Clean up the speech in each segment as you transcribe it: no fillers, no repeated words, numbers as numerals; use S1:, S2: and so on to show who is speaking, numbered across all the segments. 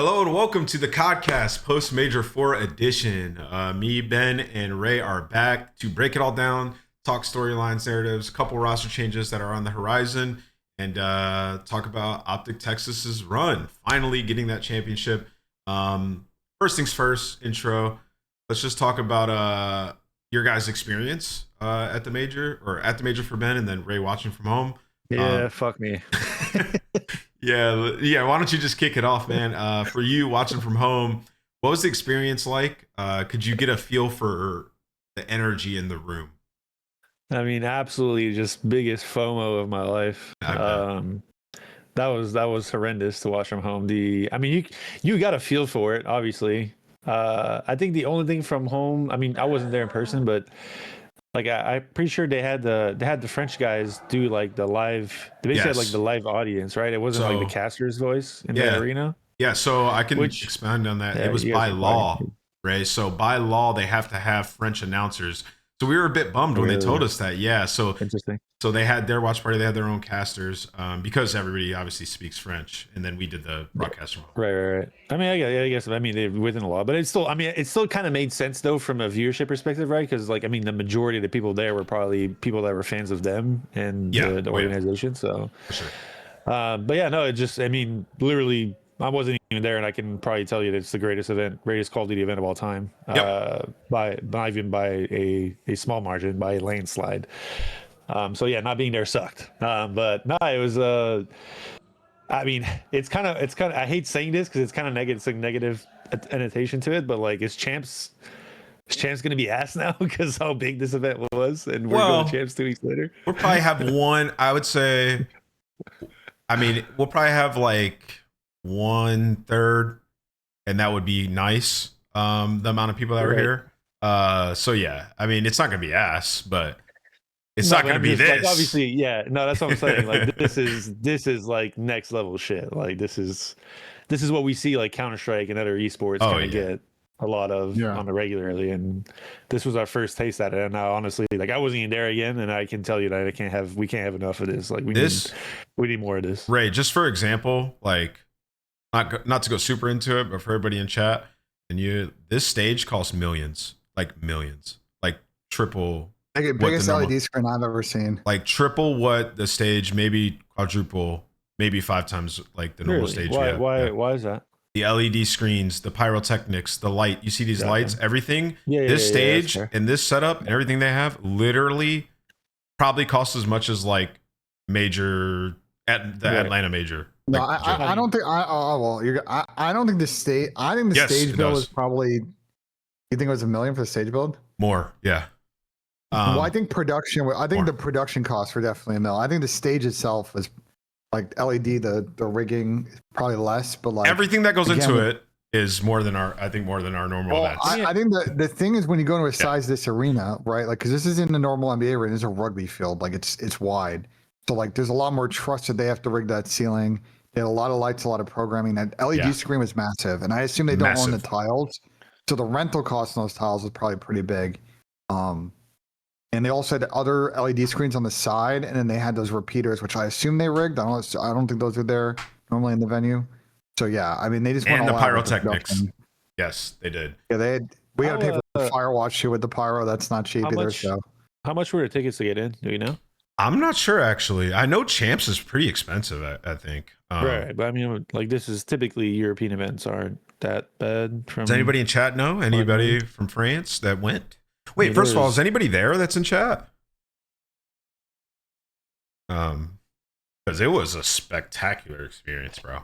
S1: Hello and welcome to the Codcast Post Major 4 edition. Me, Ben, and Ray are back to break it all down, talk storylines, narratives, couple roster changes that are on the horizon, and talk about Optic Texas's run, finally getting that championship. First things first, intro. Let's just talk about your guys' experience at the major for Ben, and then Ray watching from home.
S2: Yeah, fuck me.
S1: Yeah. Why don't you just kick it off, man? For you watching from home, what was the experience like? Could you get a feel for the energy in the room?
S2: I mean, absolutely, just biggest FOMO of my life. That was horrendous to watch from home. You got a feel for it, obviously. I think the only thing from home, I mean, I wasn't there in person, but like I'm pretty sure they had the French guys do like the live. They basically had like the live audience, right? It wasn't like the caster's voice in the arena.
S1: Yeah, so I can expound on that. It was by law, Ray. So by law, they have to have French announcers. So we were a bit bummed when they told us that. Yeah, so
S2: interesting.
S1: So they had their watch party. They had their own casters because everybody obviously speaks French, and then we did the broadcast from home.
S2: Right. I mean, I guess they're within the law, but it still kind of made sense though from a viewership perspective, right? Because like, I mean, the majority of the people there were probably people that were fans of them and the organization. So,
S1: for sure.
S2: But yeah, no, it just, I mean, literally, I wasn't even there, and I can probably tell you that it's the greatest Call of Duty event of all time. By not even by a small margin, by a landslide. So yeah, not being there sucked. But no, it was. I mean, it's kind of. I hate saying this because it's kind of negative. It's like negative annotation to it, but like, is champs going to be ass now because how big this event was, and we're going to champs 2 weeks later.
S1: We'll probably have one. I would say. I mean, we'll probably have like 1/3, and that would be nice. The amount of people that were here. So yeah, I mean, it's not going to be ass, but. It's not going to be this.
S2: Like, obviously, yeah. No, that's what I'm saying. Like this is like next level shit. Like this is what we see like Counter-Strike and other esports kind of get a lot of on the regularly. And this was our first taste at it. And now honestly, like I wasn't even there again, and I can tell you that we can't have enough of this. Like we need more of this.
S1: Ray, just for example, like not to go super into it, but for everybody in chat, this stage costs millions, like triple.
S3: Biggest LED screen I've ever seen.
S1: Like triple what the stage, maybe quadruple, maybe 5 times like the normal stage.
S2: Why is that?
S1: The LED screens, the pyrotechnics, the light. You see these lights, everything. This stage and this setup and everything they have literally probably costs as much as like major at the Atlanta major.
S3: No, I don't think. I don't think the stage. I think the stage build is probably. You think it was $1 million for the stage build?
S1: More, yeah.
S3: Well, I think production. I think the production costs were definitely $1 million. I think the stage itself was like LED. The rigging is probably less, but like
S1: everything that goes into it is more than our normal events.
S3: I think the thing is when you go into a size this arena, right? Like because this isn't a normal NBA arena. It's a rugby field. Like it's wide, so like there's a lot more trust that they have to rig that ceiling. They had a lot of lights, a lot of programming. That LED screen was massive, and I assume they don't own the tiles, so the rental cost on those tiles was probably pretty big. And they also had other LED screens on the side, and then they had those repeaters, which I assume they rigged. I don't think those are there normally in the venue. So yeah, I mean they just went all out with the
S1: pyrotechnics. Yes, they did.
S3: Yeah, we got to pay for the Firewatch shoot with the pyro. That's not cheap either.
S2: How much were the tickets to get in? Do you know?
S1: I'm not sure actually. I know Champs is pretty expensive. I think.
S2: Right, but I mean, like this is typically European events aren't that bad.
S1: Does anybody in chat know? Anybody from France that went? Wait, first of all, is anybody there that's in chat? Because it was a spectacular experience, bro.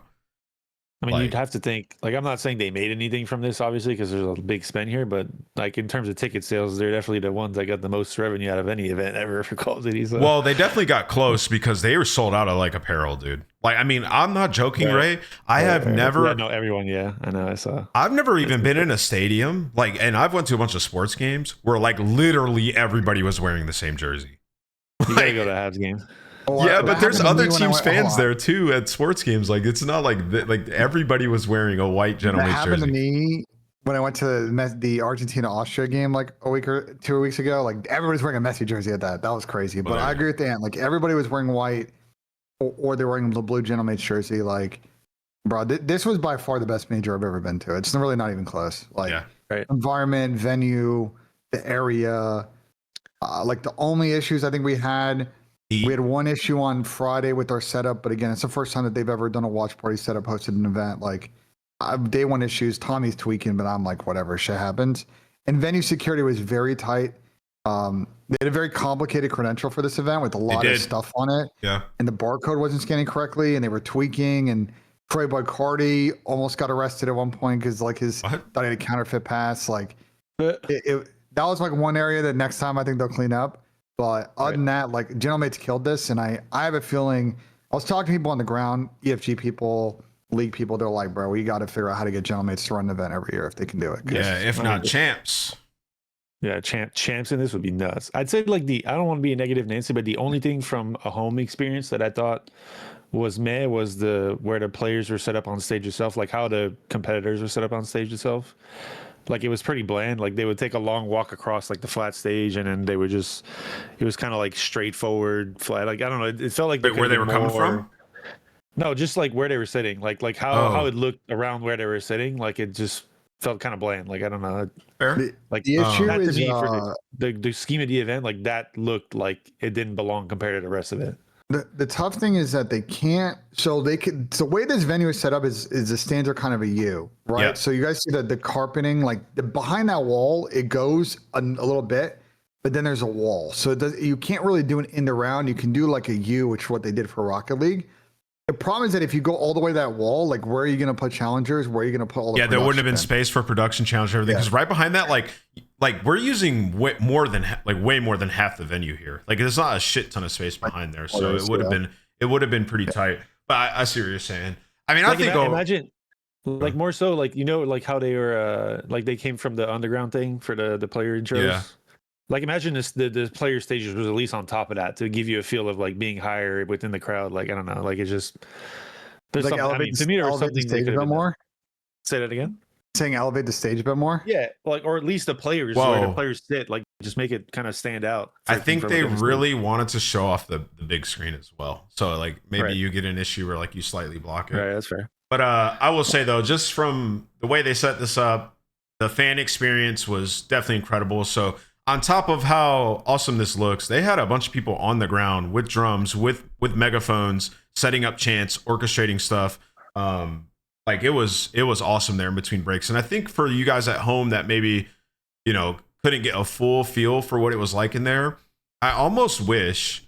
S2: I mean, you'd have to think, like, I'm not saying they made anything from this, obviously, because there's a big spend here, but like in terms of ticket sales, they're definitely the ones that got the most revenue out of any event ever for Call of Duty. So.
S1: Well, they definitely got close because they were sold out of like apparel, dude. Like, I mean, I'm not joking, Ray. I have never.
S2: Yeah, no, everyone. Yeah, I know. I saw.
S1: I've never even been in a stadium, like, and I've went to a bunch of sports games where like literally everybody was wearing the same jersey.
S2: You gotta go to Habs game.
S1: Yeah, but there's other teams' fans there too at sports games. Like it's not like like everybody was wearing a white Gentlemates jersey.
S3: That happened to me when I went to the Argentina-Austria game like a week or 2 weeks ago. Like everybody's wearing a Messi jersey at that. That was crazy. But I agree with Dan. Like everybody was wearing white, or they're wearing the blue Gentlemates jersey. Like Bro, this was by far the best major I've ever been to. It's really not even close. Like
S2: right.
S3: environment, venue, the area. Like the only issues I think we had one issue on Friday with our setup, but again, it's the first time that they've ever done a watch party setup, hosted an event. Like day one issues, Tommy's tweaking, but I'm like, whatever, shit happens. And venue security was very tight. They had a very complicated credential for this event with a lot of stuff on it.
S1: Yeah.
S3: And the barcode wasn't scanning correctly, and they were tweaking. And Troy Cardi almost got arrested at one point because like thought he had a counterfeit pass. Like that was like one area that next time I think they'll clean up. But other than that, like Gentlemates killed this, and I have a feeling. I was talking to people on the ground, EFG people, league people. They're like, bro, we got to figure out how to get Gentlemates to run an event every year if they can do it.
S1: Yeah, if not champs.
S2: Yeah, champs in this would be nuts. I'd say like I don't want to be a negative Nancy, but the only thing from a home experience that I thought was where the players were set up on stage itself, like how the competitors were set up on stage itself. Like it was pretty bland. Like they would take a long walk across like the flat stage, and then they would it was kind of like straightforward flat. Like I don't know, it felt like
S1: where they were coming from.
S2: No, just like where they were sitting, like how it looked around where they were sitting. Like it just felt kind of bland. Like I don't know.
S1: Fair.
S2: Like
S3: the issue is
S2: for the scheme of the event, like that looked like it didn't belong compared to the rest of it.
S3: The tough thing is that they can't. So the way this venue is set up is a standard kind of a U, right?
S1: Yeah.
S3: So you guys see the carpeting, like behind that wall, it goes a little bit, but then there's a wall. So you can't really do an in the round. You can do like a U, which is what they did for Rocket League. The problem is that if you go all the way to that wall, like where are you going to put challengers? Where are you going to put all the
S1: there wouldn't have been space for production challenge and everything. Because right behind that, like we're using way more than half the venue here. Like there's not a shit ton of space behind there, so it would have been pretty tight. But I see what you're saying. I mean,
S2: like,
S1: I think
S2: imagine like more so like like how they were like they came from the underground thing for the player intros.
S1: Yeah.
S2: Like imagine the player stages was at least on top of that to give you a feel of like being higher within the crowd. Like I don't know, like it's just there's
S3: like
S2: something. I mean, to me, there was something
S3: the stage a bit more.
S2: Say that again.
S3: Saying elevate the stage a bit more.
S2: Yeah, like or at least the players where the players sit, like just make it kind of stand out.
S1: I think they really wanted to show off the big screen as well. So like maybe you get an issue where like you slightly block it.
S2: Right, that's fair.
S1: But I will say though, just from the way they set this up, the fan experience was definitely incredible. So on top of how awesome this looks, they had a bunch of people on the ground with drums, with megaphones, setting up chants, orchestrating stuff. Like it was awesome there in between breaks. And I think for you guys at home that maybe, couldn't get a full feel for what it was like in there, I almost wish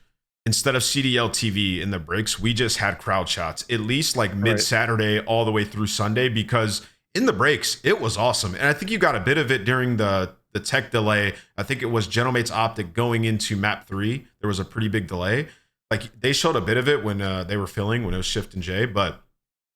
S1: instead of CDL TV in the breaks, we just had crowd shots, at least like mid-Saturday all the way through Sunday, because in the breaks, it was awesome. And I think you got a bit of it during the tech delay. I think it was Gentlemates Optic going into map 3. There was a pretty big delay. Like they showed a bit of it when they were filling, when it was Shift and J, but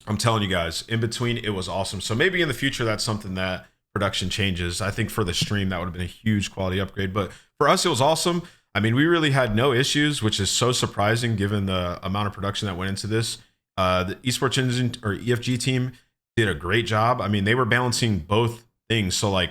S1: I'm telling you guys, in between, it was awesome. So maybe in the future, that's something that production changes. I think for the stream, that would have been a huge quality upgrade. But for us, it was awesome. I mean, we really had no issues, which is so surprising given the amount of production that went into this. The esports engine or EFG team did a great job. I mean, they were balancing both things. So like,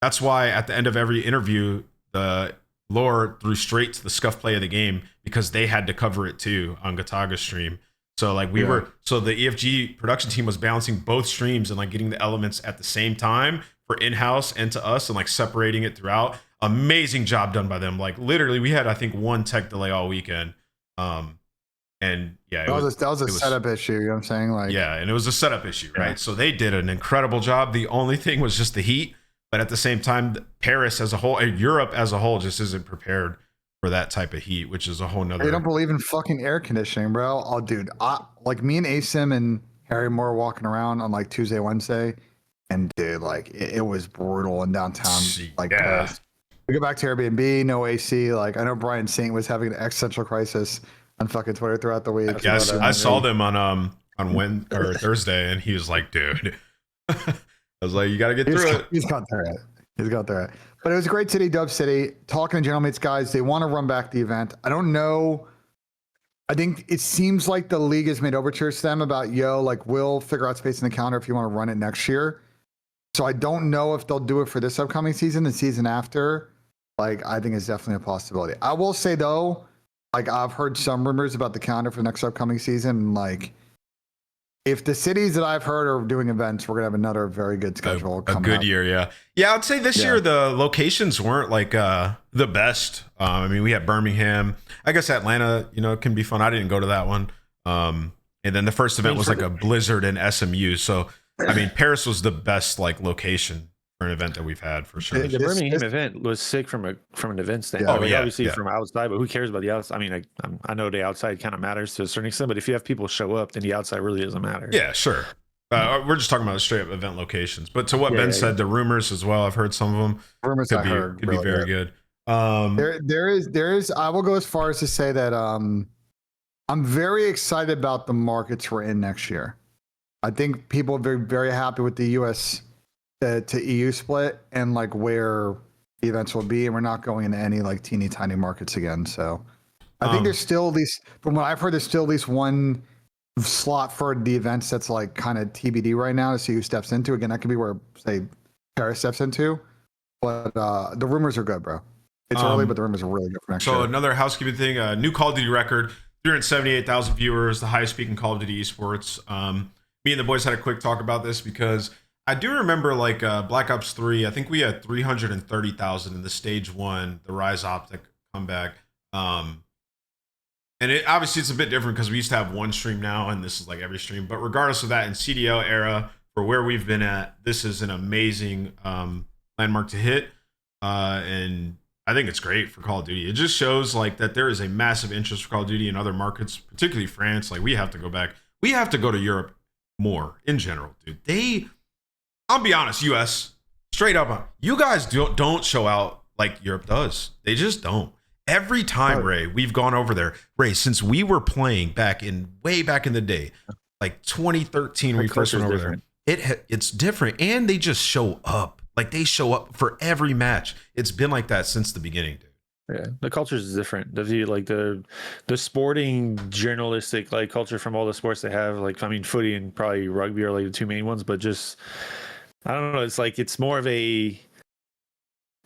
S1: that's why at the end of every interview, the lore threw straight to the scuff play of the game because they had to cover it too on Gataga's stream. So like the EFG production team was balancing both streams and like getting the elements at the same time for in-house and to us and like separating it throughout. Amazing job done by them. Like literally we had, I think, one tech delay all weekend. And yeah,
S3: that was a setup issue. You know what I'm saying? Like,
S1: yeah. And it was a setup issue, right? So they did an incredible job. The only thing was just the heat. But at the same time, Paris as a whole and Europe as a whole just isn't prepared for that type of heat, which is a whole nother.
S3: They don't believe in fucking air conditioning, bro. Oh, dude, like me and Asim and Harry Moore walking around on like Tuesday, Wednesday, and dude, like it was brutal in downtown. Like, we go back to Airbnb, no AC. Like, I know Brian Saint was having an existential crisis on fucking Twitter throughout the week.
S1: Yes, I saw them on Wednesday or Thursday, and he was like, dude. I was like, you got to get through it.
S3: He's got through it. But it was a great city, Dub City. Talking to Gentlemates guys, they want to run back the event. I don't know. I think it seems like the league has made overtures to them about, like we'll figure out space in the calendar if you want to run it next year. So I don't know if they'll do it for this upcoming season, the season after. Like, I think it's definitely a possibility. I will say though, like I've heard some rumors about the calendar for the next upcoming season. And like, if the cities that I've heard are doing events, we're gonna have another very good schedule.
S1: A good year, yeah. I'd say this year the locations weren't like the best. I mean, we had Birmingham. I guess Atlanta, can be fun. I didn't go to that one. And then the first event was like a Blizzard and SMU. So I mean, Paris was the best like location for an event that we've had for sure.
S2: The Birmingham event was sick from an event standpoint. Obviously from outside, but who cares about the outside? I mean, I know the outside kind of matters to a certain extent, but if you have people show up, then the outside really doesn't matter.
S1: Yeah, sure. We're just talking about straight up event locations. But to what Ben said, the rumors as well, I've heard some of them.
S3: Rumors
S1: could be very good.
S3: There is. I will go as far as to say that I'm very excited about the markets we're in next year. I think people are very, very happy with the US to EU split and like where the events will be, and we're not going into any like teeny tiny markets again. So I think there's still at least, from what I've heard, there's still at least one slot for the events that's like kind of TBD right now to see who steps into. Again, that could be where say Paris steps into, but the rumors are good, bro. It's early, but the rumors are really good for next year.
S1: So another housekeeping thing, new Call of Duty record, 378,000 viewers, the highest peak in Call of Duty esports. Me and the boys had a quick talk about this because I do remember like Black Ops 3, I think we had 330,000 in the stage 1, the Rise Optic comeback. And it obviously it's a bit different because we used to have one stream now, and this is like every stream. But regardless of that, in CDL era, for where we've been at, this is an amazing landmark to hit. And I think it's great for Call of Duty. It just shows like that there is a massive interest for Call of Duty in other markets, particularly France. Like we have to go back. We have to go to Europe more in general, dude. I'll be honest, US, straight up, you guys don't show out like Europe does. They just don't. Every time, Ray, we've gone over there, Ray, since we were playing way back in the day, like 2013, we first went over there. It's different, and they just show up. Like they show up for every match. It's been like that since the beginning, dude.
S2: Yeah, the culture is different. The sporting journalistic like culture from all the sports they have, like I mean, footy and probably rugby are like the two main ones, but just I don't know. It's like it's more of a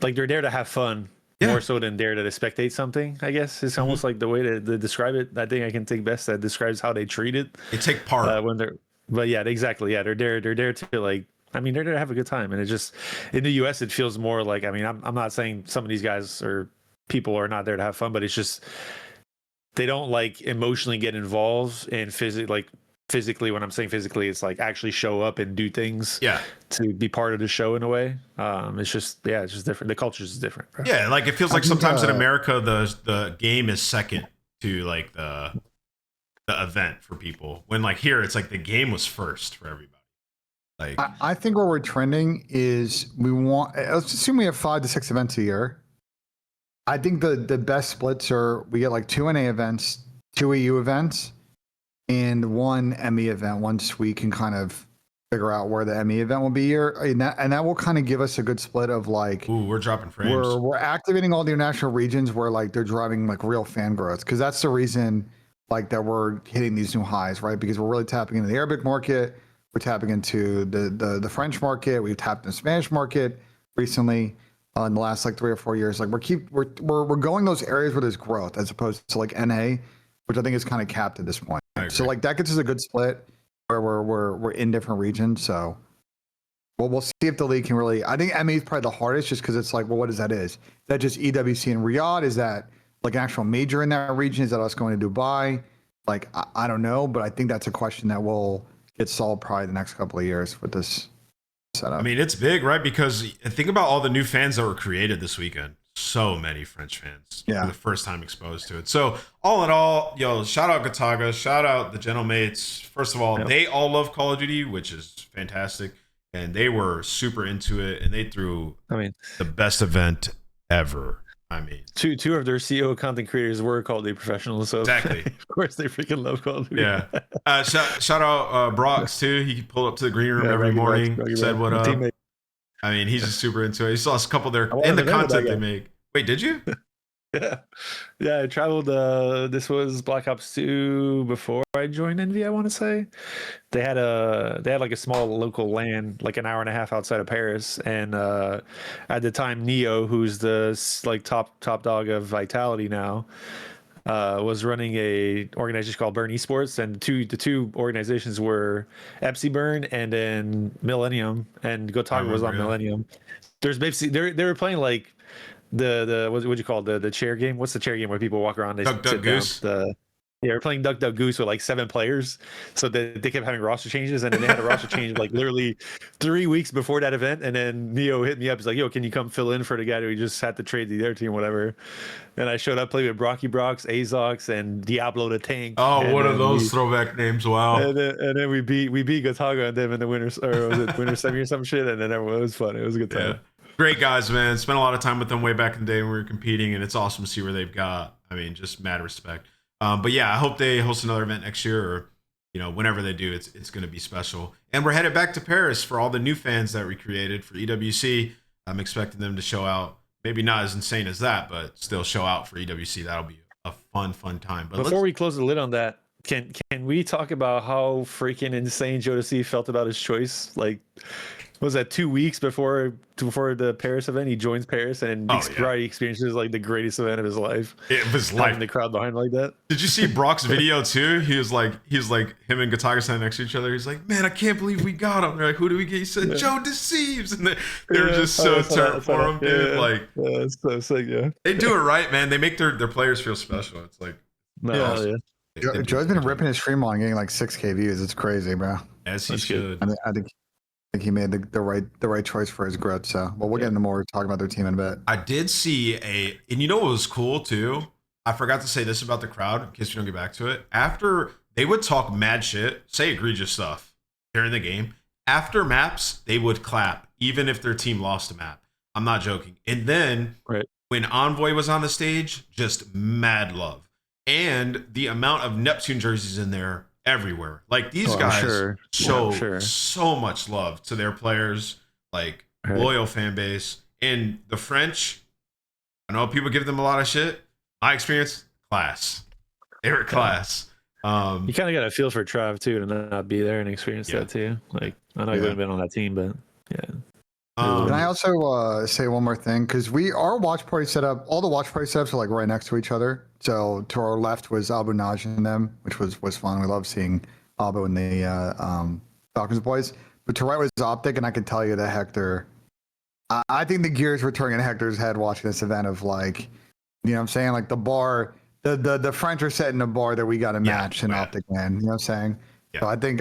S2: like they're there to have fun more so than there to spectate something. I guess it's almost like the way to describe it. I think I can think best that describes how they treat it.
S1: They take part
S2: when they're. But yeah, exactly. Yeah, they're there to like. I mean, they're there to have a good time, and it just in the U.S. it feels more like. I mean, I'm not saying some of these guys or people are not there to have fun, but it's just they don't like emotionally get involved in physically. When I'm saying physically, it's like actually show up and do things to be part of the show in a way. It's just different. The culture is different, bro.
S1: Yeah, like it feels like sometimes in America the game is second to like the event for people, when like here it's like the game was first for everybody. Like
S3: I think where we're trending is let's assume we have 5 to 6 events a year. I think the best splits are we get like 2 NA events, 2 EU events, and 1 ME event once we can kind of figure out where the ME event will be here. And that will kind of give us a good split of like,
S1: ooh, we're dropping frames.
S3: We're activating all the international regions where like they're driving like real fan growth. Cause that's the reason like that we're hitting these new highs, right? Because we're really tapping into the Arabic market. We're tapping into the French market. We've tapped in the Spanish market recently in the last like 3 or 4 years. Like we're going those areas where there's growth as opposed to like NA, which I think is kind of capped at this point. So like that gets us a good split where we're in different regions. So we'll see if the league can really. I think ME is probably the hardest just because it's like, well, what is that? Is that just EWC in Riyadh? Is that like an actual major in that region? Is that us going to Dubai? Like I don't know, but I think that's a question that will get solved probably the next couple of years with this setup.
S1: I mean, it's big, right? Because think about all the new fans that were created this weekend. So many French fans for the first time exposed to it. So all in all, shout out Gataga, shout out the Gentlemates. First of all, they all love Call of Duty, which is fantastic. And they were super into it, and they threw the best event ever. I mean,
S2: two of their CEO content creators were Call of Duty professionals, so
S1: exactly.
S2: Of course, they freaking love Call of Duty.
S1: Yeah. Shout out Brox too. He pulled up to the green room every morning, said what up. Teammate. I mean, he's just super into it. He saw a couple there in the content they make. Wait, did you?
S2: Yeah. I traveled. This was Black Ops 2 before I joined Envy. I want to say they had like a small local LAN, like an hour and a half outside of Paris, and at the time Neo, who's the like top dog of Vitality now, was running a organization called Burn Esports, and the two organizations were Epsi Burn and then Millennium, and Gotaga was on Millennium. There's basically they were playing like the what you call the chair game? What's the chair game where people walk around? They
S1: Duck
S2: sit
S1: Goose.
S2: down. Yeah, we're playing Duck Goose with like 7 players, so they kept having roster changes, and then they had a roster change like literally 3 weeks before that event, and then Neo hit me up. He's like, "Yo, can you come fill in for the guy who just had to trade the other team, whatever?" And I showed up, played with Brocky Brox, Azox, and Diablo the Tank.
S1: Oh, what are those throwback names? Wow.
S2: And then we beat Gotaga and them in the winners, or was it winner semi or some shit? And then everyone, it was fun. It was a good time.
S1: Yeah. Great guys, man. Spent a lot of time with them way back in the day when we were competing, and it's awesome to see where they've got. I mean, just mad respect. But yeah, I hope they host another event next year, or whenever they do, it's going to be special. And we're headed back to Paris for all the new fans that we created for EWC. I'm expecting them to show out. Maybe not as insane as that, but still show out for EWC. That'll be a fun time. But
S2: before we close the lid on that, can we talk about how freaking insane Jodeci felt about his choice? Like, was that 2 weeks before the Paris event? He joins Paris and he experiences like the greatest event of his life.
S1: It was like
S2: the crowd behind like that.
S1: Did you see Brock's video too? He was like him and Gotaga standing next to each other. He's like, "Man, I can't believe we got him." They're like, "Who do we get?" He said, "Joe Deceives," and they were just so turned for him, dude.
S2: Yeah.
S1: Like,
S2: it's so sick. Yeah,
S1: they do it right, man. They make their players feel special. It's like,
S2: awesome.
S3: Joe's been ripping his stream on, getting like 6K views. It's crazy, bro.
S1: As he should.
S3: I think he made the right choice for his growth. So, well, we'll get into more talking about their team in a bit.
S1: I did see and you know what was cool too? I forgot to say this about the crowd in case we don't get back to it. After they would talk mad shit, say egregious stuff during the game. After maps, they would clap, even if their team lost a map. I'm not joking. And then when Envoy was on the stage, just mad love. And the amount of Neptune jerseys in there everywhere. Like these guys show so much love to their players, like loyal fan base. And the French, I know people give them a lot of shit. My experience, class. They were class.
S2: You kind of got a feel for Trav too to not be there and experience that too. Like I know you wouldn't have been on that team, but yeah.
S3: Can I also say one more thing? Because our watch party setup, all the watch party setups are like right next to each other. So to our left was Abu Naj and them, which was fun. We love seeing Abu and the Falcons boys. But to right was Optic, and I can tell you that Hector, I think the gears were turning in Hector's head watching this event of like, you know what I'm saying? Like the bar, the French are setting the bar that we got to match in Optic, man. You know what I'm saying? Yeah. So I think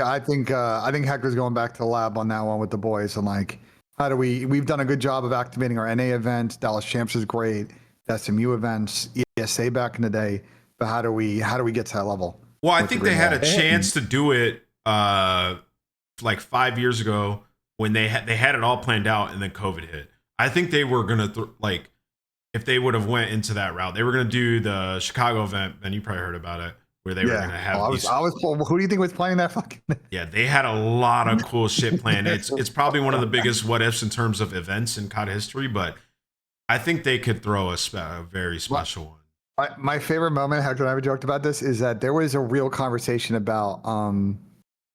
S3: Hector's going back to the lab on that one with the boys and like, how do we've done a good job of activating our NA events. Dallas Champs is great. SMU events, ESA back in the day. But how do we get to that level?
S1: Well, I think they had a chance to do it like 5 years ago when they had it all planned out and then COVID hit. I think they were gonna like if they would have went into that route, they were gonna do the Chicago event. And you probably heard about it. Where they were going to have
S3: who do you think was playing that fucking?
S1: Yeah, they had a lot of cool shit planned. It's probably one of the biggest what ifs in terms of events in COD history, but I think they could throw a very special one.
S3: My favorite moment, Hector and I have joked about this, is that there was a real conversation about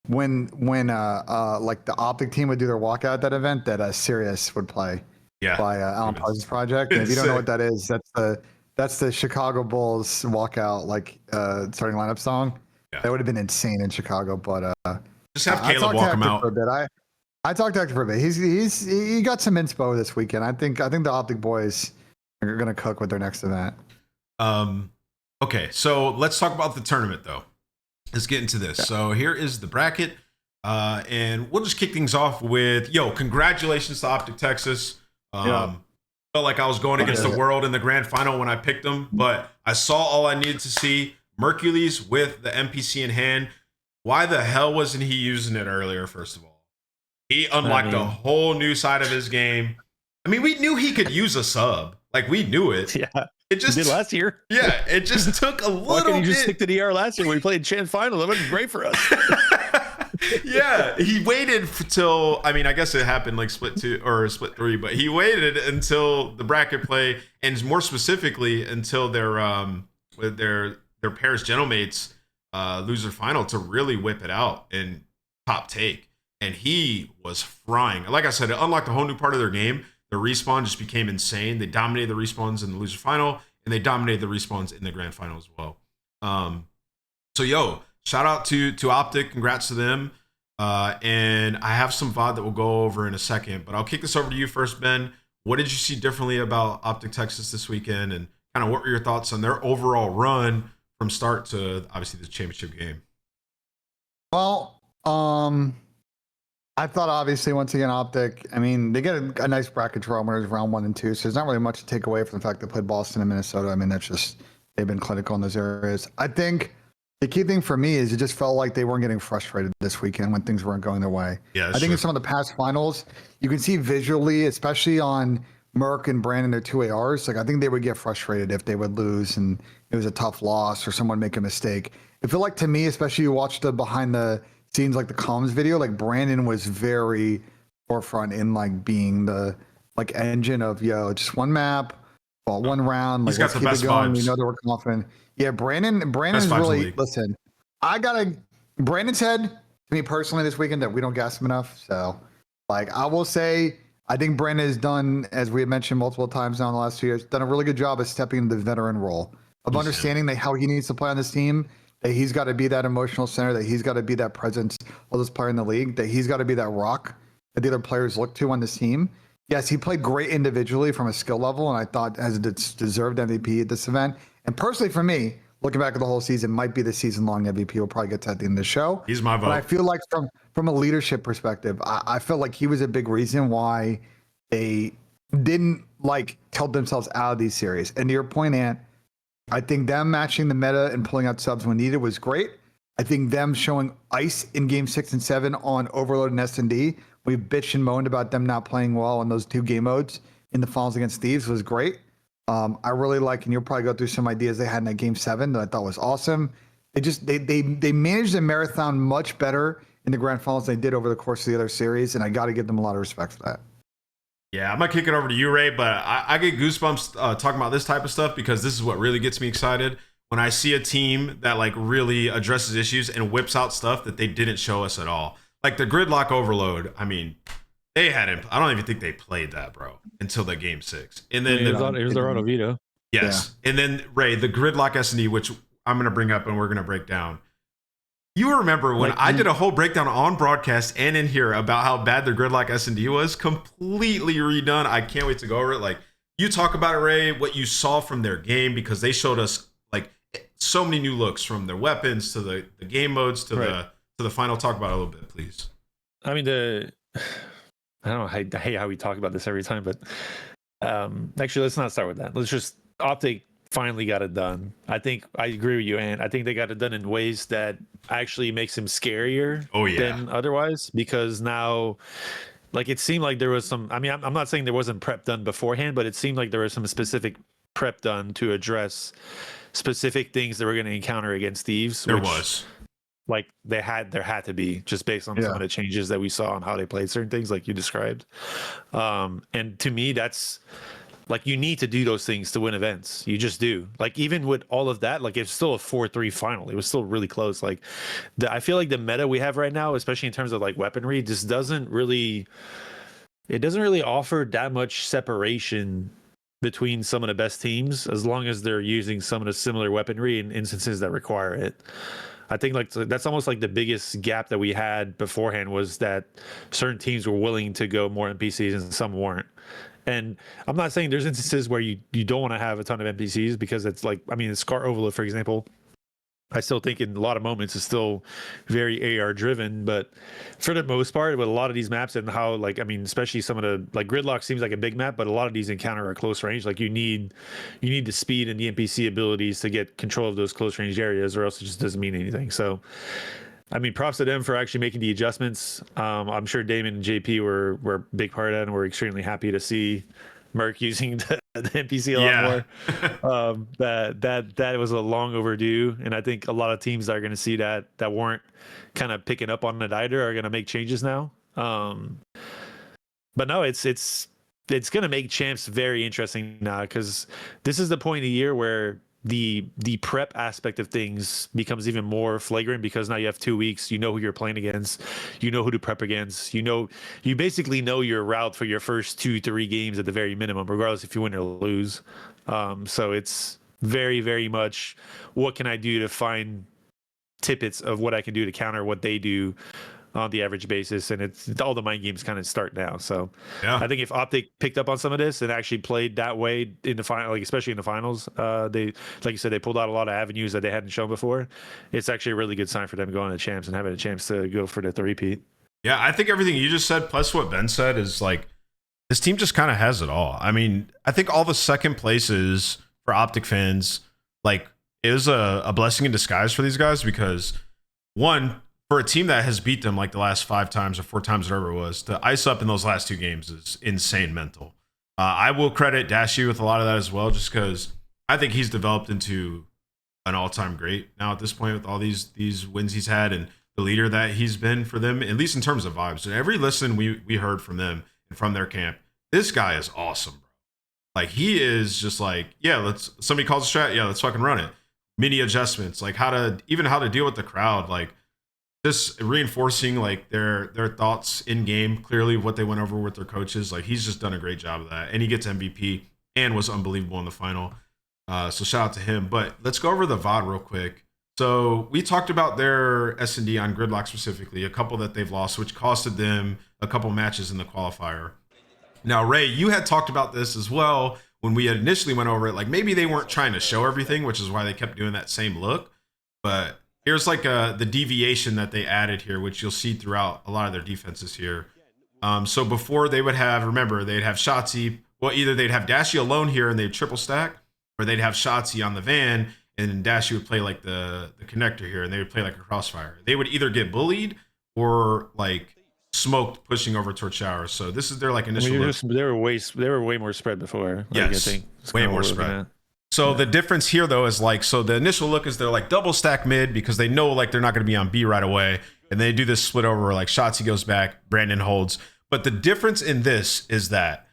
S3: when like the Optic team would do their walkout at that event that Sirius would play by Alan Parsons Project. And if you don't know what that is, that's the Chicago Bulls walkout, like starting lineup song. Yeah. That would have been insane in Chicago, but
S1: just have Caleb walk him out.
S3: For a bit. I talked to Hector for a bit. He got some inspo this weekend. I think the Optic boys are gonna cook with their next event.
S1: Okay, so let's talk about the tournament though. Let's get into this. So here is the bracket, and we'll just kick things off with congratulations to Optic Texas. Felt like I was going against the world in the grand final when I picked them, but I saw all I needed to see. Mercules with the NPC in hand. Why the hell wasn't he using it earlier, first of all? He unlocked a whole new side of his game. I mean, we knew he could use a sub. Like, we knew it.
S2: Yeah.
S1: It just
S2: did last year.
S1: Yeah, it just took a little bit. Why couldn't
S2: you just stick to the ER last year when we played Champ Final? That would be great for us.
S1: Yeah, he waited till, I mean, I guess it happened like split 2 or split 3, but he waited until the bracket play, and more specifically until their Paris Gentlemates loser final to really whip it out and top take. And he was frying. Like I said, it unlocked a whole new part of their game. The respawn just became insane. They dominated the respawns in the loser final, and they dominated the respawns in the grand final as well. So shout out to Optic, congrats to them. And I have some VOD that we'll go over in a second, but I'll kick this over to you first, Ben. What did you see differently about Optic Texas this weekend, and kind of what were your thoughts on their overall run from start to obviously the championship game?
S3: Well, I thought obviously once again Optic, I mean, they get a nice bracket draw when it was round 1 and 2, so there's not really much to take away from the fact they played Boston and Minnesota. I mean, that's just, they've been clinical in those areas. I think the key thing for me is it just felt like they weren't getting frustrated this weekend when things weren't going their way.
S1: Yeah,
S3: I think in some of the past finals, you can see visually, especially on Merc and Brandon, their 2 ARs, like I think they would get frustrated if they would lose and it was a tough loss or someone make a mistake. It felt like to me, especially you watch the behind the scenes, like the comms video, like Brandon was very forefront in like being the like engine of just one map, one round. Like,
S1: he's got the best vibes.
S3: We know that we're confident. Yeah, Brandon's really, listen, Brandon said to me personally this weekend that we don't gas him enough. So like I will say, I think Brandon has done, as we have mentioned multiple times now in the last 2 years, done a really good job of stepping into the veteran role of understanding that how he needs to play on this team, that he's got to be that emotional center, that he's got to be that presence of this player in the league, that he's got to be that rock that the other players look to on this team. Yes, he played great individually from a skill level, and I thought has deserved MVP at this event. And personally for me, looking back at the whole season, might be the season-long MVP. We'll probably get to at the end of the show.
S1: He's my vote.
S3: But I feel like from a leadership perspective, I feel like he was a big reason why they didn't like tilt themselves out of these series. And to your point, Ant, I think them matching the meta and pulling out subs when needed was great. I think them showing ice in game 6 and 7 on Overload and S&D. We bitched and moaned about them not playing well in those 2 game modes in the finals against Thieves was great. I really like, and you'll probably go through some ideas they had in that game 7 that I thought was awesome. They managed the marathon much better in the grand finals than they did over the course of the other series, and I got to give them a lot of respect for that.
S1: Yeah, I'm gonna kick it over to you, Ray, but I get goosebumps talking about this type of stuff because this is what really gets me excited when I see a team that like really addresses issues and whips out stuff that they didn't show us at all. Like the gridlock overload. I mean, they hadn't. I don't even think they played that, bro, until the game 6. And then
S2: it was their own Oviedo.
S1: Yes, yeah. And then Ray, the gridlock S&D, which I'm gonna bring up and we're gonna break down. You remember when I did a whole breakdown on broadcast and in here about how bad their gridlock S&D was? Completely redone. I can't wait to go over it. Like, you talk about it, Ray, what you saw from their game, because they showed us like so many new looks from their weapons to the game modes to the final. Talk about it a little bit, please.
S2: I mean, I don't know. I hate how we talk about this every time, but actually, let's not start with that. Let's just Optic finally got it done. I think I agree with you, and I think they got it done in ways that actually makes him scarier than otherwise, because now like it seemed like there was some, I mean, I'm not saying there wasn't prep done beforehand, but it seemed like there was some specific prep done to address specific things that we're going to encounter against Thieves.
S1: There was
S2: like there had to be, just based on some of the changes that we saw on how they played certain things like you described. And to me, that's like, you need to do those things to win events. You just do. Like, even with all of that, like, it's still a 4-3 final. It was still really close. Like, I feel like the meta we have right now, especially in terms of like weaponry, just doesn't really offer that much separation between some of the best teams, as long as they're using some of the similar weaponry in instances that require it. I think like that's almost like the biggest gap that we had beforehand, was that certain teams were willing to go more NPCs and some weren't. And I'm not saying there's instances where you don't want to have a ton of NPCs, because it's like, I mean, the Scar Overload, for example, I still think in a lot of moments it's still very AR driven, but for the most part, with a lot of these maps and how, like, I mean, especially some of the, like, Gridlock seems like a big map, but a lot of these encounter are close range. Like, you need the speed and the NPC abilities to get control of those close range areas, or else it just doesn't mean anything. So, I mean, props to them for actually making the adjustments. I'm sure Damon and JP were a big part of that, and we're extremely happy to see Merc using the NPC a lot more. That was a long overdue, and I think a lot of teams that are going to see that weren't kind of picking up on it either are going to make changes now. But no, it's going to make champs very interesting now, because this is the point of the year where the prep aspect of things becomes even more flagrant, because now you have 2 weeks, you know who you're playing against, you know who to prep against, you basically know your route for your first 2-3 games at the very minimum, regardless if you win or lose. So it's very, very much what can I do to find tidbits of what I can do to counter what they do on the average basis, and it's all the mind games kind of start now. So
S1: Yeah.
S2: I think if Optic picked up on some of this and actually played that way in the final, like especially in the finals, they, like you said, they pulled out a lot of avenues that they hadn't shown before. It's actually a really good sign for them going to champs and having a chance to go for the three-peat.
S1: Yeah, I think everything you just said plus what Ben said is like this team just kind of has it all. I mean, I think all the second places for Optic fans, like, it was a blessing in disguise for these guys because one, for a team that has beat them like the last 5 times or 4 times, whatever it was, to ice up in those last 2 games is insane mental. I will credit Dashi with a lot of that as well, just because I think he's developed into an all-time great now at this point with all these wins he's had and the leader that he's been for them, at least in terms of vibes. And every listen we heard from them and from their camp, this guy is awesome, bro. Like, he is just like, yeah, somebody calls a strat, yeah, let's fucking run it. Mini adjustments, like how to deal with the crowd, like just reinforcing like their thoughts in game, clearly what they went over with their coaches. Like, he's just done a great job of that, and he gets MVP and was unbelievable in the final. So shout out to him. But let's go over the VOD real quick. So we talked about their S&D on Gridlock specifically, a couple that they've lost, which costed them a couple matches in the qualifier. Now, Ray, you had talked about this as well when we had initially went over it. Like, maybe they weren't trying to show everything, which is why they kept doing that same look. But here's like the deviation that they added here, which you'll see throughout a lot of their defenses here. So before they would have, remember, they'd have Shotzi. Well, either they'd have Dashi alone here and they'd triple stack, or they'd have Shotzi on the van and Dashi would play like the connector here and they would play like a crossfire. They would either get bullied or like smoked pushing over towards showers. So this is their like initial.
S2: They were way more spread before.
S1: Yes,
S2: I think.
S1: Way more spread. So the difference here though is like, so the initial look is they're like double stack mid because they know like they're not going to be on B right away, and they do this split over where like Shotzi goes back, Brandon holds. But the difference in this is that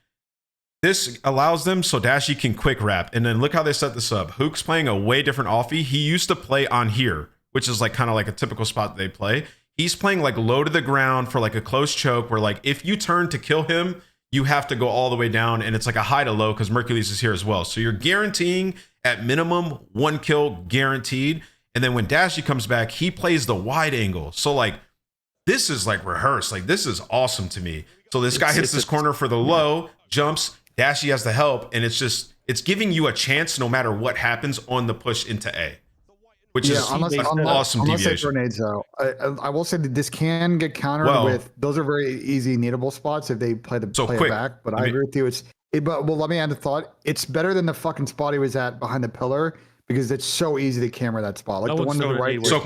S1: this allows them so Dashi can quick wrap, and then look how they set this up. Hook's playing a way different offie. He used to play on here, which is like kind of like a typical spot that they play. He's playing like low to the ground for like a close choke where like if you turn to kill him, you have to go all the way down, and it's like a high to low because Mercules is here as well. So you're guaranteeing at minimum 1 kill guaranteed. And then when Dashi comes back, he plays the wide angle. So like this is like rehearsed. Like this is awesome to me. So this guy hits this corner for the low, jumps, Dashi has the help, and it's giving you a chance no matter what happens on the push into A. Which is an awesome deviation.
S3: Grenades, though. I will say that this can get countered with, those are very easy needable spots if they play it back. But I agree with you. But let me add a thought. It's better than the fucking spot he was at behind the pillar because it's so easy to camera that spot. Like the one to the right.
S1: So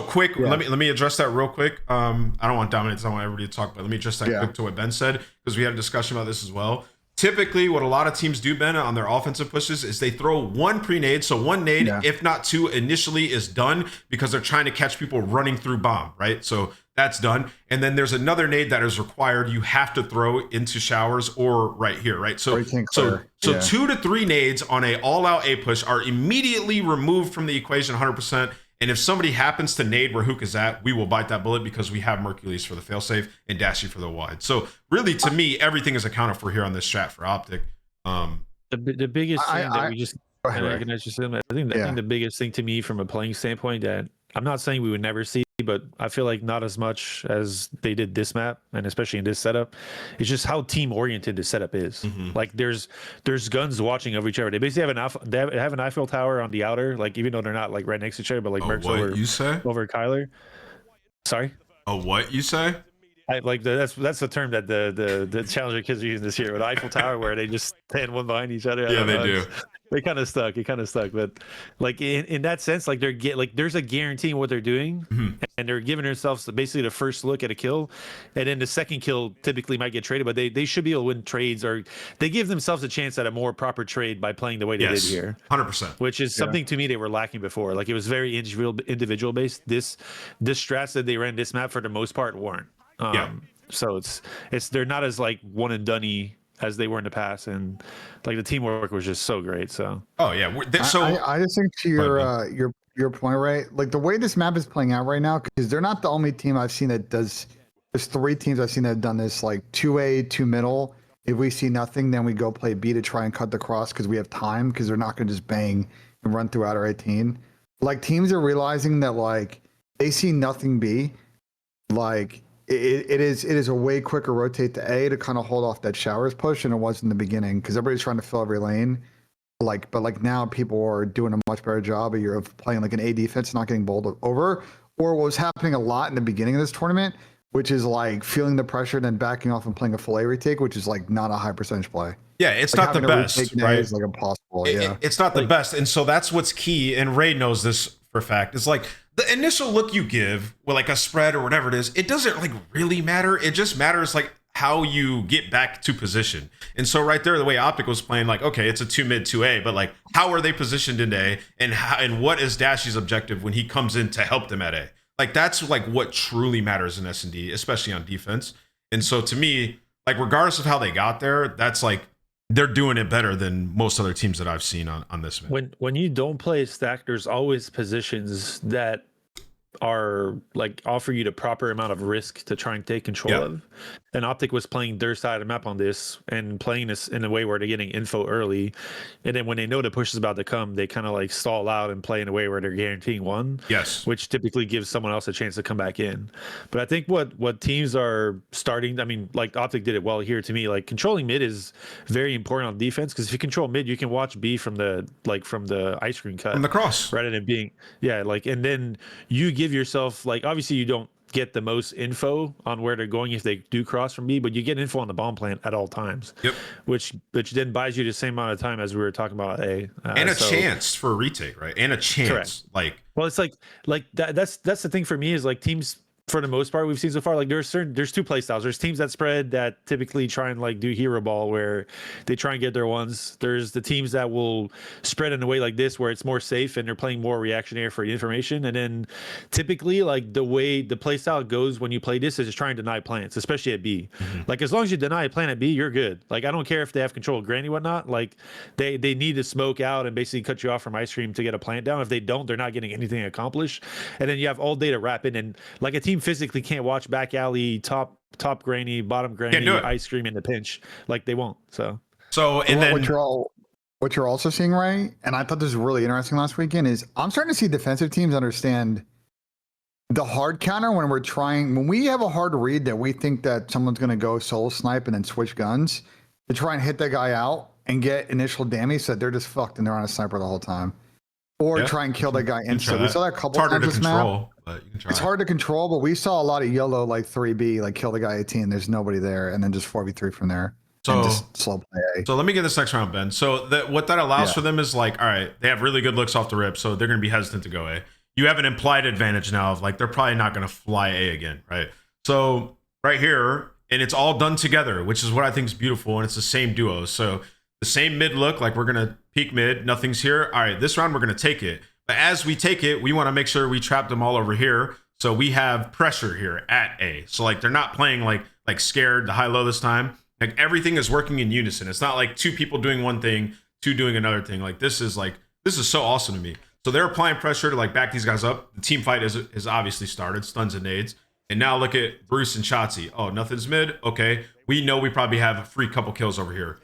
S1: quick. Yeah. Let me address that real quick. I don't want dominance. I don't want everybody to talk, but let me address that quick to what Ben said because we had a discussion about this as well. Typically, what a lot of teams do, Ben, on their offensive pushes is they throw one pre-nade. So one nade, if not 2, initially is done because they're trying to catch people running through bomb, right? So that's done. And then there's another nade that is required. You have to throw into showers or right here, right? So 2 to 3 nades on a all-out A push are immediately removed from the equation 100%. And if somebody happens to nade where Hook is at, we will bite that bullet because we have Mercules for the failsafe and Dashi for the wide. So really, to me, everything is accounted for here on this strat for Optic.
S2: The biggest thing that we just I think the biggest thing to me from a playing standpoint that I'm not saying we would never see, but I feel like not as much as they did this map, and especially in this setup, it's just how team oriented the setup is. Mm-hmm. Like there's guns watching over each other. They basically have an Eiffel Tower on the outer, like even though they're not like right next to each other, but like Mercs over Kyler. Sorry.
S1: Oh, what you say?
S2: I like that's the term that the Challenger kids are using this year with Eiffel Tower, where they just stand one behind each other.
S1: Yeah, they do.
S2: It kind of stuck, but like in that sense, like there's a guarantee in what they're doing, and they're giving themselves basically the first look at a kill, and then the second kill typically might get traded, but they should be able to win trades, or they give themselves a chance at a more proper trade by playing the way they did here.
S1: 100%.
S2: Which is something to me they were lacking before. Like it was very individual based. This strats that they ran this map for the most part weren't. So it's they're not as like one and done-y as they were in the past, and like the teamwork was just so great. So
S3: I just think to your point, right? Like the way this map is playing out right now, because they're not the only team I've seen that does. There's 3 teams I've seen that have done this, like 2A, 2 middle, If we see nothing, then we go play B to try and cut the cross because we have time, because they're not going to just bang and run throughout our 18. Like, teams are realizing that, like, they see nothing B. Like, it is a way quicker rotate to A to kind of hold off that showers push than it was in the beginning, because everybody's trying to fill every lane. But now people are doing a much better job of playing like an A defense, not getting bowled over. Or what was happening a lot in the beginning of this tournament, which is like feeling the pressure, then backing off and playing a full A retake, which is like not a high percentage play.
S1: Yeah, it's like not the best, right?
S3: It's like impossible.
S1: It's not the best, and so that's what's key. And Ray knows this for a fact. It's like the initial look you give with like a spread or whatever it is, it doesn't like really matter. It just matters like how you get back to position. And so right there, the way Optic was playing, like, okay, it's a 2 mid 2A, but like, how are they positioned in A, and what is Dashy's objective when he comes in to help them at A? Like, that's like what truly matters in S&D, especially on defense. And so to me, like, regardless of how they got there, that's like, they're doing it better than most other teams that I've seen on this one.
S2: When you don't play stack, there's always positions that are like offer you the proper amount of risk to try and take control of. And Optic was playing their side of the map on this and playing this in a way where they're getting info early, and then when they know the push is about to come, they kind of like stall out and play in a way where they're guaranteeing one, which typically gives someone else a chance to come back in. But I think what teams are starting, I mean, like Optic did it well here to me. Like, controlling mid is very important on defense, because if you control mid, you can watch B from the ice cream cut,
S1: from the cross,
S2: rather than being and then you give yourself, like, obviously you don't get the most info on where they're going if they do cross from B, but you get info on the bomb plant at all times. Which then buys you the same amount of time as we were talking about A,
S1: and a chance for a retake, right? And a chance.
S2: Correct.
S1: Like,
S2: well, it's like that's the thing for me, is like, teams, for the most part we've seen so far, like there's two play styles. There's teams that spread, that typically try and like do hero ball where they try and get their ones. There's the teams that will spread in a way like this where it's more safe and they're playing more reactionary for the information. And then typically, like, the way the play style goes when you play this is just trying to deny plants, especially at B. Like, as long as you deny a plant at B, you're good. Like, I don't care if they have control of granny, whatnot. Like, they need to smoke out and basically cut you off from ice cream to get a plant down. If they don't, they're not getting anything accomplished. And then you have all day to wrap in, and like, a team physically can't watch back alley, top granny, bottom granny, ice cream in the pinch. Like, they won't. So
S3: and then what you're also seeing, right? And I thought this was really interesting last weekend, is I'm starting to see defensive teams understand the hard counter when we have a hard read that we think that someone's going to go solo snipe and then switch guns to try and hit that guy out and get initial damage, so that they're just fucked and they're on a sniper the whole time. Or try and kill that guy instantly. We saw that a couple times this map. It's hard to control, but we saw a lot of yellow, like 3B, like kill the guy 18, there's nobody there, and then just 4v3 from there. So just slow play A.
S1: So let me get this next round, Ben. So what that allows for them is, like, all right, they have really good looks off the rip, so they're going to be hesitant to go A. You have an implied advantage now of, like, they're probably not going to fly A again, right? So right here, and it's all done together, which is what I think is beautiful, and it's the same duo. So the same mid look, like, we're going to peek mid, nothing's here. All right, this round we're going to take it. But as we take it, we want to make sure we trap them all over here. So we have pressure here at A. So, like, they're not playing like scared, the high-low this time. Like, everything is working in unison. It's not like two people doing one thing, two doing another thing. Like, this is so awesome to me. So they're applying pressure to, like, back these guys up. The team fight has obviously started, stuns and nades. And now look at Bruce and Shotzi. Oh, nothing's mid. Okay. We know we probably have a free couple kills over here.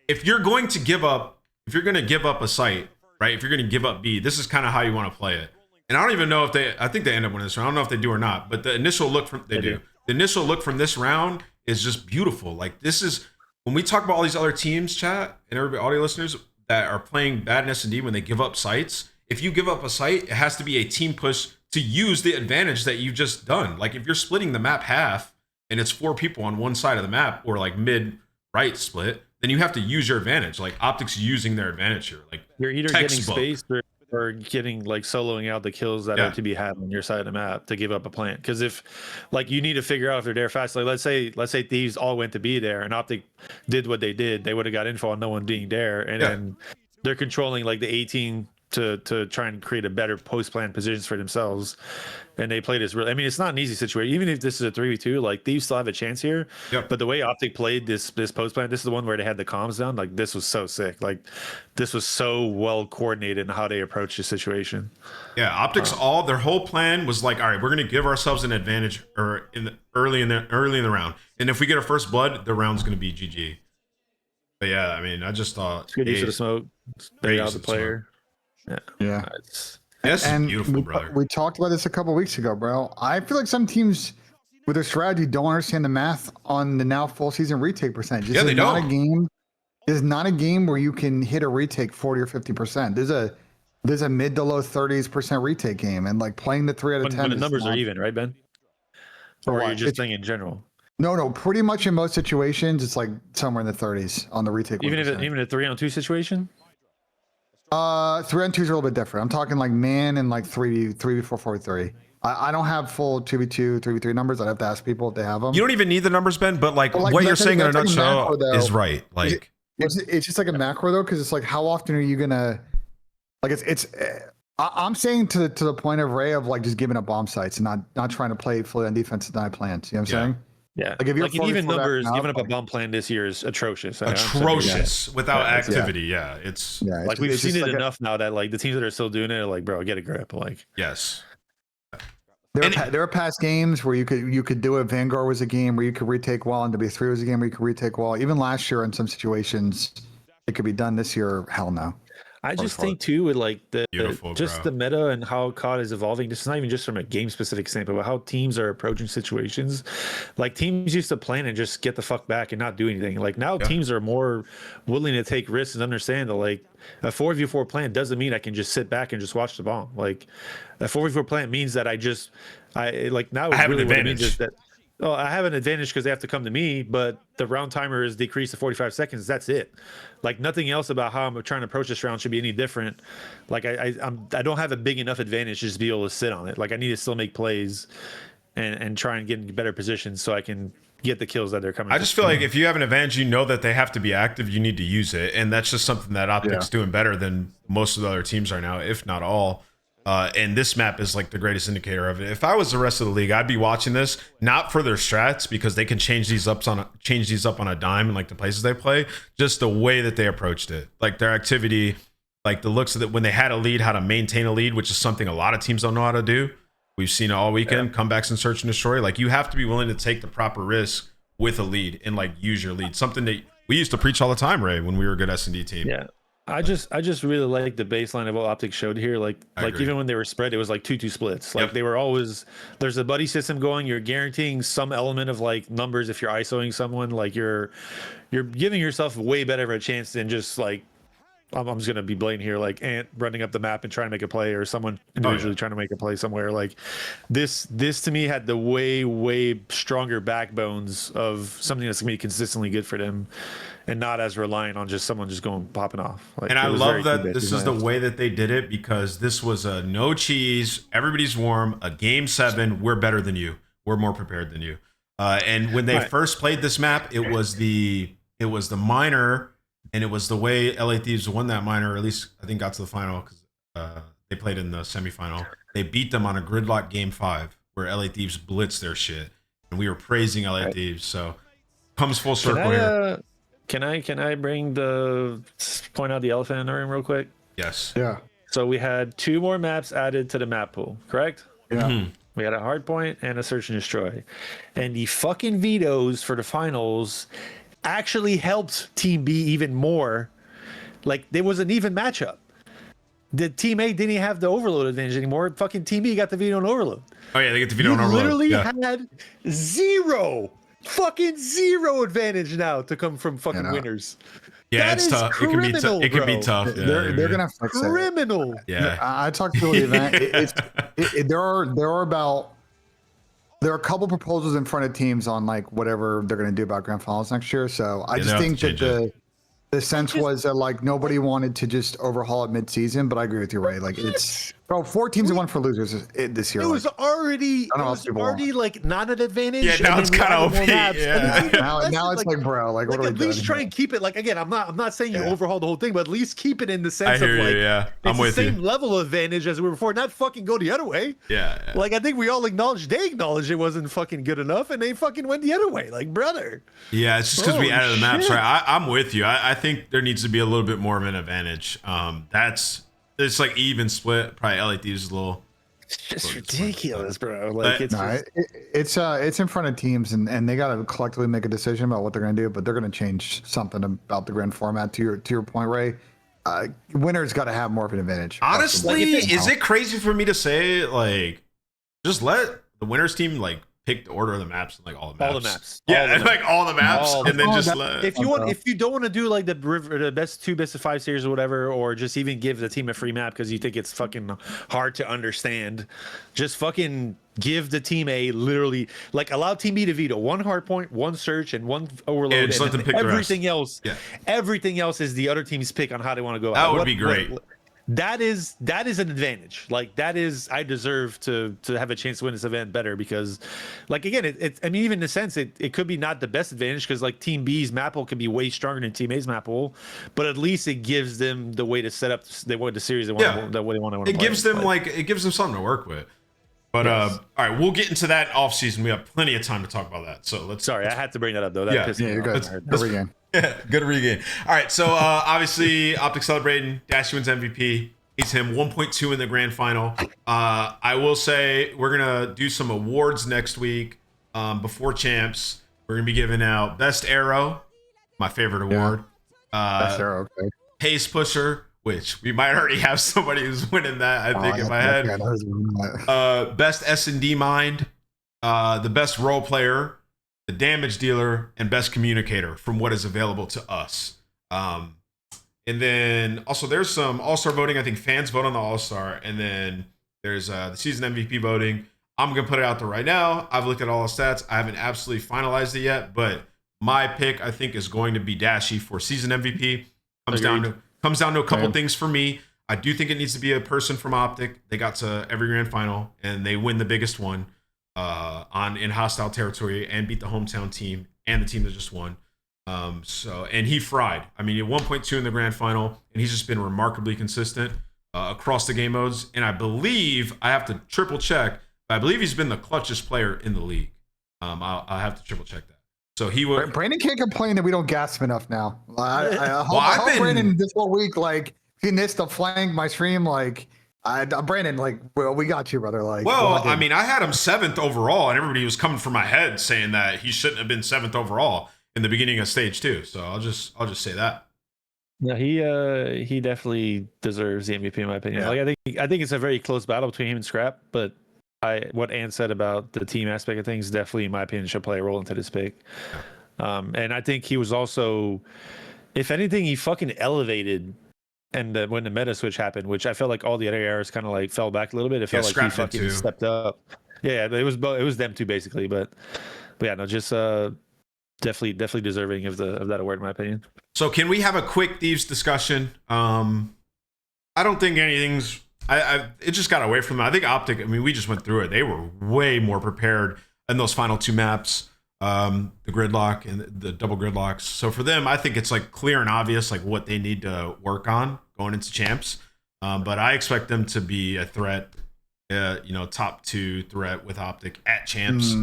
S1: If you're going to give up a site, right? If you're going to give up B, this is kind of how you want to play it. And I don't even know if I think they end up winning this round. I don't know if they do or not, but the initial look they do. The initial look from this round is just beautiful. Like, this is, when we talk about all these other teams, chat, and everybody, audio listeners, that are playing bad in S&D when they give up sites, if you give up a site, it has to be a team push to use the advantage that you've just done. Like, if you're splitting the map half and it's 4 people on one side of the map, or like mid right split, then you have to use your advantage. Like, Optic's using their advantage here. Like,
S2: you're either getting space or getting, like, soloing out the kills that are to be had on your side of the map to give up a plant. Because if, like, you need to figure out if they're there fast. Like, let's say Thieves all went to be there and Optic did what they did, they would have got info on no one being there, and then they're controlling, like, the 18 to try and create a better post-plan positions for themselves. And they play this really, I mean, it's not an easy situation. Even if this is a 3v2, like, Thieves still have a chance here. But the way Optic played this post-plan, this is the one where they had the comms down. Like, this was so sick. Like, this was so well coordinated in how they approached the situation.
S1: Yeah, Optic's their whole plan was like, all right, we're going to give ourselves an advantage early in the round. And if we get our first blood, the round's going to be GG. But yeah, I mean, I just thought
S2: It's good use of the smoke. Bait out the player.
S3: Yeah.
S1: This is
S3: And
S1: beautiful, brother.
S3: we talked about this a couple weeks ago, bro. I feel like some teams with their strategy don't understand the math on the now full season retake percentage. This
S1: Yeah,
S3: is
S1: they
S3: not
S1: don't.
S3: a game. This is not a game where you can hit a retake 40 or 50%. There's a mid to low 30% retake game, and like playing the 3 out of 10.
S2: When the numbers are even, right, Ben? Or are you just saying in general?
S3: No. Pretty much in most situations, it's like somewhere in the 30s on the retake.
S2: Even a 3-on-2 situation.
S3: 3-on-2 is a little bit different. I'm talking like man and like 3v4, 4v3. I don't have full 2v2, 3v3 numbers. I'd have to ask people if they have them.
S1: You don't even need the numbers, Ben, but like what you're saying in a nutshell is right. Like
S3: it's just like a macro though, because it's like how often are you gonna like I'm saying to the point of Ray of like just giving up bomb sites and not trying to play fully on defense and deny plans. You know what I'm saying?
S2: Yeah.
S3: Like if you're
S2: in even numbers, giving up a bomb plan this year is atrocious.
S1: Without activity. Yeah. It's
S2: like we've seen it enough now that like the teams that are still doing it are like, bro, get a grip. Like
S1: yes.
S3: There are past games where you could do it. Vanguard was a game where you could retake wall, and W3 was a game where you could retake wall. Even last year, in some situations, it could be done. This year, hell no.
S2: I just think too with like the meta and how COD is evolving. This is not even just from a game specific standpoint, but how teams are approaching situations. Like teams used to plan and just get the fuck back and not do anything. Like now teams are more willing to take risks and understand that like a 4v4 plan doesn't mean I can just sit back and just watch the bomb. Like a 4v4 plan means that I have an advantage. Oh, I have an advantage because they have to come to me, but the round timer is decreased to 45 seconds. That's it. Like nothing else about how I'm trying to approach this round should be any different. Like I don't have a big enough advantage to just be able to sit on it. Like I need to still make plays and try and get in better positions so I can get the kills that they're coming.
S1: I just feel like if you have an advantage, you know that they have to be active. You need to use it, and that's just something that Optic's doing better than most of the other teams are now, if not all. And this map is like the greatest indicator of it. If I was the rest of the league, I'd be watching this not for their strats because they can change these up on a dime and like the places they play, just the way that they approached it, like their activity, like the looks of it when they had a lead, how to maintain a lead, which is something a lot of teams don't know how to do. We've seen it all weekend. Comebacks and search and destroy. Like you have to be willing to take the proper risk with a lead and like use your lead. Something that we used to preach all the time, Ray, when we were a good S&D team.
S2: Yeah. I just really like the baseline of what Optic showed here. Like even when they were spread, it was like 2-2 splits. Like they were always, there's a buddy system going. You're guaranteeing some element of like numbers if you're ISOing someone. Like you're giving yourself way better of a chance than just like I'm just gonna be blatant here, like Ant running up the map and trying to make a play, or someone individually trying to make a play somewhere. Like this to me had the way stronger backbones of something that's gonna be consistently good for them, and not as reliant on just someone just going popping off. Like,
S1: and I love that this is the way that they did it, because this was a no cheese, everybody's warm, a game 7. We're better than you. We're more prepared than you. And when they first played this map, it was the minor. And it was the way LA Thieves won that minor, or at least I think got to the final, because they played in the semifinal. They beat them on a gridlock game 5 where LA Thieves blitzed their shit, and we were praising LA Thieves. So comes full circle here.
S2: Can I point out the elephant in the room real quick?
S1: Yes.
S3: Yeah.
S2: So we had 2 more maps added to the map pool, correct?
S3: Yeah.
S1: Mm-hmm.
S2: We had a hard point and a search and destroy, and the fucking vetoes for the finals actually helped Team B even more. Like there was an even matchup. The Team A didn't have the overload advantage anymore. Fucking Team B got the veto and overload.
S1: Oh yeah, they get the veto and overload.
S2: Literally had zero advantage now to come from fucking winners.
S1: Yeah, it's tough. It can be tough. It can be tough.
S3: They're gonna fix it.
S2: Criminal.
S1: Yeah.
S3: I talked to the event. There are a couple proposals in front of teams on like whatever they're going to do about grand finals next year. So I just think that the sense was that like nobody wanted to just overhaul it mid-season, but I agree with you, Ray. Like it's 4 teams and 1 for losers this year.
S2: It was already like not an advantage.
S1: Yeah, now it's kind of OP. Yeah.
S3: Now it's like bro, like what are we
S2: at
S3: doing?
S2: least try and keep it. Like again, I'm not saying you overhaul the whole thing, but at least keep it in the sense
S1: I
S2: of
S1: hear
S2: like
S1: you, I'm with
S2: the
S1: you.
S2: same level of advantage as we were before. Not fucking go the other way.
S1: Yeah.
S2: Like I think we all acknowledged they acknowledged it wasn't fucking good enough, and they fucking went the other way. Like brother.
S1: Yeah, it's just because we added the maps. Right, I'm with you. I think there needs to be a little bit more of an advantage. It's like even split. Probably LA Thieves is a little
S2: It's just ridiculous, bro. Like
S3: it's in front of teams, and they got to collectively make a decision about what they're going to do. But they're going to change something about the grand format. To your point, Ray, winners got to have more of an advantage.
S1: Honestly, is it crazy for me to say like just let the winners team like pick the order of the maps and like all the maps? All the maps, and then just let.
S2: If you don't want to do like the best of 5 series or whatever, or just even give the team a free map because you think it's fucking hard to understand, just fucking give the team a literally like allow team B to veto 1 hard point, 1 search, and 1 overload, and
S1: just let them pick
S2: everything else. Yeah. Everything else is the other team's pick on how they want to go.
S1: That would be great.
S2: That is an advantage. Like that is, I deserve to have a chance to win this event better because, like again, it's I mean even in a sense it could be not the best advantage because like Team B's map pool can be way stronger than Team A's map pool, but at least it gives them the way to set up the series they want to play.
S1: It gives them something to work with. But all right, we'll get into that off season. We have plenty of time to talk about that. So I
S2: had to bring that up though. That pissed me
S3: you're
S2: off.
S3: good. Good regain.
S1: Yeah, good regain. All right, so obviously Optic celebrating. Dashi wins MVP. He's him 1.2 in the grand final. I will say we're gonna do some awards next week before champs. We're gonna be giving out best arrow, my favorite award.
S3: Best arrow, okay.
S1: Pace pusher, which we might already have somebody who's winning that. I think in my head. Best S&D mind, the best role player, the damage dealer, and best communicator from what is available to us. And then also there's some all-star voting. I think fans vote on the all-star. And then there's the season MVP voting. I'm going to put it out there right now. I've looked at all the stats. I haven't absolutely finalized it yet, but my pick I think is going to be Dashi for season MVP. Comes down to a couple things for me. I do think it needs to be a person from Optic. They got to every grand final and they win the biggest one in hostile territory and beat the hometown team and the team that just won. And he fried. I mean, he had 1.2 in the grand final, and he's just been remarkably consistent across the game modes. And I believe I have to triple check, but I believe he's been the clutchest player in the league. I'll have to triple check that. So he would.
S3: Brandon can't complain that we don't gas him enough now. I hope Brandon this whole week, like he missed a flank my stream, like. Brandon, like, well, we got you, brother. Like,
S1: I mean, I had him 7th overall, and everybody was coming for my head saying that he shouldn't have been 7th overall in the beginning of stage 2. So I'll just say that.
S2: No, he definitely deserves the MVP in my opinion. Yeah. Like I think it's a very close battle between him and Scrap, but what Ann said about the team aspect of things definitely, in my opinion, should play a role into this pick. And I think he was also, if anything, he fucking elevated. And when the meta switch happened, which I felt like all the other arrows kind of like fell back a little bit. It felt like he fucking stepped up. Yeah, it was them two basically, but yeah, no, just definitely deserving of that award in my opinion.
S1: So can we have a quick Thieves discussion? I don't think anything's. It just got away from them. I think Optic. I mean, we just went through it. They were way more prepared in those final 2 maps. The gridlock and the double gridlocks. So for them, I think it's like clear and obvious, like what they need to work on going into champs. But I expect them to be a threat, top 2 threat with Optic at champs.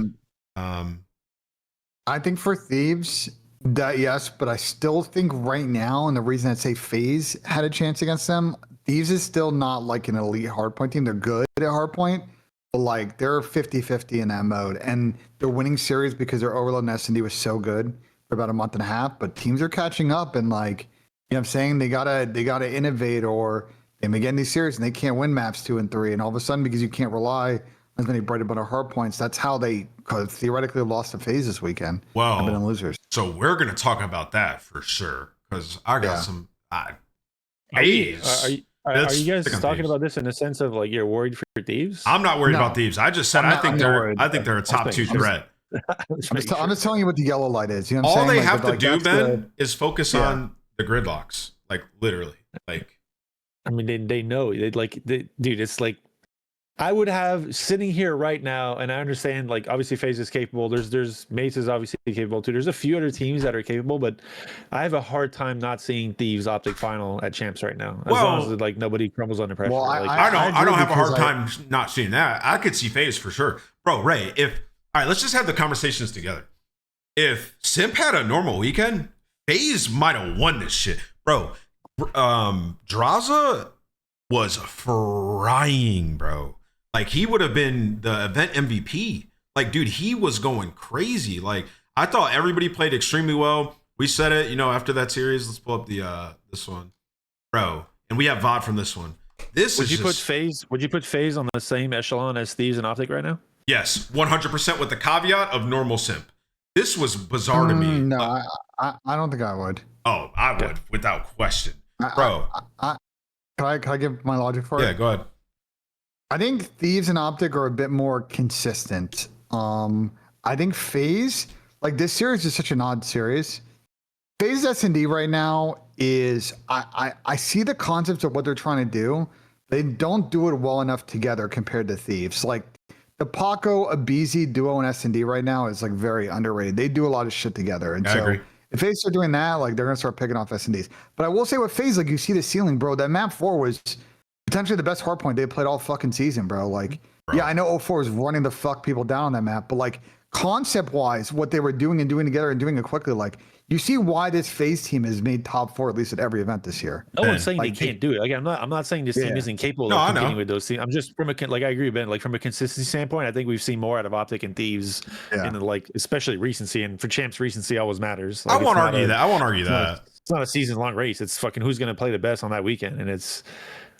S3: I think for Thieves, that yes, but I still think right now, and the reason I'd say FaZe had a chance against them, Thieves is still not like an elite hardpoint team. They're good at hardpoint. Like they're 50-50 in that mode, and they're winning series because their overload in S&D was so good for about a month and a half. But teams are catching up, and like what I'm saying, they gotta innovate, or they may get in these series and they can't win maps 2 and 3, and all of a sudden because you can't rely on as many bright about hard points, that's how they theoretically lost to FaZe this weekend.
S1: Well,
S3: I've been in losers.
S1: So we're gonna talk about that for sure because I got some
S2: FaZe. Are you guys talking about this in the sense of like you're worried for Thieves?
S1: I'm not worried about Thieves. I just said I think they're a top 2 threat.
S3: I'm just telling you what the yellow light is. You know what
S1: I'm
S3: saying?
S1: All they have to do, Ben, is focus on the gridlocks. Like literally. Like
S2: I mean, they know. Dude, it's like I would have sitting here right now, and I understand, like, obviously FaZe is capable. There's Mace is obviously capable too. There's a few other teams that are capable, but I have a hard time not seeing Thieves Optic final at champs right now. As long as like nobody crumbles under pressure.
S3: Well,
S1: I don't have a hard time not seeing that. I could see FaZe for sure, bro. Ray, all right, let's just have the conversations together. If Simp had a normal weekend, FaZe might have won this shit, bro. Draza was frying, bro. Like, he would have been the event MVP. Like, dude, he was going crazy. Like, I thought everybody played extremely well. We said it, after that series. Let's pull up the this one, bro. And we have VOD from this one.
S2: Would you put FAZE on the same echelon as Thieves and Optic right now?
S1: Yes, 100% with the caveat of normal simp. This was bizarre to me.
S3: No, I don't think I would.
S1: Oh, I would, without question. Bro.
S3: Can I give my logic for it?
S1: Yeah, go ahead.
S3: I think Thieves and Optic are a bit more consistent. I think FaZe, like this series is such an odd series. FaZe S&D right now is, I see the concepts of what they're trying to do. They don't do it well enough together compared to Thieves. Like the Paco Abizi duo in S&D right now is like very underrated. They do a lot of shit together. And
S1: I agree.
S3: If FaZe start doing that, like they're going to start picking off S&Ds. But I will say with FaZe, like you see the ceiling, bro. That map 4 was potentially the best hardpoint they played all fucking season, bro. Like, yeah, I know 04 is running the fuck people down on that map, but like concept wise, what they were doing together and doing it quickly, like you see why this FaZe team has made top 4 at least at every event this year.
S2: No one's saying like, they can't do it. Like I'm not saying this team isn't capable of competing with those teams. I'm just I agree, Ben. Like from a consistency standpoint, I think we've seen more out of Optic and Thieves in the, especially recency, and for champs, recency always matters. Like,
S1: I won't argue that.
S2: It's not a season long race. It's fucking who's going to play the best on that weekend, and it's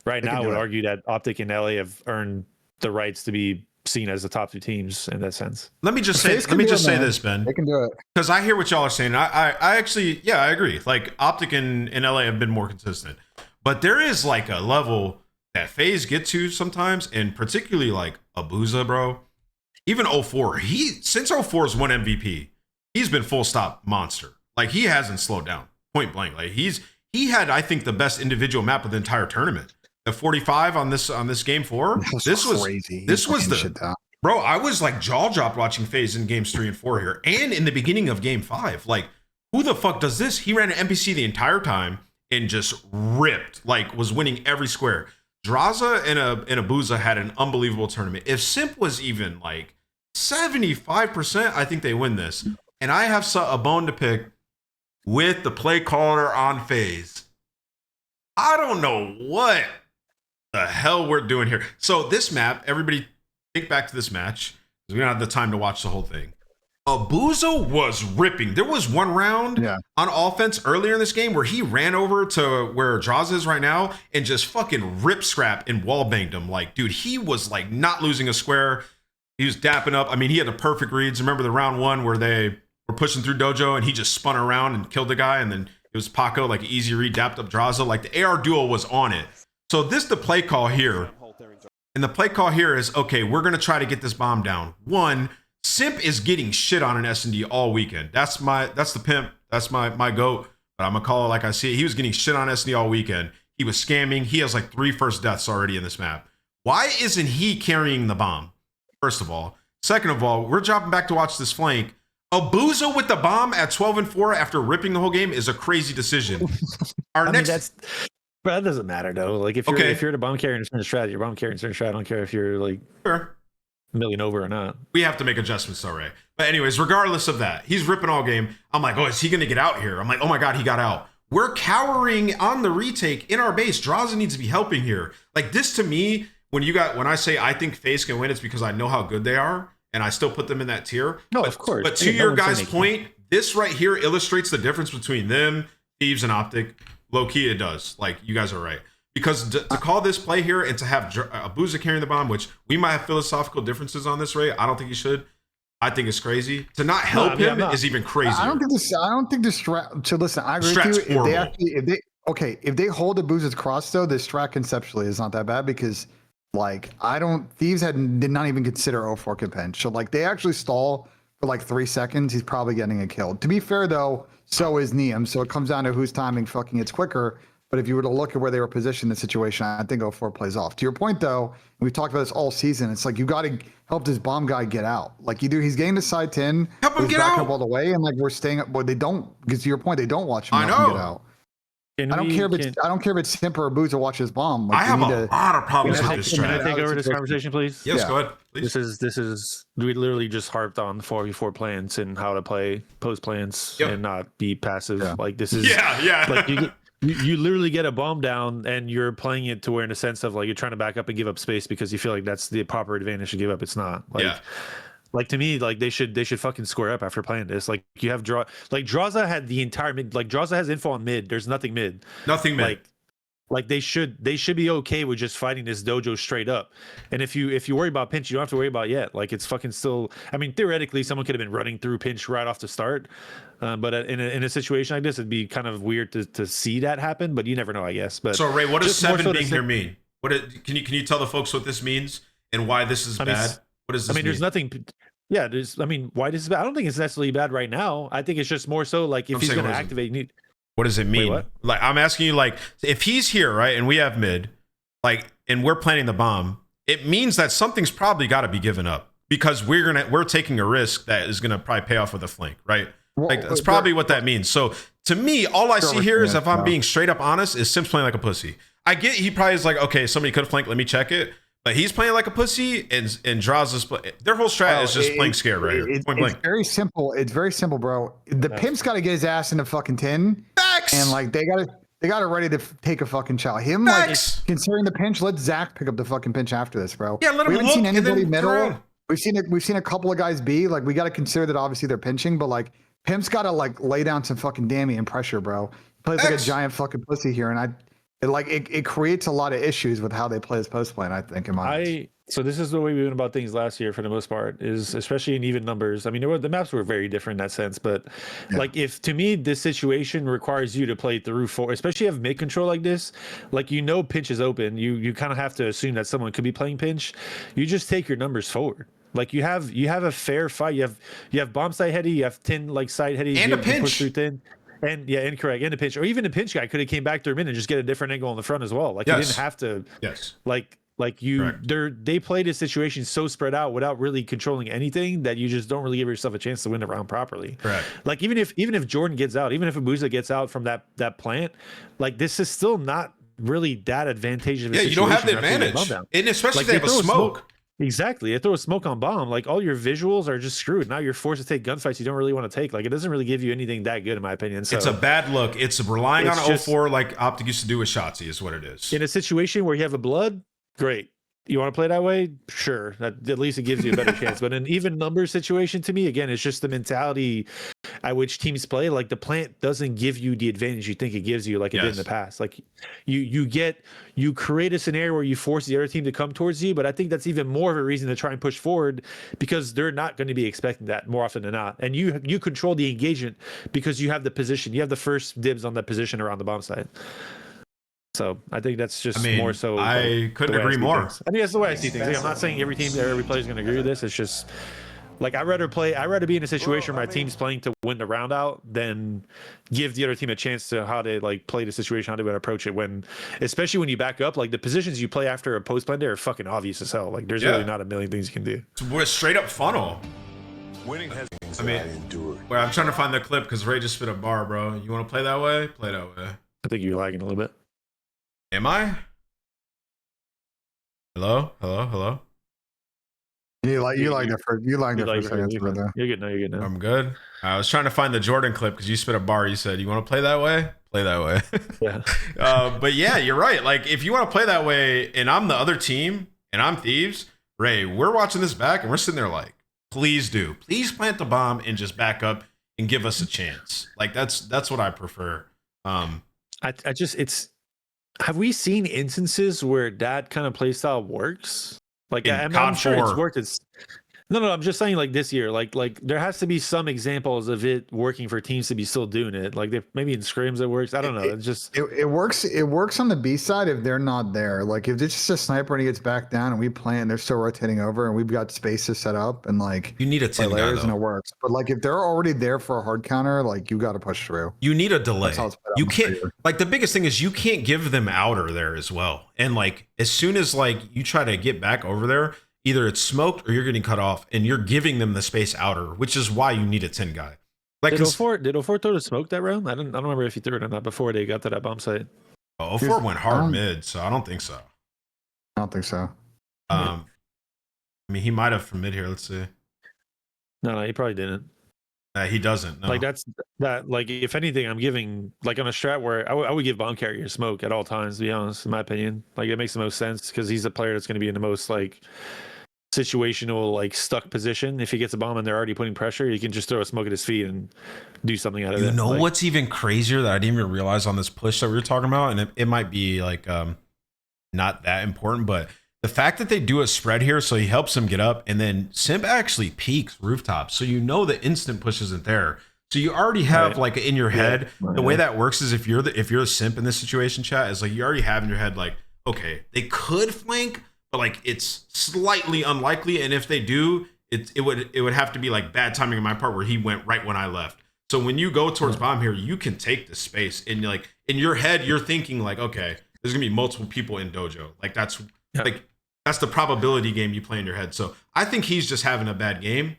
S2: right now. I would argue that Optic and LA have earned the rights to be seen as the top 2 teams in that sense.
S1: Let me just say this, Ben.
S3: They can do it.
S1: Because I hear what y'all are saying. I actually, I agree. Like Optic and LA have been more consistent. But there is like a level that FaZe get to sometimes, and particularly like Abuza, bro. Even 04, since 04's won MVP, he's been full stop monster. Like he hasn't slowed down, point blank. Like he had, I think, the best individual map of the entire tournament. The 45 on this game 4. This was crazy. This was bro. I was like jaw dropped watching FaZe in games 3 and 4 here, and in the beginning of game 5. Like, who the fuck does this? He ran an NPC the entire time and just ripped. Like, was winning every square. Draza and Abuza had an unbelievable tournament. If Simp was even like 75%, I think they win this. And I have a bone to pick with the play caller on FaZe. I don't know what the hell we're doing here. So this map, everybody think back to this match, because we don't have the time to watch the whole thing. Abuza was ripping. There was one round on offense earlier in this game where he ran over to where Draza is right now and just fucking rip scrap and wall banged him. Like, dude, he was like not losing a square. He was dapping up. I mean, he had the perfect reads. Remember the round 1 where they were pushing through Dojo and he just spun around and killed the guy, and then it was Paco, like easy read, dapped up Draza. Like the AR duel was on it. So the play call here. And the play call here is, okay, we're going to try to get this bomb down. 1, Simp is getting shit on an S&D all weekend. That's the pimp. That's my goat. But I'm going to call it like I see it. He was getting shit on S&D all weekend. He was scamming. He has like 3 first deaths already in this map. Why isn't he carrying the bomb? First of all. Second of all, we're dropping back to watch this flank. Abuza with the bomb at 12 and 4 after ripping the whole game is a crazy decision.
S2: But that doesn't matter though. Like if you're the bomb carrier in a certain strat, you're bomb carrier in a certain strat. I don't care if you're like a million over or not.
S1: We have to make adjustments though, Ray. But anyways, regardless of that, he's ripping all game. I'm like, oh, is he gonna get out here? I'm like, oh my god, he got out. We're cowering on the retake in our base. Draza needs to be helping here. Like this to me, when I say I think FaZe can win, it's because I know how good they are, and I still put them in that tier.
S2: No, of course.
S1: But to your guys' point, this right here illustrates the difference between them, Thieves, and Optic. Low key, it does. Like, you guys are right. Because to call this play here and to have Abuza carrying the bomb, which we might have philosophical differences on this, Ray. I don't think he should. I think it's crazy. To not help him is even crazier.
S3: I don't think the strat. So listen, I agree with you. If they hold Abuza's cross though, the strat conceptually is not that bad because Thieves did not even consider 04 compend. So like they actually stall for like 3 seconds. He's probably getting a kill. To be fair though, so is Neum. So it comes down to whose timing fucking it's quicker. But if you were to look at where they were positioned in the situation, I think 04 plays off. To your point, though, and we've talked about this all season, it's like you got to help this bomb guy get out. Like he's getting to side 10.
S1: Help him get
S3: back
S1: out.
S3: Up all the way, and like we're staying up. But they don't, because to your point, they don't watch him get out. I don't care if it's Simp or Abuza watches bomb. Like,
S1: I have a lot of problems with this
S2: strat. Can I take over this conversation, please?
S1: Yes, go ahead. Please.
S2: This is we literally just harped on 4v4 plans and how to play post plans and not be passive. Like this is like You literally get a bomb down and you're playing it to where in a sense of like you're trying to back up and give up space because you feel like that's the proper advantage to give up. It's not. Like to me, like they should fucking square up after playing this. Like you have Draza had the entire mid, like Draza has info on mid. There's nothing mid.
S1: Nothing mid.
S2: Like they should be okay with just fighting this dojo straight up. And if you worry about pinch, you don't have to worry about yet. Like it's fucking still. I mean, theoretically, someone could have been running through pinch right off the start. But in a situation like this, it'd be kind of weird to see that happen. But you never know, I guess. But
S1: so Ray, what does 7 being here mean? Can you tell the folks what this means and why this is bad? What does this mean?
S2: There's nothing. Yeah, why this is bad? I don't think it's necessarily bad right now. I think it's just more so like if he's going to activate,
S1: what does it mean?
S2: Wait, what?
S1: Like I'm asking you, like if he's here, right, and we have mid, like, and we're planting the bomb, it means that something's probably got to be given up because we're taking a risk that is gonna probably pay off with a flank, right? Like that's probably what that means. So to me, all I see here is, if I'm being straight up honest, is Simps playing like a pussy. I get he probably is like, okay, somebody could have flanked, let me check it. But he's playing like a pussy, and Draws is their whole strat is just playing scared right here.
S3: It's very simple. It's very simple, bro. The pimp's got to get his ass in the fucking tin, and like they got it ready to take a fucking shot. Him like considering the pinch. Let Zach pick up the fucking pinch after this, bro.
S1: Yeah, let him.
S3: We haven't seen anybody middle. We've seen a couple of guys B. Like we got to consider that obviously they're pinching, but like pimp's got to like lay down some fucking damage and pressure, bro. He plays like a giant fucking pussy here, and it creates a lot of issues with how they play his post play, I think, in my eyes.
S2: So this is the way we went about things last year for the most part, is especially in even numbers. I mean, the maps were very different in that sense, but like if to me this situation requires you to play through 4, especially have mid control like this, like pinch is open, you kind of have to assume that someone could be playing pinch. You just take your numbers forward. Like you have a fair fight. You have bomb side heady, you have 10 like side heady,
S1: and a pinch
S2: push through 10. And incorrect. And a pinch, or even a pinch guy could have came back through mid and just get a different angle on the front as well. Like you didn't have to.
S1: Yes.
S2: They played a situation so spread out without really controlling anything that you just don't really give yourself a chance to win the round properly.
S1: Correct.
S2: Like even if Jordan gets out, even if Abuza gets out from that plant, like this is still not really that advantageous.
S1: Yeah, you don't have the advantage, and especially if they have a smoke.
S2: Exactly. They throw a smoke on bomb. Like all your visuals are just screwed. Now you're forced to take gunfights you don't really want to take. Like it doesn't really give you anything that good, in my opinion. So
S1: it's a bad look. It's relying on 0-4 like Optic used to do with Shotzzy is what it is.
S2: In a situation where you have a blood, great. You want to play that way? Sure. That at least it gives you a better chance. But an even number situation to me, again, it's just the mentality at which teams play. Like the plant doesn't give you the advantage you think it gives you, like it did in the past. Like you create a scenario where you force the other team to come towards you. But I think that's even more of a reason to try and push forward because they're not going to be expecting that more often than not. And you control the engagement because you have the position. You have the first dibs on that position around the bomb site. So I think that's just more so.
S1: I couldn't agree more.
S2: I mean, that's the way I see things. Like, I'm not saying every team, every player is going to agree with this. It's just like I'd rather be in a situation where my team's playing to win the round out than give the other team a chance to how they like play the situation, how they would approach it. When, especially when you back up, like the positions you play after a post plan there are fucking obvious as hell. Like there's really not a million things you can do.
S1: We're straight up funnel.
S4: Winning has.
S1: Where I'm trying to find the clip because Ray just spit a bar, bro. You want to play that way? Play that way.
S2: I think you're lagging a little bit.
S1: Am I? Hello.
S3: You like that for a second.
S2: You're good now.
S1: I'm good. I was trying to find the Jordan clip because you spit a bar. You said you want to play that way. Play that way.
S2: Yeah.
S1: But yeah, you're right. Like if you want to play that way, and I'm the other team, and I'm Thieves, Ray, we're watching this back, and we're sitting there like, please plant the bomb and just back up and give us a chance. Like that's what I prefer.
S2: Have we seen instances where that kind of play style works? Like I'm sure it's worked. No, I'm just saying like this year, like there has to be some examples of it working for teams to be still doing it. Like maybe in scrims it works. I don't know. It's just
S3: it works. It works on the B side if they're not there. Like if it's just a sniper and he gets back down and we plant, they're still rotating over and we've got spaces set up and like
S1: you need a 10
S3: layers and it works. But like if they're already there for a hard counter, like you got to push through.
S1: You need a delay. You can't like the biggest thing is you can't give them outer there as well. And like as soon as like you try to get back over there, either it's smoked or you're getting cut off, and you're giving them the space outer, which is why you need a 10 guy. Like
S2: did 04 throw the smoke that round? I don't remember if he threw it or not before they got to that bomb site.
S1: 04 went hard mid, so I don't think so.
S3: I don't think so.
S1: I mean, he might have from mid here. Let's see.
S2: No, he probably didn't.
S1: He doesn't. No.
S2: Like that's that. Like if anything, I'm giving like on a strat where I would give bomb carrier smoke at all times. To be honest, in my opinion, like it makes the most sense because he's the player that's going to be in the most like situational like stuck position. If he gets a bomb and they're already putting pressure, he can just throw a smoke at his feet and do something out of it.
S1: You know
S2: like,
S1: what's even crazier that I didn't even realize on this push that we were talking about, and it might be like not that important, but the fact that they do a spread here, so he helps him get up, and then Simp actually peeks rooftop, so you know the instant push isn't there. So you already have like in your head, the way that works is if you're a Simp in this situation, chat, is like you already have in your head like, okay, they could flank, but like it's slightly unlikely, and if they do, it would have to be like bad timing on my part where he went right when I left. So when you go towards bomb here, you can take the space, and like in your head, you're thinking like, okay, there's gonna be multiple people in dojo. Like that's that's the probability game you play in your head. So I think he's just having a bad game,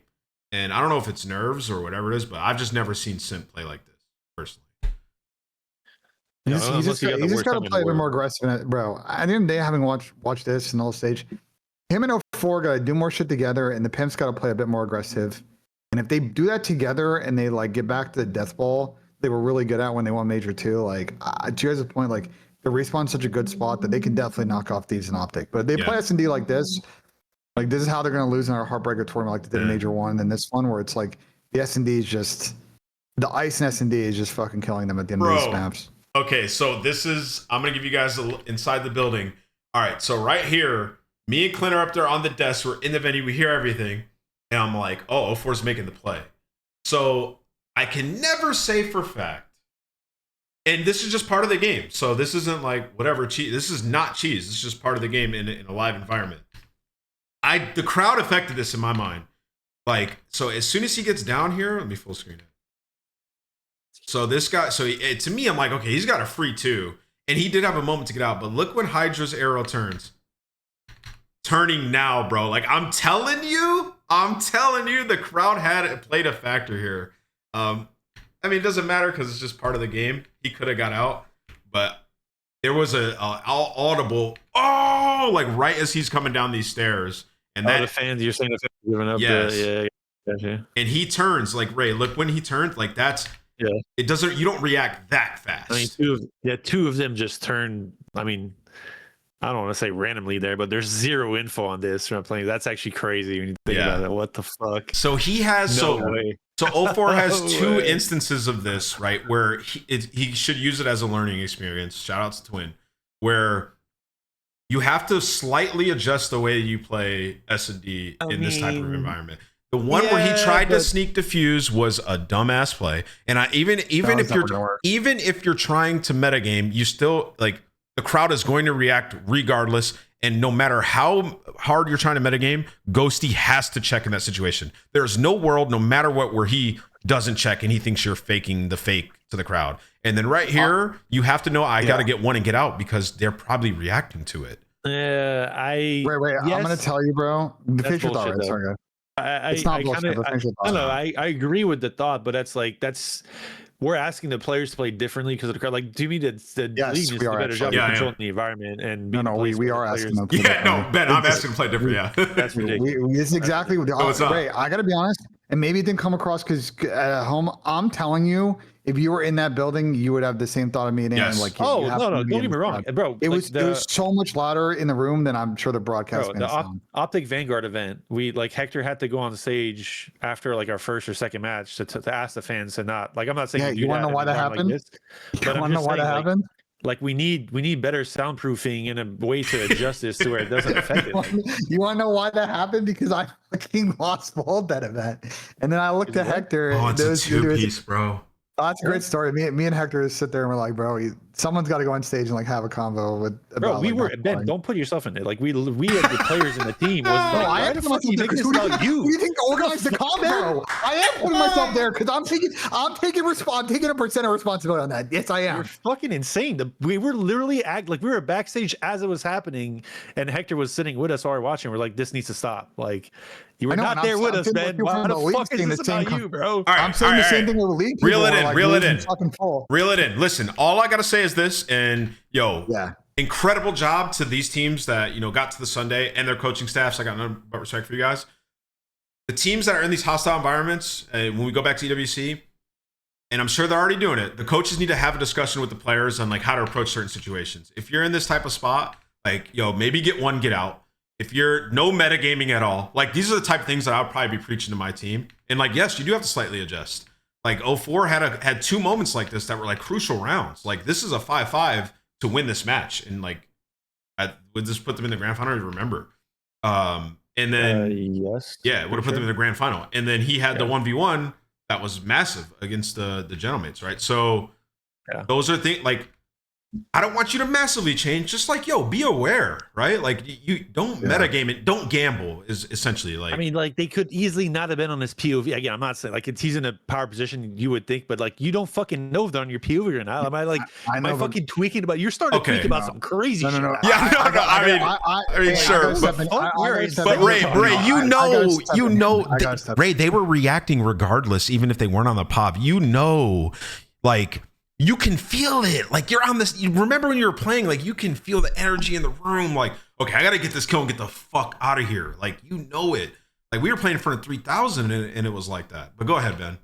S1: and I don't know if it's nerves or whatever it is, but I've just never seen Simp play like this personally.
S3: He's just got to play a bit more aggressive, bro. At the end of the day, having watched this and all stage, him and 04 got to do more shit together, and the Pimps got to play a bit more aggressive. And if they do that together and they like get back to the death ball they were really good at when they won Major 2, like to your point, like the respawn's such a good spot that they can definitely knock off these in Optic. But if they play S&D like this is how they're going to lose in our Heartbreaker tournament like they did in Major 1. And this one where it's like the S&D is just, the ice and S&D is just fucking killing them at the end of these maps.
S1: Okay, so this is, I'm going to give you guys inside the building. All right, so right here, me and Clint are up there on the desk. We're in the venue. We hear everything. And I'm like, oh, 04's making the play. So I can never say for fact. And this is just part of the game. So this isn't like whatever cheese. This is not cheese. This is just part of the game in a live environment. The crowd affected this in my mind. Like, so as soon as he gets down here, let me full screen it. So this guy, to me, I'm like, okay, he's got a free 2. And he did have a moment to get out. But look when Hydra's arrow turns. Turning now, bro. Like, I'm telling you, the crowd played a factor here. I mean, it doesn't matter because it's just part of the game. He could have got out, but there was a audible, like right as he's coming down these stairs. And that
S2: the fans, you're saying the fans giving up.
S1: Yes. Yeah. And he turns, like, Ray, look when he turns, like that's, it doesn't, you don't react that fast.
S2: I mean, two of them just turned, I mean, I don't want to say randomly there, but there's zero info on this from playing. That's actually crazy when you think about it. What the fuck?
S1: So he has,
S2: no way.
S1: So 04 has two instances of this, right, where he should use it as a learning experience. Shout out to Twin, where you have to slightly adjust the way you play S&D in this type of environment. The one where he tried to sneak defuse was a dumbass play, and even if you're trying to metagame, you still like the crowd is going to react regardless. And no matter how hard you're trying to metagame, Ghosty has to check in that situation. There's no world, no matter what, where he doesn't check and he thinks you're faking the fake to the crowd. And then right here, you have to know I got to get one and get out because they're probably reacting to it.
S3: Wait. Yes, I'm gonna tell you, bro. The facial thought, right? Sorry,
S2: it's not bullshit. I agree with the thought, but that's. We're asking the players to play differently because of the crowd. Like, to me, the league needs to do a better job of controlling the environment. And
S3: we are asking them.
S1: Ben, I'm asking to play different. Yeah,
S2: that's ridiculous.
S3: This is exactly what. Ray, I gotta be honest, and maybe it didn't come across because at home, I'm telling you, if you were in that building, you would have the same thought of me.
S1: Yes.
S3: Like,
S2: no, don't get me wrong, bro.
S3: It was so much louder in the room than I'm sure the broadcast.
S2: The Optic Vanguard event, Hector had to go on stage after like our first or second match to ask the fans to not like. I'm not saying
S3: you want to know why that happened. You want to know why that happened?
S2: Like we need better soundproofing and a way to adjust this to where it doesn't affect it.
S3: You want to know why that happened? Because I fucking lost Vault that event, and then I looked at Hector.
S1: Oh, it's a two-piece, bro.
S3: Oh, that's a great story. Me and Hector sit there and we're like, bro, someone's got to go on stage and like have a convo with.
S2: Bro, Ben. Don't put yourself in it. Like we as the players in the team.
S3: I am putting myself there because you think to organize the combo. I am putting myself there because I'm taking a percent of responsibility on that. Yes, I am.
S2: You're fucking insane. We were literally we were backstage as it was happening, and Hector was sitting with us while we were watching. We're like, this needs to stop. Like. You were not there with us, man. Why the fuck is this about you, bro?
S3: I'm saying the same thing with the league.
S1: Reel it in. Listen, all I gotta say is this, and incredible job to these teams that got to the Sunday and their coaching staffs. I got none but respect for you guys. the teams that are in these hostile environments, when we go back to EWC, and I'm sure they're already doing it, the coaches need to have a discussion with the players on like how to approach certain situations. If you're in this type of spot, like, maybe get one, get out. If you're no metagaming at all, like these are the type of things that I'll probably be preaching to my team. And like, yes, you do have to slightly adjust. Like 04 had 2 moments like this that were like crucial rounds. Like this is a 5-5 to win this match. And like, I would just put them in the grand final. I don't even remember. And then
S2: yes,
S1: yeah, would have put them in the grand final. And then he had the 1v1 that was massive against the Gentlemates, right? So those are things like, I don't want you to massively change. Just like, be aware, right? Like you don't metagame it, don't gamble is essentially like.
S2: I mean, like they could easily not have been on this POV. Again, I'm not saying like he's in a power position, you would think, but like you don't fucking know if they're on your POV or not. Am I like, am I fucking tweaking about? You're starting to tweak about some crazy shit.
S3: No.
S1: Yeah, I mean, sure, but Ray, Ray, they were reacting regardless, even if they weren't on the POV. Like. You can feel it. Like you're on this. You remember when you were playing, like you can feel the energy in the room. Like, okay, I got to get this kill and get the fuck out of here. Like, it. Like we were playing in front of 3,000 and it was like that. But go ahead, Ben.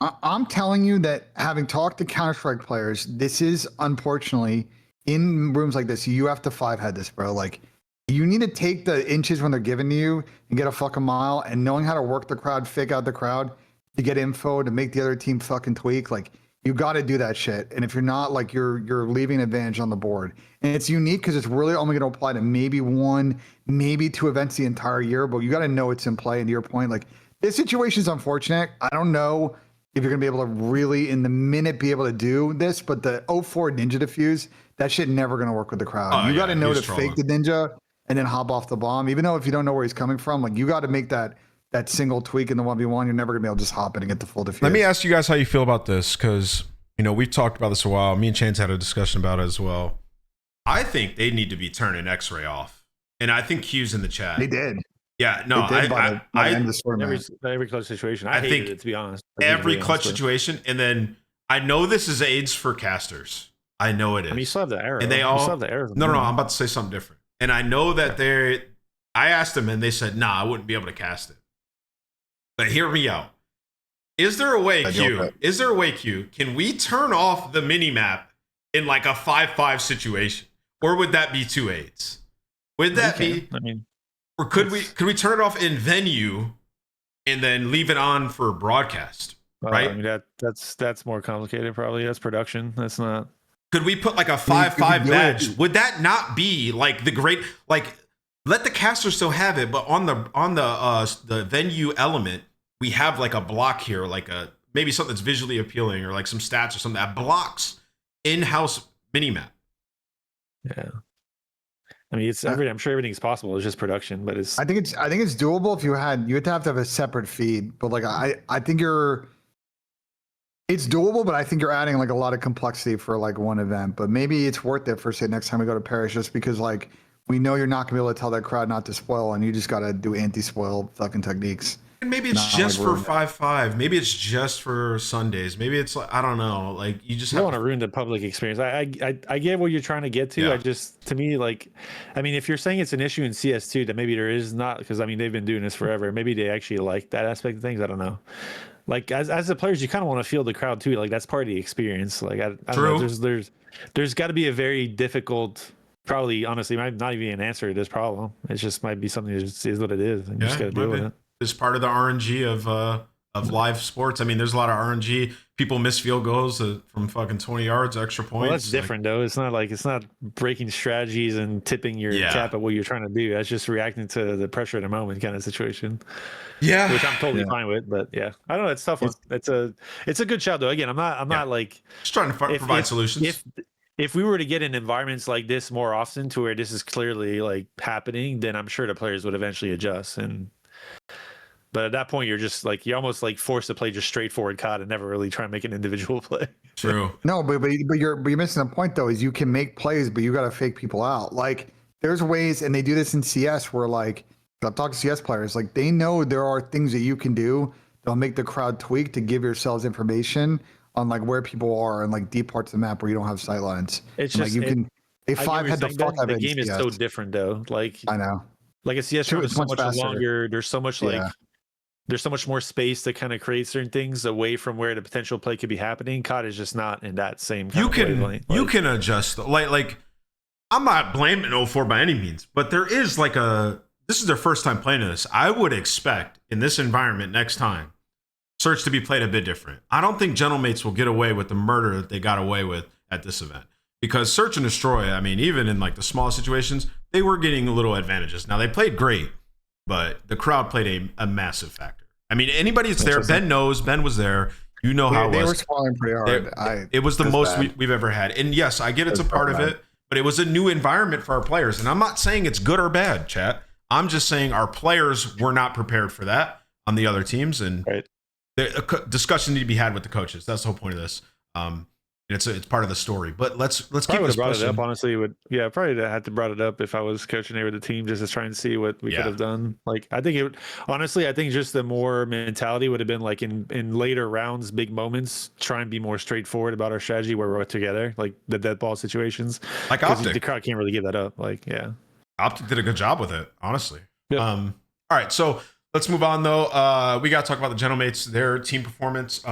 S3: I'm telling you that having talked to Counter-Strike players, this is unfortunately in rooms like this, you have to 5-head this, bro. Like you need to take the inches when they're given to you and get a fucking mile, and knowing how to work the crowd, fake out the crowd to get info to make the other team fucking tweak. Like, you got to do that shit. And if you're not, like, you're leaving an advantage on the board. And it's unique because it's really only going to apply to maybe 1, maybe 2 events the entire year. But you got to know it's in play. And to your point, like, this situation is unfortunate. I don't know if you're going to be able to really, in the minute, be able to do this. But the 04 Ninja Defuse, that shit never going to work with the crowd. You got to know to fake the Ninja and then hop off the bomb. Even though if you don't know where he's coming from, like, you got to make that single tweak in the 1v1, you're never gonna be able to just hop in and get the full defuse.
S1: Let me ask you guys how you feel about this, because we've talked about this a while. Me and Chance had a discussion about it as well. I think they need to be turning X-Ray off, and I think Q's in the chat.
S3: They did.
S1: Yeah, no,
S2: every clutch situation. I hated it, to be honest.
S1: Every clutch situation, and then I know this is AIDS for casters. I know it is.
S2: I mean, you still have the arrow.
S1: And they all
S2: still have the arrow.
S1: No, I'm about to say something different. And I know that I asked them, and they said, "Nah, I wouldn't be able to cast it." But hear me out. Is there a way, Q? Can we turn off the mini map in like a 5-5 situation, or would that be 2 AIDS? Would that be?
S2: I mean,
S1: or could we turn it off in venue and then leave it on for broadcast? Right.
S2: I mean, that's more complicated. Probably that's production. That's not.
S1: Could we put like a 5-5 badge? Would that not be like the great like? Let the caster still have it, but on the venue element, we have like a block here, like maybe something that's visually appealing, or like some stats or something that blocks in-house minimap.
S2: Yeah, I mean, I'm sure everything's possible. It's just production, but it's.
S3: I think it's doable if you had to have a separate feed, but like I think it's doable, but I think you're adding like a lot of complexity for like one event. But maybe it's worth it for say next time we go to Paris, just because like we know you're not gonna be able to tell that crowd not to spoil, and you just gotta do anti-spoil fucking techniques.
S1: And maybe it's just for 5-5. Maybe it's just for Sundays. Maybe it's like, I don't know. Like you just
S2: don't want to ruin the public experience. I get what you're trying to get to.
S1: Yeah.
S2: I just, to me, like, I mean, if you're saying it's an issue in CS2, then maybe there is not, because I mean they've been doing this forever. Maybe they actually like that aspect of things. I don't know. Like as the players, you kind of want to feel the crowd too. Like that's part of the experience. Like I don't know. There's got to be a very difficult. Probably, honestly, might not even be an answer to this problem. It just might be something that just is what it is, and you just got to deal with it.
S1: It's part of the RNG of live sports. I mean, there's a lot of RNG. People miss field goals from fucking 20 yards, extra points.
S2: Well, that's different though. It's not breaking strategies and tipping your cap at what you're trying to do. That's just reacting to the pressure of the moment kind of situation.
S1: Yeah,
S2: which I'm totally fine with. But yeah, I don't know. It's tough. It's a good shout though. Again, I'm not like
S1: just trying to provide solutions.
S2: If we were to get in environments like this more often, to where this is clearly like happening, then I'm sure the players would eventually adjust. But at that point, you're almost like forced to play just straightforward COD and never really try and make an individual play.
S1: True.
S3: No, but you're missing the point though. Is you can make plays, but you got to fake people out. Like there's ways, and they do this in CS where like I've talked to CS players, like they know there are things that you can do that'll make the crowd tweak to give yourselves information on like where people are and like deep parts of the map where you don't have sight lines.
S2: It's
S3: and,
S2: just
S3: like you can. A 5-head the fuck out of it.
S2: The game is so different though. Like
S3: I know.
S2: Like a CS round is so much longer. There's so much like there's so much more space to kind of create certain things away from where the potential play could be happening. COD is just not in that same kind of wavelength.
S1: You can adjust like I'm not blaming 04 by any means, but there is like this is their first time playing this. I would expect in this environment next time Search to be played a bit different. I don't think Gentlemates will get away with the murder that they got away with at this event, because Search and Destroy, I mean, even in like the small situations, they were getting little advantages. Now they played great, but the crowd played a massive factor. I mean, anybody that's there, Ben knows, Ben was there. You know how it was.
S3: They were spoiling pretty hard.
S1: It was the most we've ever had. And yes, I get it's a part of it, but it was a new environment for our players. And I'm not saying it's good or bad, chat. I'm just saying our players were not prepared for that on the other teams. And the discussion need to be had with the coaches. That's the whole point of this. It's part of the story. But let's keep this
S2: brought it up. Honestly, probably had to brought it up if I was coaching there with the team, just to try and see what we could have done. Like, I think I think just the more mentality would have been like in later rounds, big moments, try and be more straightforward about our strategy where we're together, like the dead ball situations.
S1: Like Optic,
S2: the crowd can't really give that up. Like, yeah,
S1: Optic did a good job with it, honestly. Yep. All right, so let's move on though. We got to talk about the Gentlemates, their team performance.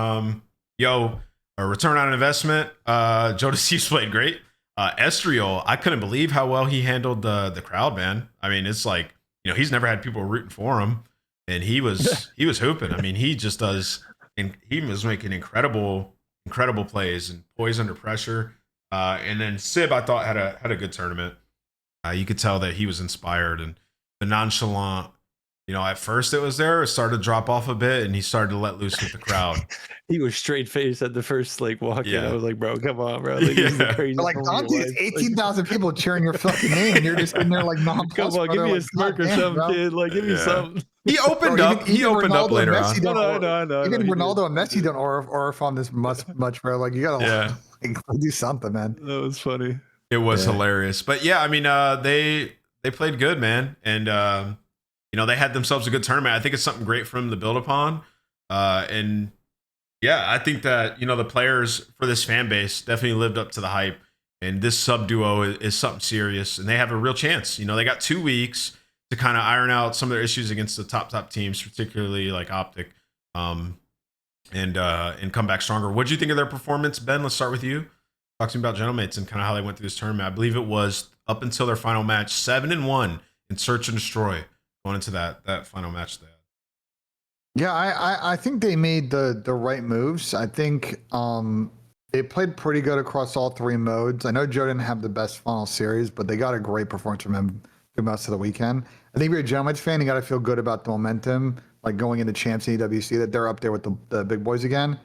S1: A return on investment. Joe DeCease played great. Estriel, I couldn't believe how well he handled the crowd, man. I mean, it's like, he's never had people rooting for him, and he was hooping. I mean, he just does, and he was making incredible plays and poise under pressure. And then Sib, I thought had a good tournament. You could tell that he was inspired and the nonchalant. At first it started to drop off a bit, and he started to let loose with the crowd.
S2: He was straight faced at the first walk in. I was like, bro, come on, bro. This is the crazy.
S3: Like, Dante's 18,000 people cheering your fucking name, and you're just in there like
S2: come on, give me a smirk or something, kid. Like, give me something.
S1: He opened up. He opened up later on.
S3: No, even Ronaldo and Messi don't orif on this much, bro. Like, you gotta do something, man.
S2: That was funny.
S1: It was hilarious, but yeah, I mean, they played good, man, and they had themselves a good tournament. I think it's something great for them to build upon. And yeah, I think that, the players for this fan base definitely lived up to the hype. And this sub duo is something serious, and they have a real chance. They got 2 weeks to kind of iron out some of their issues against the top teams, particularly like Optic, and come back stronger. What do you think of their performance, Ben? Let's start with you. Talk to me about Gentlemates and kind of how they went through this tournament. I believe it was up until their final match, 7-1 in Search and Destroy. Going into that final match there.
S3: Yeah, I think they made the right moves. I think they played pretty good across all three modes. I know Joe didn't have the best final series, but they got a great performance from him through most of the weekend. I think if you're a Gentlemates fan, you got to feel good about the momentum, like going into Champs and EWC, that they're up there with the big boys again,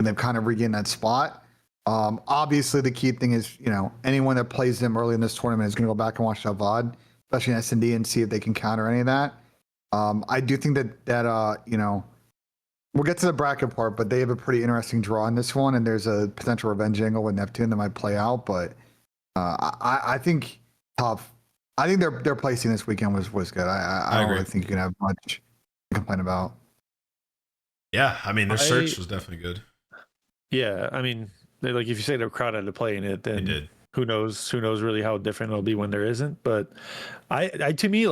S3: and they've kind of regained that spot. Obviously, the key thing is, anyone that plays them early in this tournament is going to go back and watch that VOD, especially in S&D, and see if they can counter any of that. I do think that we'll get to the bracket part, but they have a pretty interesting draw in this one, and there's a potential revenge angle with Neptune that might play out. But I think tough. I think their placing this weekend was good. I don't really think you can have much to complain about.
S1: Yeah, I mean, their search was definitely good.
S2: Yeah, I mean, if you say their crowd had to play in it, then they did. Who knows really how different it'll be when there isn't. But I to me,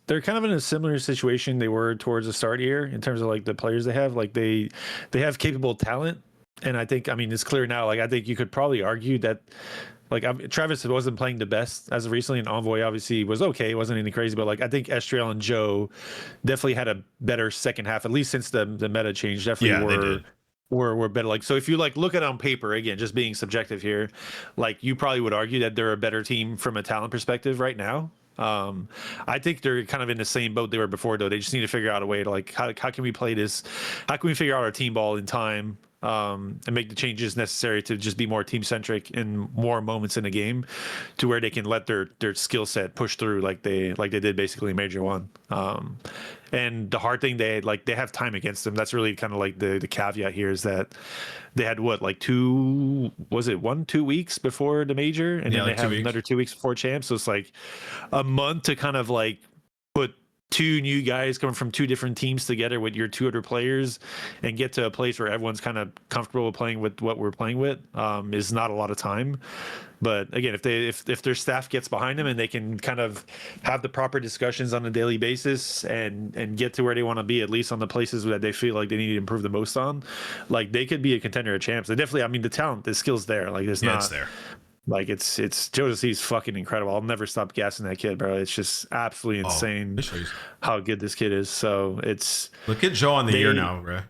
S2: they're kind of in a similar situation they were towards the start here in terms of the players they have. Like they have capable talent, and I think, it's clear now. I think you could probably argue that Travis wasn't playing the best as of recently, and Envoy obviously was okay. It wasn't anything crazy, but I think Estriel and Joe definitely had a better second half, at least since the meta change. Definitely
S1: they did.
S2: Were better. So if you look at it on paper, again, just being subjective here, you probably would argue that they're a better team from a talent perspective right now. I think they're kind of in the same boat they were before, though. They just need to figure out a way to how can we play this? How can we figure out our team ball in time? And make the changes necessary to just be more team centric in more moments in the game, to where they can let their skill set push through like they did basically in Major 1. And the hard thing, they have time against them. That's really kind of the caveat here, is that they had 2 weeks before the major, and then they have another 2 weeks before champs. So it's a month to kind of put two new guys coming from two different teams together with your two other players and get to a place where everyone's kind of comfortable with playing with what we're playing with is not a lot of time. But again, if their staff gets behind them and they can kind of have the proper discussions on a daily basis and get to where they want to be, at least on the places that they feel like they need to improve the most on, like they could be a contender of champs. They definitely, I mean, the talent, the skill's there. Like there's not,
S1: it's there.
S2: Like it's Joe C's fucking incredible. I'll never stop gassing that kid, bro. It's just absolutely insane how good this kid is. So it's
S1: look at Joe on the year now, bro.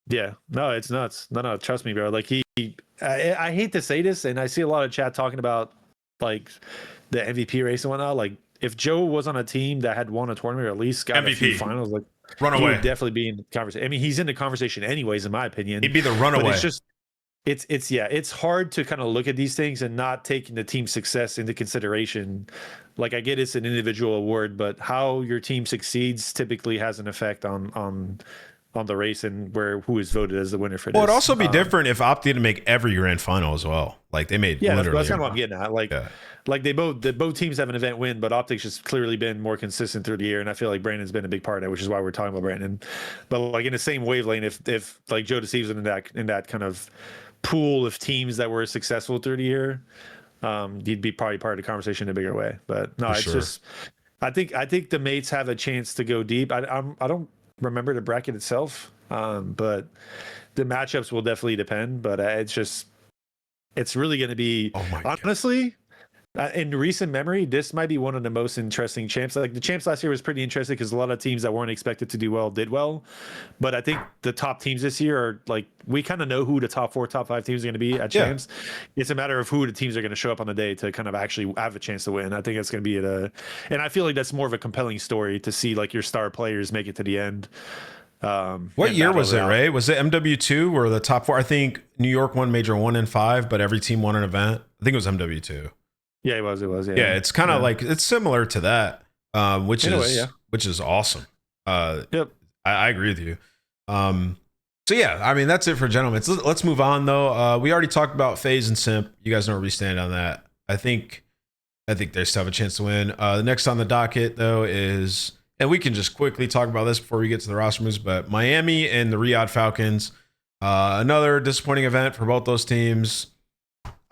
S2: Yeah, no, it's nuts. No, trust me, bro. Like I hate to say this, and I see a lot of chat talking about like the MVP race and whatnot. Like if Joe was on a team that had won a tournament or at least got
S1: MVP.
S2: a few finals, like
S1: runaway,
S2: he would definitely be in the conversation. I mean, he's in the conversation anyways, in my opinion.
S1: He'd be the runaway.
S2: But it's just. It's hard to kind of look at these things and not taking the team's success into consideration. Like I get it's an individual award, but how your team succeeds typically has an effect on the race and who is voted as the winner for this.
S1: Well, it'd also be different if Optic didn't make every grand final as well. Like they made
S2: that's
S1: literally
S2: kind of what I'm getting at. Like both teams have an event win, but Optic's just clearly been more consistent through the year, and I feel like Brandon's been a big part of it, which is why we're talking about Brandon. But like in the same wavelength, if like Joe Deceives in that kind of pool of teams that were successful through the year, you'd be probably part of the conversation in a bigger way. But no, just I think the mates have a chance to go deep. I don't remember the bracket itself, but the matchups will definitely depend. But it's really going to be honestly. In recent memory, this might be one of the most interesting champs. Like the champs last year was pretty interesting because a lot of teams that weren't expected to do well did well. But I think the top teams this year are like, we kind of know who the top 4, top 5 teams are going to be at champs. It's a matter of who the teams are going to show up on the day to kind of actually have a chance to win. I think it's going to be and I feel like that's more of a compelling story to see like your star players make it to the end.
S1: What year was it, Ray? Was it MW2 or the top 4? I think New York won Major 1 and 5, but every team won an event. I think it was MW2.
S2: Yeah, it was.
S1: Yeah, it's kind of like it's similar to that, which is awesome.
S2: Yep,
S1: I agree with you. So yeah, I mean that's it for Gentlemates. Let's move on though. We already talked about FaZe and Simp. You guys know where we stand on that. I think they still have a chance to win. The next on the docket though is, and we can just quickly talk about this before we get to the roster moves, but Miami and the Riyadh Falcons. Another disappointing event for both those teams.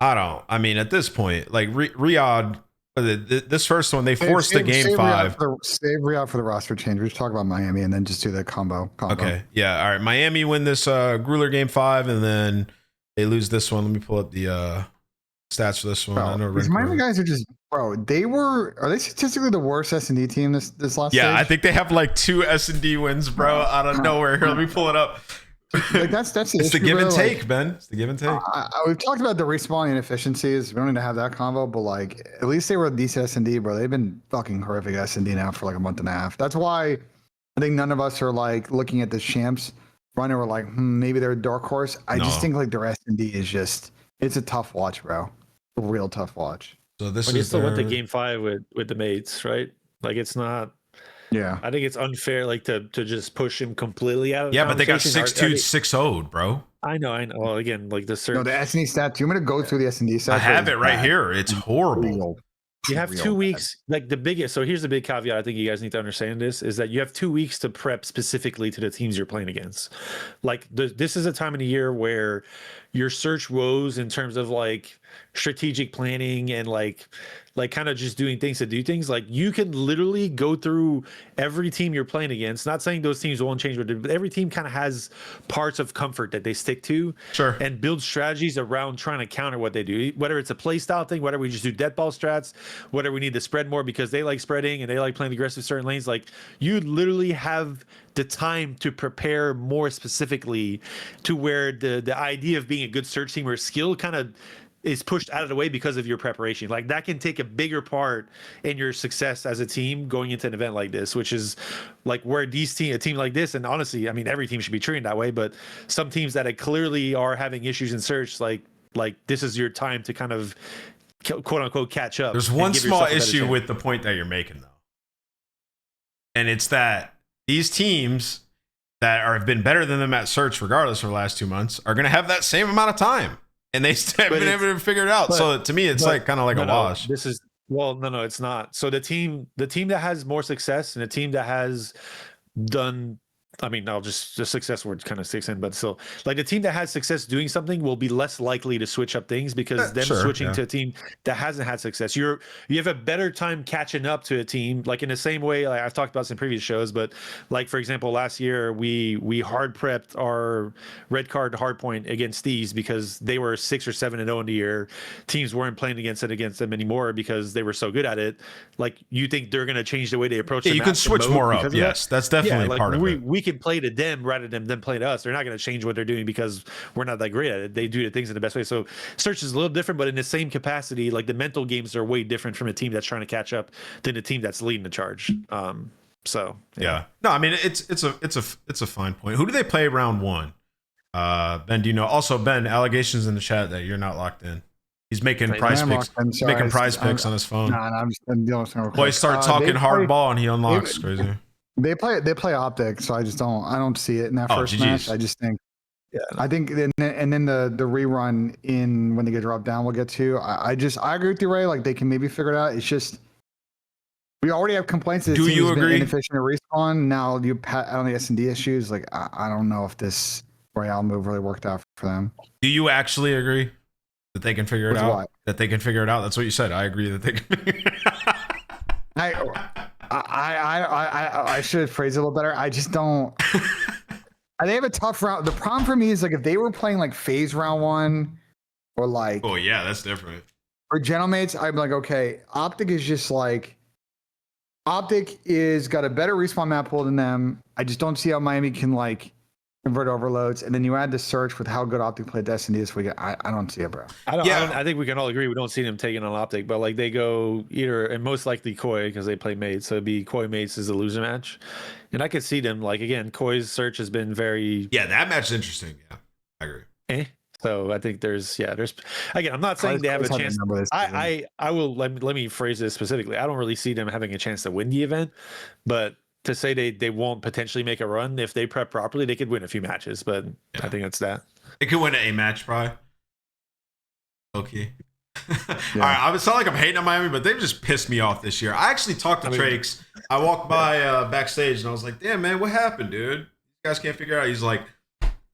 S1: I mean, at this point, like Riyadh, this first one, they forced the game 5.
S3: Save Riyadh for the roster change. We should talk about Miami and then just do the combo.
S1: Okay. Yeah. All right. Miami win this Grueler game 5, and then they lose this one. Let me pull up the stats for this one.
S3: Bro,
S1: I know
S3: these Miami guys are just, bro, are they statistically the worst S&D team this last
S1: Yeah,
S3: stage?
S1: I think they have like 2 S&D wins, bro, out of nowhere. Here, let me pull it up.
S3: Like that's the
S1: it's
S3: issue,
S1: the give and
S3: bro.
S1: take,
S3: like,
S1: Ben. It's the give and take.
S3: We've talked about the respawn inefficiencies. We don't need to have that combo, but like at least they were a decent S&D, bro. They've been fucking horrific S&D now for like a month and a half. That's why I think none of us are like looking at the champs run and we're like, maybe they're a dark horse. I just think like their S&D is just, it's a tough watch, bro. A real tough watch.
S1: So this
S2: is still went to game 5 with the mates, right? Like it's not.
S3: Yeah,
S2: I think it's unfair, like to just push him completely out of.
S1: Yeah, but they got 6-2, 6-0'd, bro.
S2: I know. Well, again, like the certain.
S3: No, the S&D stats. You want me to go through the S&D stats?
S1: I have it right here. It's horrible.
S2: You have 2 weeks. Like the biggest. So here's the big caveat. I think you guys need to understand this is that you have 2 weeks to prep specifically to the teams you're playing against. Like this is a time of the year where your search woes in terms of like strategic planning and like kind of just doing things to do things. Like you can literally go through every team you're playing against. Not saying those teams won't change, but every team kind of has parts of comfort that they stick to.
S1: Sure.
S2: And build strategies around trying to counter what they do. Whether it's a play style thing, whether we just do dead ball strats, whether we need to spread more because they like spreading and they like playing aggressive certain lanes. Like you literally have the time to prepare more specifically to where the idea of being a good search team or skill kind of is pushed out of the way because of your preparation. Like that can take a bigger part in your success as a team going into an event like this, which is like where a team like this, and honestly, I mean, every team should be treated that way, but some teams that clearly are having issues in search, like this is your time to kind of quote unquote catch up.
S1: There's one small issue with the point that you're making though. And it's that these teams that have been better than them at search regardless for the last 2 months are going to have that same amount of time. And they still haven't been able to figure it out. So to me, it's like kind of like a wash.
S2: This Well, no, it's not. So the team that has more success and the team that has done, I mean, I'll just the success word kind of sticks in, but still, like the team that has success doing something will be less likely to switch up things because them switching to a team that hasn't had success, you have a better time catching up to a team. Like in the same way, like I've talked about some previous shows, but like for example, last year we hard prepped our red card hard point against these because they were 6 or 7-0 in the year. Teams weren't playing against them anymore because they were so good at it. Like you think they're going to change the way they approach?
S1: Yeah, you can switch more up. Yes, that's definitely part of it.
S2: We can play to them rather than them play to us. They're not going to change what they're doing because we're not that great at it. They do the things in the best way. So search is a little different, but in the same capacity, like the mental games are way different from a team that's trying to catch up than the team that's leading the charge. So
S1: yeah. No, I mean it's a fine point. Who do they play round one? Ben, do you know? Also, Ben, allegations in the chat that you're not locked in. He's making prize picks on his phone.
S3: No, I'm just dealing with something.
S1: Boy, start talking hard ball and he unlocks. Crazy.
S3: They play Optic, so I don't see it in that first match. I just think, I think, and then the rerun in when they get dropped down, we'll get to. I agree with you, Ray. Like they can maybe figure it out. It's just we already have complaints. That
S1: do you agree?
S3: Inefficient respawn. Now you pat on the S&D issues. Like I don't know if this Royale move really worked out for them.
S1: Do you actually agree that they can figure it out? What? That they can figure it out. That's what you said. I agree that they can figure it out.
S3: I should phrase it a little better. I just don't. They have a tough round. The problem for me is like if they were playing like FAZE round one, or like.
S1: Oh yeah, that's different.
S3: Or Gentlemates, I'm like, okay, Optic is just like. Optic is got a better respawn map pool than them. I just don't see how Miami can like convert overloads, and then you add the search with how good Optic played Destiny this week. I don't see it, bro.
S2: I think we can all agree we don't see them taking on Optic, but like they go either and most likely Koi because they play Mates, so it'd be Koi Mates is a loser match, and I could see them like again. Koi's search has been very
S1: that match is interesting. Yeah, I agree.
S2: So I think there's again. I'm not saying they have a chance. I will let me phrase this specifically. I don't really see them having a chance to win the event, but. To say they won't potentially make a run if they prep properly, they could win a few matches, but I think that's that.
S1: They could win a match, probably. Okay. All right, it's not like I'm hating on Miami, but they've just pissed me off this year. I actually talked to Trakes. I walked by backstage and I was like, "Damn, man, what happened, dude? You guys can't figure it out." He's like,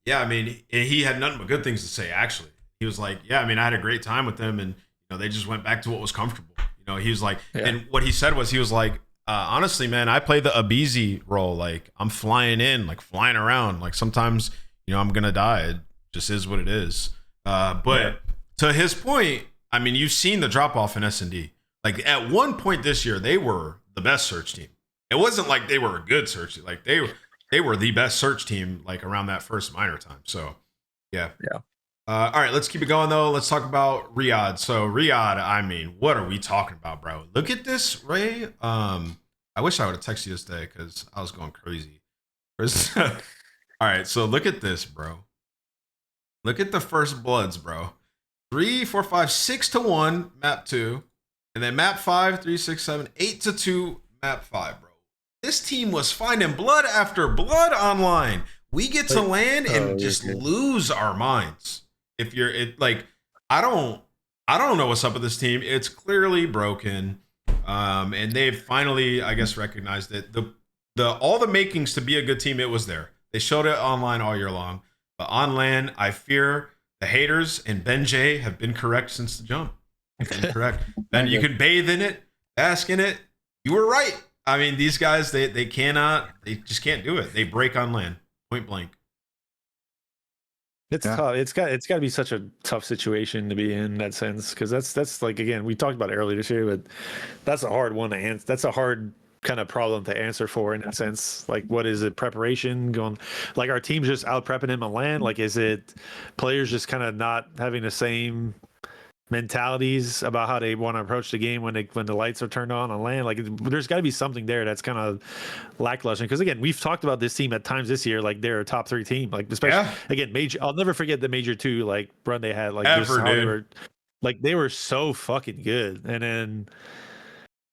S1: "Yeah, I mean," and he had nothing but good things to say. Actually, he was like, "Yeah, I mean, I had a great time with them, and they just went back to what was comfortable." He was like, and what he said was, he was like. Honestly, man, I play the Abizi role. Like I'm flying in, like flying around. Like sometimes, I'm gonna die. It just is what it is. But to his point, I mean, you've seen the drop off in S&D. Like at one point this year, they were the best search team. It wasn't like they were a good search team. Like they were the best search team. Like around that first minor time. So, yeah. All right, let's keep it going though. Let's talk about Riyadh. So Riyadh, I mean, what are we talking about, bro? Look at this, Ray. I wish I would have texted you this day because I was going crazy. All right, so look at this, bro. Look at the first bloods, bro. 3, 4, 5, 6 to 1, map 2. And then map 5, 3, 6, 7, 8 to 2, map 5, bro. This team was finding blood after blood online. We get to land and just lose our minds. If you're I don't know what's up with this team. It's clearly broken. And they've finally, I guess, recognized it. All the makings to be a good team, it was there. They showed it online all year long. But on land, I fear the haters and BenJ have been correct since the jump. Correct. Ben, you can bathe in it, bask in it. You were right. I mean, these guys, they just can't do it. They break on land, point blank.
S2: It's tough. It's got to be such a tough situation to be in that sense, because that's like, again, we talked about it earlier this year, but that's a hard one to answer. That's a hard kind of problem to answer for in that sense. Like, what is it? Preparation going? Like, our team's just out prepping him on land. Like, is it players just kind of not having the same mentalities about how they want to approach the game when the lights are turned on land? Like, there's got to be something there that's kind of lackluster, because again, we've talked about this team at times this year, like they're a top 3 team, like especially again major. I'll never forget the major 2 like run they had, like they were so fucking good, and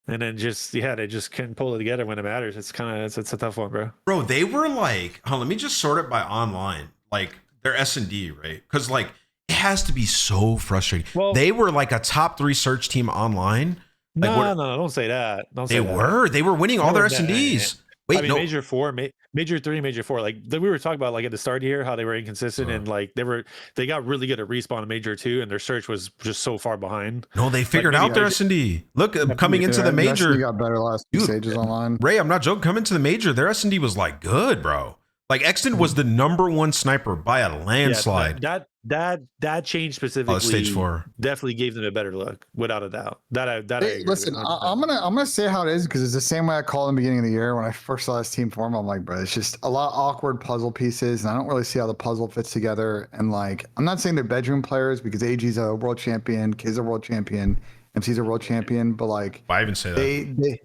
S2: then just they just couldn't pull it together when it matters. It's a tough one, bro.
S1: They were like, let me just sort it by online, like their S&D, right? Because like it has to be so frustrating. Well, they were like a top 3 search team online, Like,
S2: No, don't say that. Don't say that.
S1: They were winning all their S&Ds. Wait,
S2: I mean,
S1: no.
S2: Major 4, Major 3, Major 4. Like we were talking about, like at the start here, how they were inconsistent and like they got really good at respawn in Major 2, and their search was just so far behind.
S1: No, they figured out their S&D. Look, coming into the major,
S3: they got better last two stages online.
S1: Ray, I'm not joking. Coming to the major, their S&D was like good, bro. Like Exton was the #1 sniper by a landslide.
S2: That change specifically,
S1: stage 4
S2: definitely gave them a better look, without a doubt.
S3: Listen, I'm gonna say how it is, because it's the same way I called in the beginning of the year when I first saw this team form. I'm like, bro, it's just a lot of awkward puzzle pieces, and I don't really see how the puzzle fits together. And like, I'm not saying they're bedroom players, because AG's a world champion, Kid's a world champion, MC's a world champion, but like,
S1: why even say that?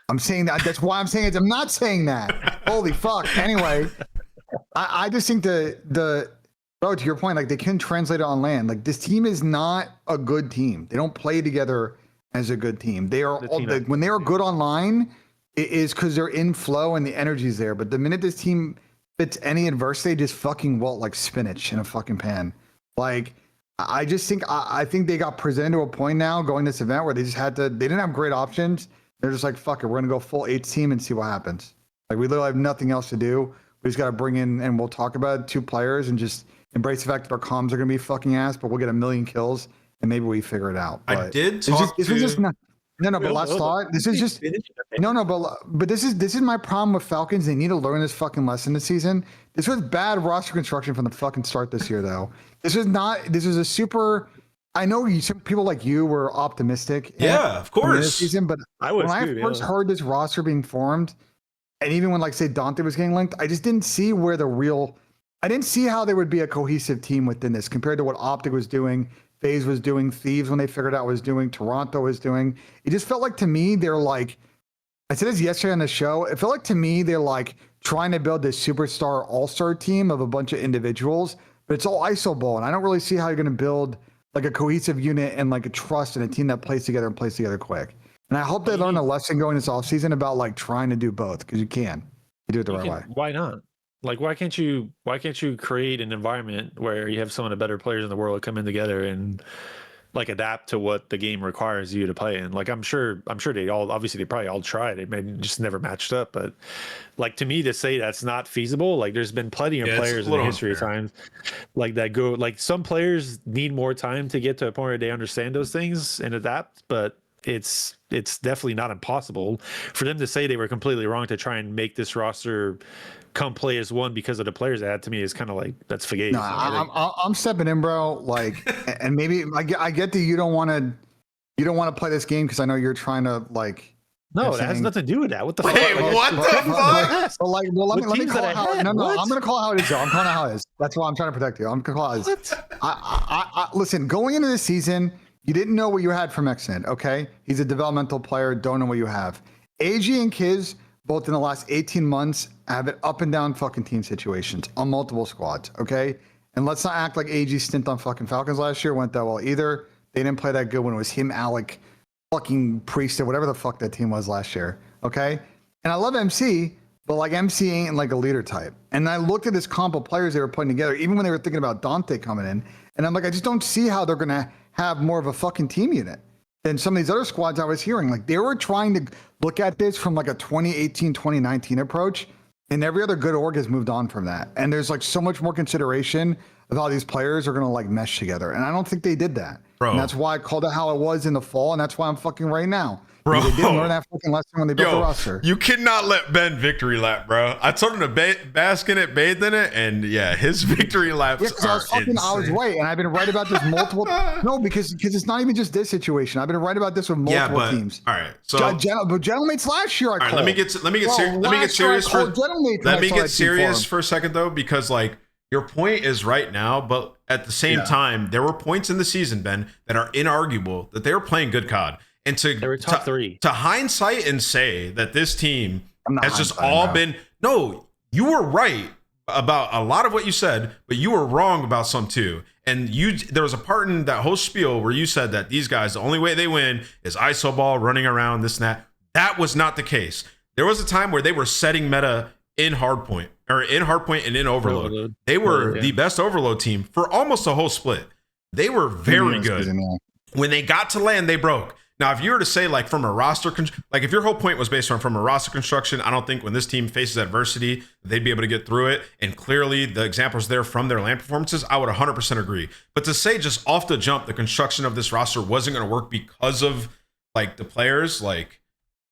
S3: I'm saying that. That's why I'm saying it. I'm not saying that. Holy fuck. Anyway, I just think bro, to your point, like they can translate it on land. Like this team is not a good team. They don't play together as a good team. They are when they are good online, it is because they're in flow and the energy's there. But the minute this team fits any adversity, they just fucking wilt like spinach in a fucking pan. Like I just think I think they got presented to a point now going this event where they just they didn't have great options. They're just like, fuck it, we're gonna go full 8 team and see what happens. Like we literally have nothing else to do. We just gotta bring in, and we'll talk about 2 players and just embrace the fact that our comms are gonna be fucking ass, but we'll get 1 million kills and maybe we figure it out. But
S1: I did talk
S3: this was just not. No, but last thought. This is just but this is my problem with Falcons. They need to learn this fucking lesson this season. This was bad roster construction from the fucking start this year, though. This is a super. I know some people like you were optimistic.
S1: Yeah, of course.
S3: This season, but when I first heard this roster being formed, and even when, like, say, Dante was getting linked, I just didn't see I didn't see how there would be a cohesive team within this compared to what Optic was doing, FaZe was doing, Thieves, when they figured out was doing, Toronto was doing. It just felt like, to me, they're like, I said this yesterday on the show, it felt like to me they're like trying to build this superstar all-star team of a bunch of individuals, but it's all ISO ball, and I don't really see how you're going to build like a cohesive unit and like a trust in a team that plays together and plays together quick. And I hope they learn a lesson going this offseason about like trying to do both, because you do it the right way.
S2: Why not? Like, why can't you create an environment where you have some of the better players in the world come in together and like adapt to what the game requires you to play in? Like, I'm sure they probably all tried. It may just never matched up. But like, to me, to say that's not feasible, like there's been plenty of players in the history of times like that go, like some players need more time to get to a point where they understand those things and adapt, but it's definitely not impossible for them to say they were completely wrong to try and make this roster come play as one because of the players. That to me is kind of like, that's fugazi.
S3: No, I'm stepping in, bro. Like, and maybe I get that you don't want to play this game because I know you're trying to like.
S2: No, that has nothing to do with that. What the fuck?
S1: What the fuck?
S3: Well, like, let me call it how. No, I'm gonna call it how it is. Though. I'm calling it how it is. That's why I'm trying to protect you. I'm gonna call it how it is. I listen. Going into this season, you didn't know what you had from Xen. Okay, he's a developmental player. Don't know what you have. AG and Kiz, both in the last 18 months, have it up and down fucking team situations on multiple squads. Okay, and let's not act like AG's stint on fucking Falcons last year went that well either. They didn't play that good when it was him, Alec, fucking Priest, or whatever the fuck that team was last year. Okay, and I love MC, but like MC ain't like a leader type. And I looked at this comp of players they were putting together, even when they were thinking about Dante coming in, and I'm like, I just don't see how they're gonna have more of a fucking team unit than some of these other squads I was hearing. Like, they were trying to look at this from like a 2018, 2019 approach, and every other good org has moved on from that. And there's like so much more consideration of how these players are going to like mesh together. And I don't think they did that. Bro. And that's why I called it how it was in the fall. And that's why I'm fucking right now. Bro. They didn't learn that fucking lesson when they built the roster.
S1: You cannot let Ben victory lap, bro. I told him to bask in it, bathe in it, and yeah, his victory laps are insane.
S3: I was right, and I've been right about this multiple. No, because it's not even just this situation. I've been right about this with multiple teams.
S1: All right, so
S3: Gentlemates last year.
S1: Let me get serious for a second though, because like your point is right now, but at the same time, there were points in the season, Ben, that are inarguable that they were playing good COD. And
S2: they were top 3.
S1: To hindsight and say that this team has just all been, no, you were right about a lot of what you said, but you were wrong about some too. And there was a part in that whole spiel where you said that these guys, the only way they win is ISO ball, running around, this and that. That was not the case. There was a time where they were setting meta in Hardpoint and in Overload. They were the best Overload team for almost a whole split. They were very good. When they got to land, they broke. Now, if you were to say like from a roster, like if your whole point was based on from a roster construction, I don't think when this team faces adversity, they'd be able to get through it. And clearly the examples there from their LAN performances, I would 100% agree. But to say just off the jump, the construction of this roster wasn't going to work because of like the players, like,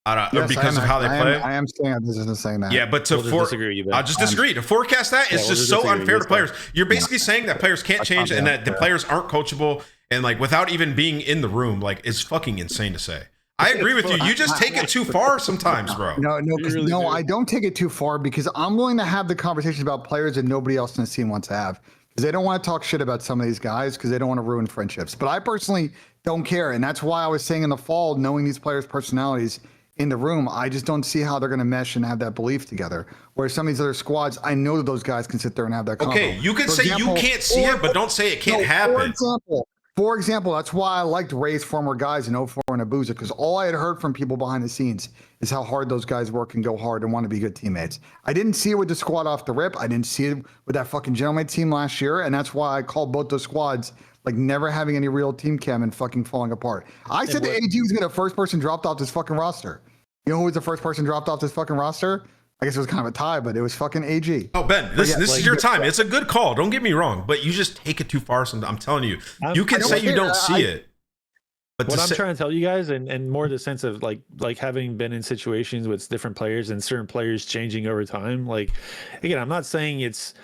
S1: or because of how they play.
S3: I am saying this isn't saying that.
S1: Yeah, but I'll just disagree. To forecast that is just so unfair to players. You're basically saying that players can't change and that the players aren't coachable and like without even being in the room, like it's fucking insane to say. I agree with you. You just take it too far sometimes, bro.
S3: No, I don't take it too far because I'm willing to have the conversation about players that nobody else in the team wants to have because they don't want to talk shit about some of these guys because they don't want to ruin friendships. But I personally don't care, and that's why I was saying in the fall, knowing these players' personalities in the room, I just don't see how they're going to mesh and have that belief together. Whereas some of these other squads, I know that those guys can sit there and have that convo.
S1: Okay, you can say you can't see it, but don't say it can't happen.
S3: For example, that's why I liked Ray's former guys in 04 and Abuza, because all I had heard from people behind the scenes is how hard those guys work and go hard and want to be good teammates. I didn't see it with the squad off the rip. I didn't see it with that fucking Gentlemates team last year, and that's why I called both those squads like never having any real team chem and fucking falling apart. I said the AG was going to first person dropped off this fucking roster. You know who was the first person dropped off this fucking roster? I guess it was kind of a tie, but it was fucking AG.
S1: Oh, Ben, this is your time. It's a good call. Don't get me wrong, but you just take it too far. I'm telling you. You can say you don't see it. But
S2: what I'm trying to tell you guys, and more the sense of like having been in situations with different players and certain players changing over time. Like, again, I'm not saying it's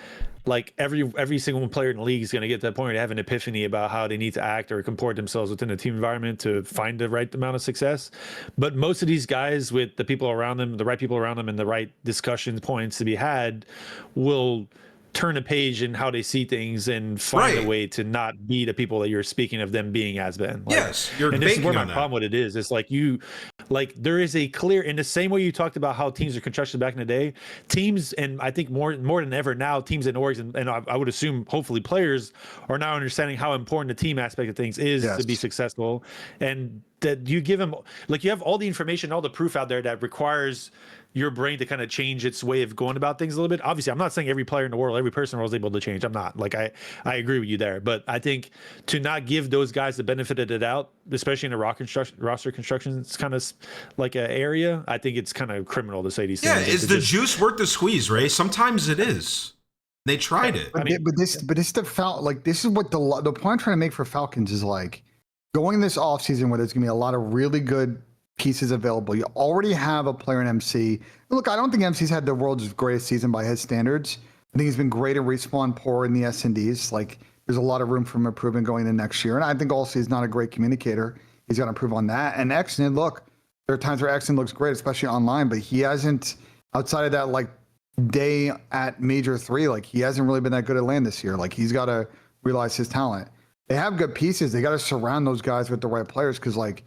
S2: like every single player in the league is going to get to that point where they have an epiphany about how they need to act or comport themselves within a team environment to find the right amount of success. But most of these guys with the people around them, the right people around them, and the right discussion points to be had will turn a page in how they see things and find a way to not be the people that you're speaking of them being as been. Like,
S1: yes, you're
S2: and this is where my problem with it is. It's like there is a clear, in the same way you talked about how teams are constructed back in the day, teams, and I think more than ever now, teams and orgs, and I would assume hopefully players are now understanding how important the team aspect of things is to be successful, and that you give them, like, you have all the information, all the proof out there that requires your brain to kind of change its way of going about things a little bit. Obviously, I'm not saying every player in the world, every person in the world is able to change. I'm not. Like, I agree with you there. But I think to not give those guys the benefit of the doubt, especially in a roster construction, it's kind of like an area, I think it's kind of criminal to say these things.
S1: Yeah, is the juice worth the squeeze, Ray? Sometimes it is. They tried it.
S3: But this is the like, this is what the point I'm trying to make for Falcons is like going this offseason where there's going to be a lot of really good pieces available. You already have a player in MC. Look, I don't think MC's had the world's greatest season by his standards. I think he's been great in respawn, poor in the S&Ds. Like, there's a lot of room for improvement going into next year. And I think also he's not a great communicator. He's got to improve on that. And Exton, look, there are times where Exton looks great, especially online, but he hasn't, outside of that, like, day at Major 3, like, he hasn't really been that good at LAN this year. Like, he's got to realize his talent. They have good pieces. They got to surround those guys with the right players because, like,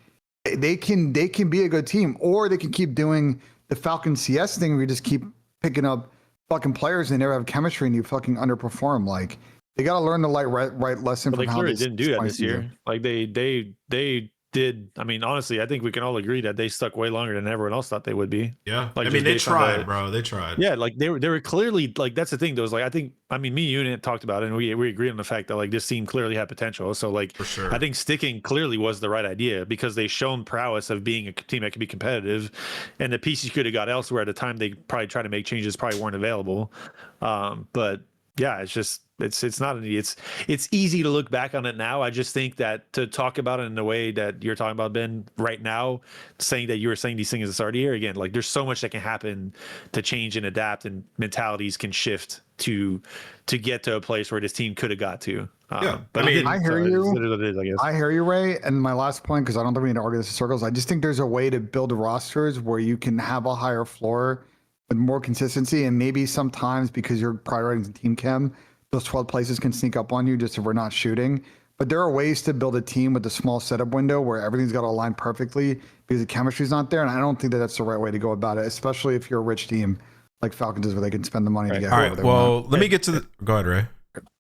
S3: they can be a good team, or they can keep doing the Falcon CS thing where you just keep picking up fucking players and they never have chemistry and you fucking underperform. Like, they got to learn the right lesson from how they
S2: didn't do that this year. Like they did. I mean, honestly, I think we can all agree that they stuck way longer than everyone else thought they would be.
S1: Yeah.
S2: Like,
S1: I mean, they tried, bro. They tried.
S2: Yeah. Like they were clearly, like, that's the thing. There was like, me and you talked about it, and we agreed on the fact that, like, this team clearly had potential. So, like,
S1: for sure,
S2: I think sticking clearly was the right idea because they shown prowess of being a team that could be competitive, and the pieces you could have got elsewhere at the time they probably tried to make changes probably weren't available. But yeah, it's just, it's not it's easy to look back on it now. I just think that to talk about it in the way that you're talking about, Ben, right now, saying that you were saying these things at the start of the year, again, like, there's so much that can happen to change and adapt, and mentalities can shift to get to a place where this team could have got to.
S3: But I mean, I hear you. I hear you, Ray. And my last point, because I don't think we need to argue this in circles, I just think there's a way to build rosters where you can have a higher floor with more consistency, and maybe sometimes because you're prioritizing team chem, those 12 places can sneak up on you just if we're not shooting. But there are ways to build a team with a small setup window where everything's got to align perfectly because the chemistry's not there. And I don't think that that's the right way to go about it, especially if you're a rich team like Falcons is, where they can spend the money to get.
S1: All right. Well, let me get to the. Go ahead, Ray.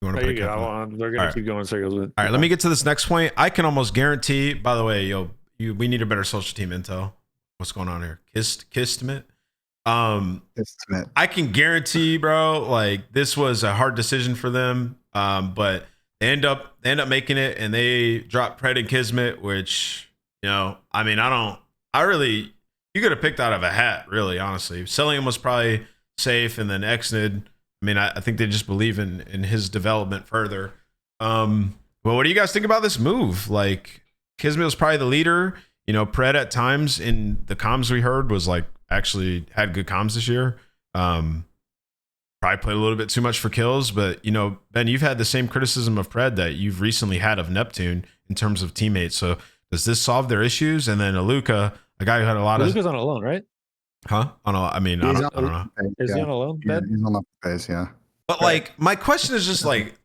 S2: You want to They're going to keep going in circles with.
S1: All right. Let me get to this next point. I can almost guarantee. By the way, we need a better social team intel. What's going on here? Kismet. I can guarantee, bro, like, this was a hard decision for them, but they end up making it, and they dropped Pred and Kismet, which I mean, you could have picked out of a hat, really, honestly. Selling him was probably safe, and then Exnid, I mean, I think they just believe in his development further. But what do you guys think about this move? Like, Kismet was probably the leader. Pred at times in the comms we heard was like actually had good comms this year. Probably played a little bit too much for kills, but Ben, you've had the same criticism of Pred that you've recently had of Neptune in terms of teammates. So does this solve their issues? And then Aluka, a guy who had a lot
S2: Aluka's on a loan, right?
S1: Huh? I don't know.
S2: Is he on a loan?
S3: Yeah, he's on the FAZE, yeah.
S1: But like, my question is just like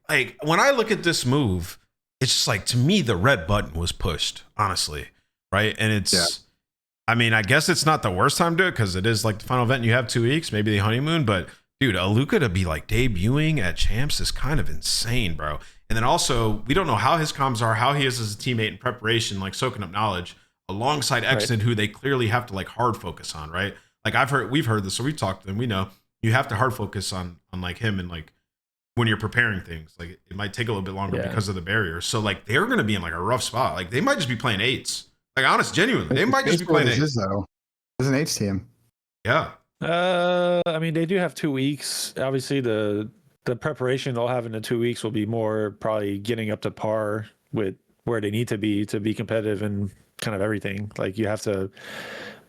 S1: when I look at this move, it's just like, to me, the red button was pushed, honestly. Right. And I mean, I guess it's not the worst time to do it because it is like the final event and you have 2 weeks, maybe the honeymoon. But dude, Aluka to be like debuting at champs is kind of insane, bro. And then also, we don't know how his comms are, how he is as a teammate in preparation, like soaking up knowledge alongside Exton, who they clearly have to like hard focus on, right? Like we've heard this, so we've talked to them. We know you have to hard focus on like him, and like when you're preparing things, like it might take a little bit longer because of the barrier. So like they're gonna be in like a rough spot. Like they might just be playing eights. Like honest, genuinely, they might just be playing eights.
S3: Though. It's an eights team.
S1: Yeah.
S2: I mean, they do have 2 weeks. Obviously, the preparation they'll have in the 2 weeks will be more probably getting up to par with where they need to be competitive and kind of everything. Like you have to,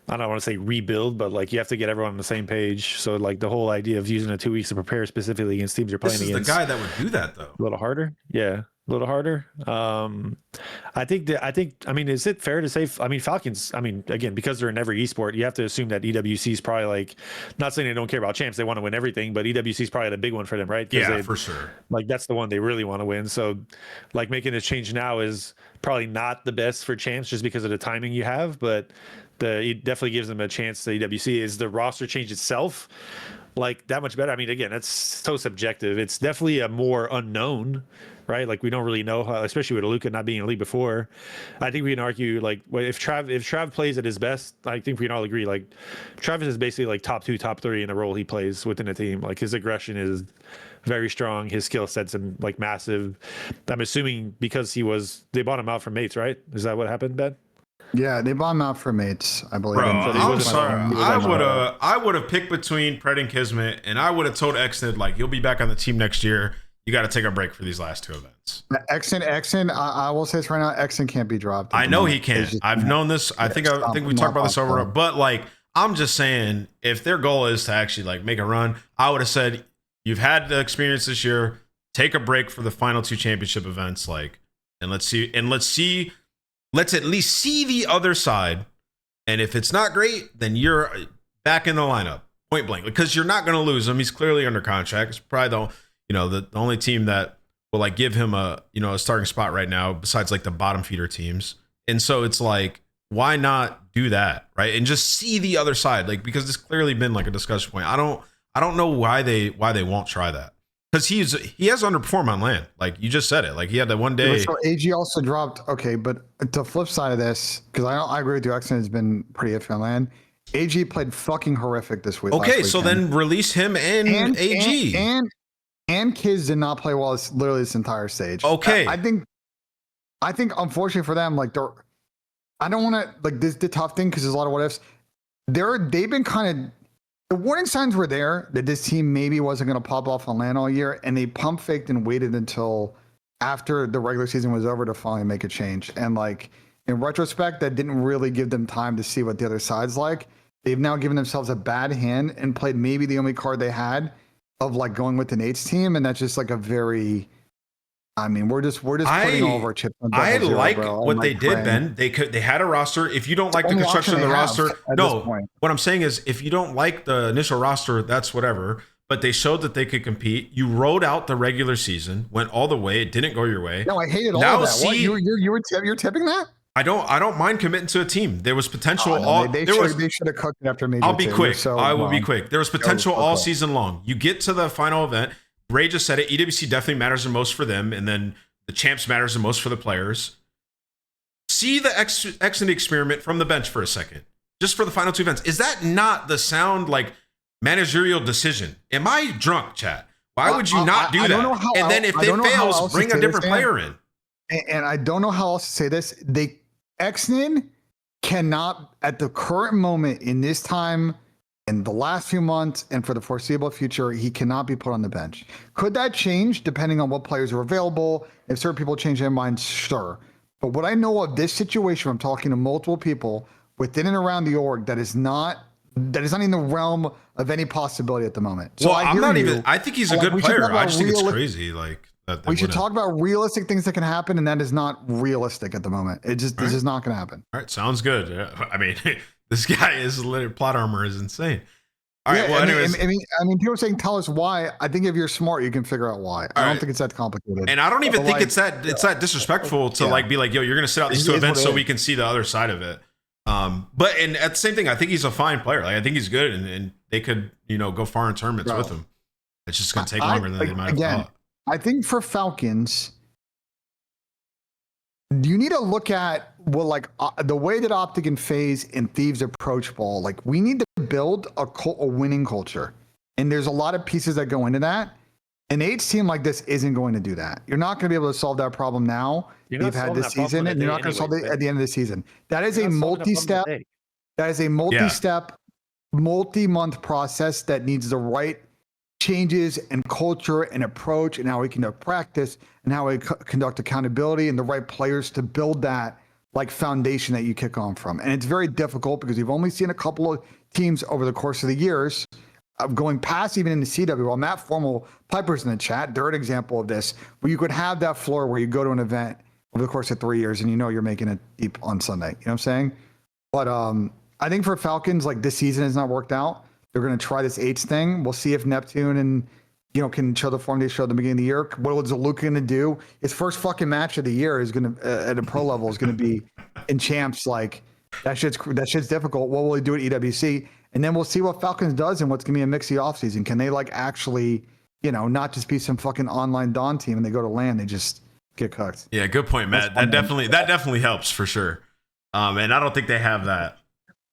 S2: I don't want to say rebuild, but like you have to get everyone on the same page. So like the whole idea of using the 2 weeks to prepare specifically against teams you're playing against.
S1: This is the guy that would do that though.
S2: A little harder. Yeah. A little harder. I mean, is it fair to say, I mean, Falcons, I mean, again, because they're in every esport, you have to assume that EWC is probably like, not saying they don't care about champs, they want to win everything, but EWC is probably the big one for them, right?
S1: Yeah, for sure.
S2: Like that's the one they really want to win. So like making this change now is probably not the best for champs just because of the timing you have, but it definitely gives them a chance to EWC. Is the roster change itself like that much better? I mean, again, that's so subjective. It's definitely a more unknown, right? Like we don't really know how, especially with Aluka not being in the league before. I think we can argue like if Trav plays at his best, I think we can all agree like Travis is basically like top 2, top 3 in the role he plays within a team. Like his aggression is very strong. His skill set's like massive. I'm assuming because they bought him out from mates, right? Is that what happened, Ben?
S3: Yeah, they bought him out for mates, I believe.
S1: Bro, I'm sorry. I would have picked between Pred and Kismet, and I would have told Exnid like, you'll be back on the team next year. You got to take a break for these last 2 events.
S3: Exon, I will say this right now, Exon can't be dropped.
S1: I know he can't. I've known this. I think we talked about this over. But like, I'm just saying, if their goal is to actually like make a run, I would have said, you've had the experience this year. Take a break for the final 2 championship events, like, and let's see. Let's at least see the other side. And if it's not great, then you're back in the lineup, point blank, because you're not going to lose him. He's clearly under contract. It's probably the only team that will like give him a starting spot right now, besides like the bottom feeder teams. And so it's like, why not do that, right? And just see the other side, like, because it's clearly been like a discussion point. I don't know why they won't try that. Because he has underperformed on land. Like you just said it. Like he had that one day.
S3: So AG also dropped. Okay, but the flip side of this, because I agree with you, Exton has been pretty iffy on land. AG played fucking horrific this week.
S1: Okay, so then release him and AG.
S3: And Kids did not play well literally this entire stage.
S1: Okay.
S3: I think unfortunately for them, like I don't want to like this the tough thing because there's a lot of what ifs. They've been kind of. The warning signs were there that this team maybe wasn't going to pop off on land all year, and they pump faked and waited until after the regular season was over to finally make a change. And like in retrospect, that didn't really give them time to see what the other side's like. They've now given themselves a bad hand and played maybe the only card they had of like going with the Nate's team, and that's just like a very. I mean, we're just putting all of our chips on
S1: I
S3: zero,
S1: like
S3: bro.
S1: what they did, Ben. They had a roster. If you don't like the construction of the roster, no. What I'm saying is, if you don't like the initial roster, that's whatever. But they showed that they could compete. You rode out the regular season, went all the way. It didn't go your way.
S3: No, I hated all of that. See, you're tipping that?
S1: I don't mind committing to a team. There was potential.
S3: They should have cooked it after major.
S1: I'll be quick. I will be quick. There was potential all season long. You get to the final event. Ray just said it. EWC definitely matters the most for them, and then the champs matters the most for the players. See the exit experiment from the bench for a second, just for the final 2 events. Is that not the sound like managerial decision? Am I drunk, chat? Why would you not do that? And then if it fails, bring a different player in.
S3: And I don't know how else to say this. Exnin cannot, at the current moment in this time, in the last few months and for the foreseeable future, he cannot be put on the bench. Could that change depending on what players are available? If certain people change their minds, sure. But what I know of this situation, I'm talking to multiple people within and around the org that is not in the realm of any possibility at the moment. So
S1: well, I think he's a good player. I just think it's crazy. Like
S3: we should talk about realistic things that can happen, and that is not realistic at the mean, this is not going to happen.
S1: All right, sounds good. I mean, this guy is literally, plot armor is insane. All right. Well, anyways,
S3: I mean, people are saying, tell us why. I think if you're smart, you can figure out why. I don't think it's that complicated.
S1: And I don't even think it's that disrespectful to like be like, yo, you're gonna sit out these two events so we can see the other side of it. But and at the same thing, I think he's a fine player. Like I think he's good, and they could go far in tournaments with him. It's just gonna take longer than they might have thought.
S3: I think for Falcons, you need to look at the way that Optic and FaZe and Thieves approach ball. Like we need to build a winning culture, and there's a lot of pieces that go into that. An H team like this isn't going to do that. You're not going to be able to solve that problem now. You've had this season, and you're not going to solve it at the end of the season. That is a multi-step. That is a multi-step, multi-month process that needs the right changes and culture and approach and how we conduct practice and how we conduct accountability and the right players to build that like foundation that you kick on from. And it's very difficult because we've only seen a couple of teams over the course of the years going past even in the CW. Well, Matt Formal, Piper's in the chat, they're an example of this, where you could have that floor where you go to an event over the course of 3 years and you're making it deep on Sunday. You know what I'm saying? But I think for Falcons, like this season has not worked out. They're going to try this H thing. We'll see if Neptune and can show the form they showed at the beginning of the year. What was Luke going to do? His first fucking match of the year is going to at a pro level is going to be in champs. Like that shit's difficult. What will he do at EWC? And then we'll see what Falcons does and what's going to be a mixy offseason. Can they like actually, not just be some fucking online Dawn team and they go to LAN, they just get cooked.
S1: Yeah, good point, Matt. That definitely helps for sure. And I don't think they have that.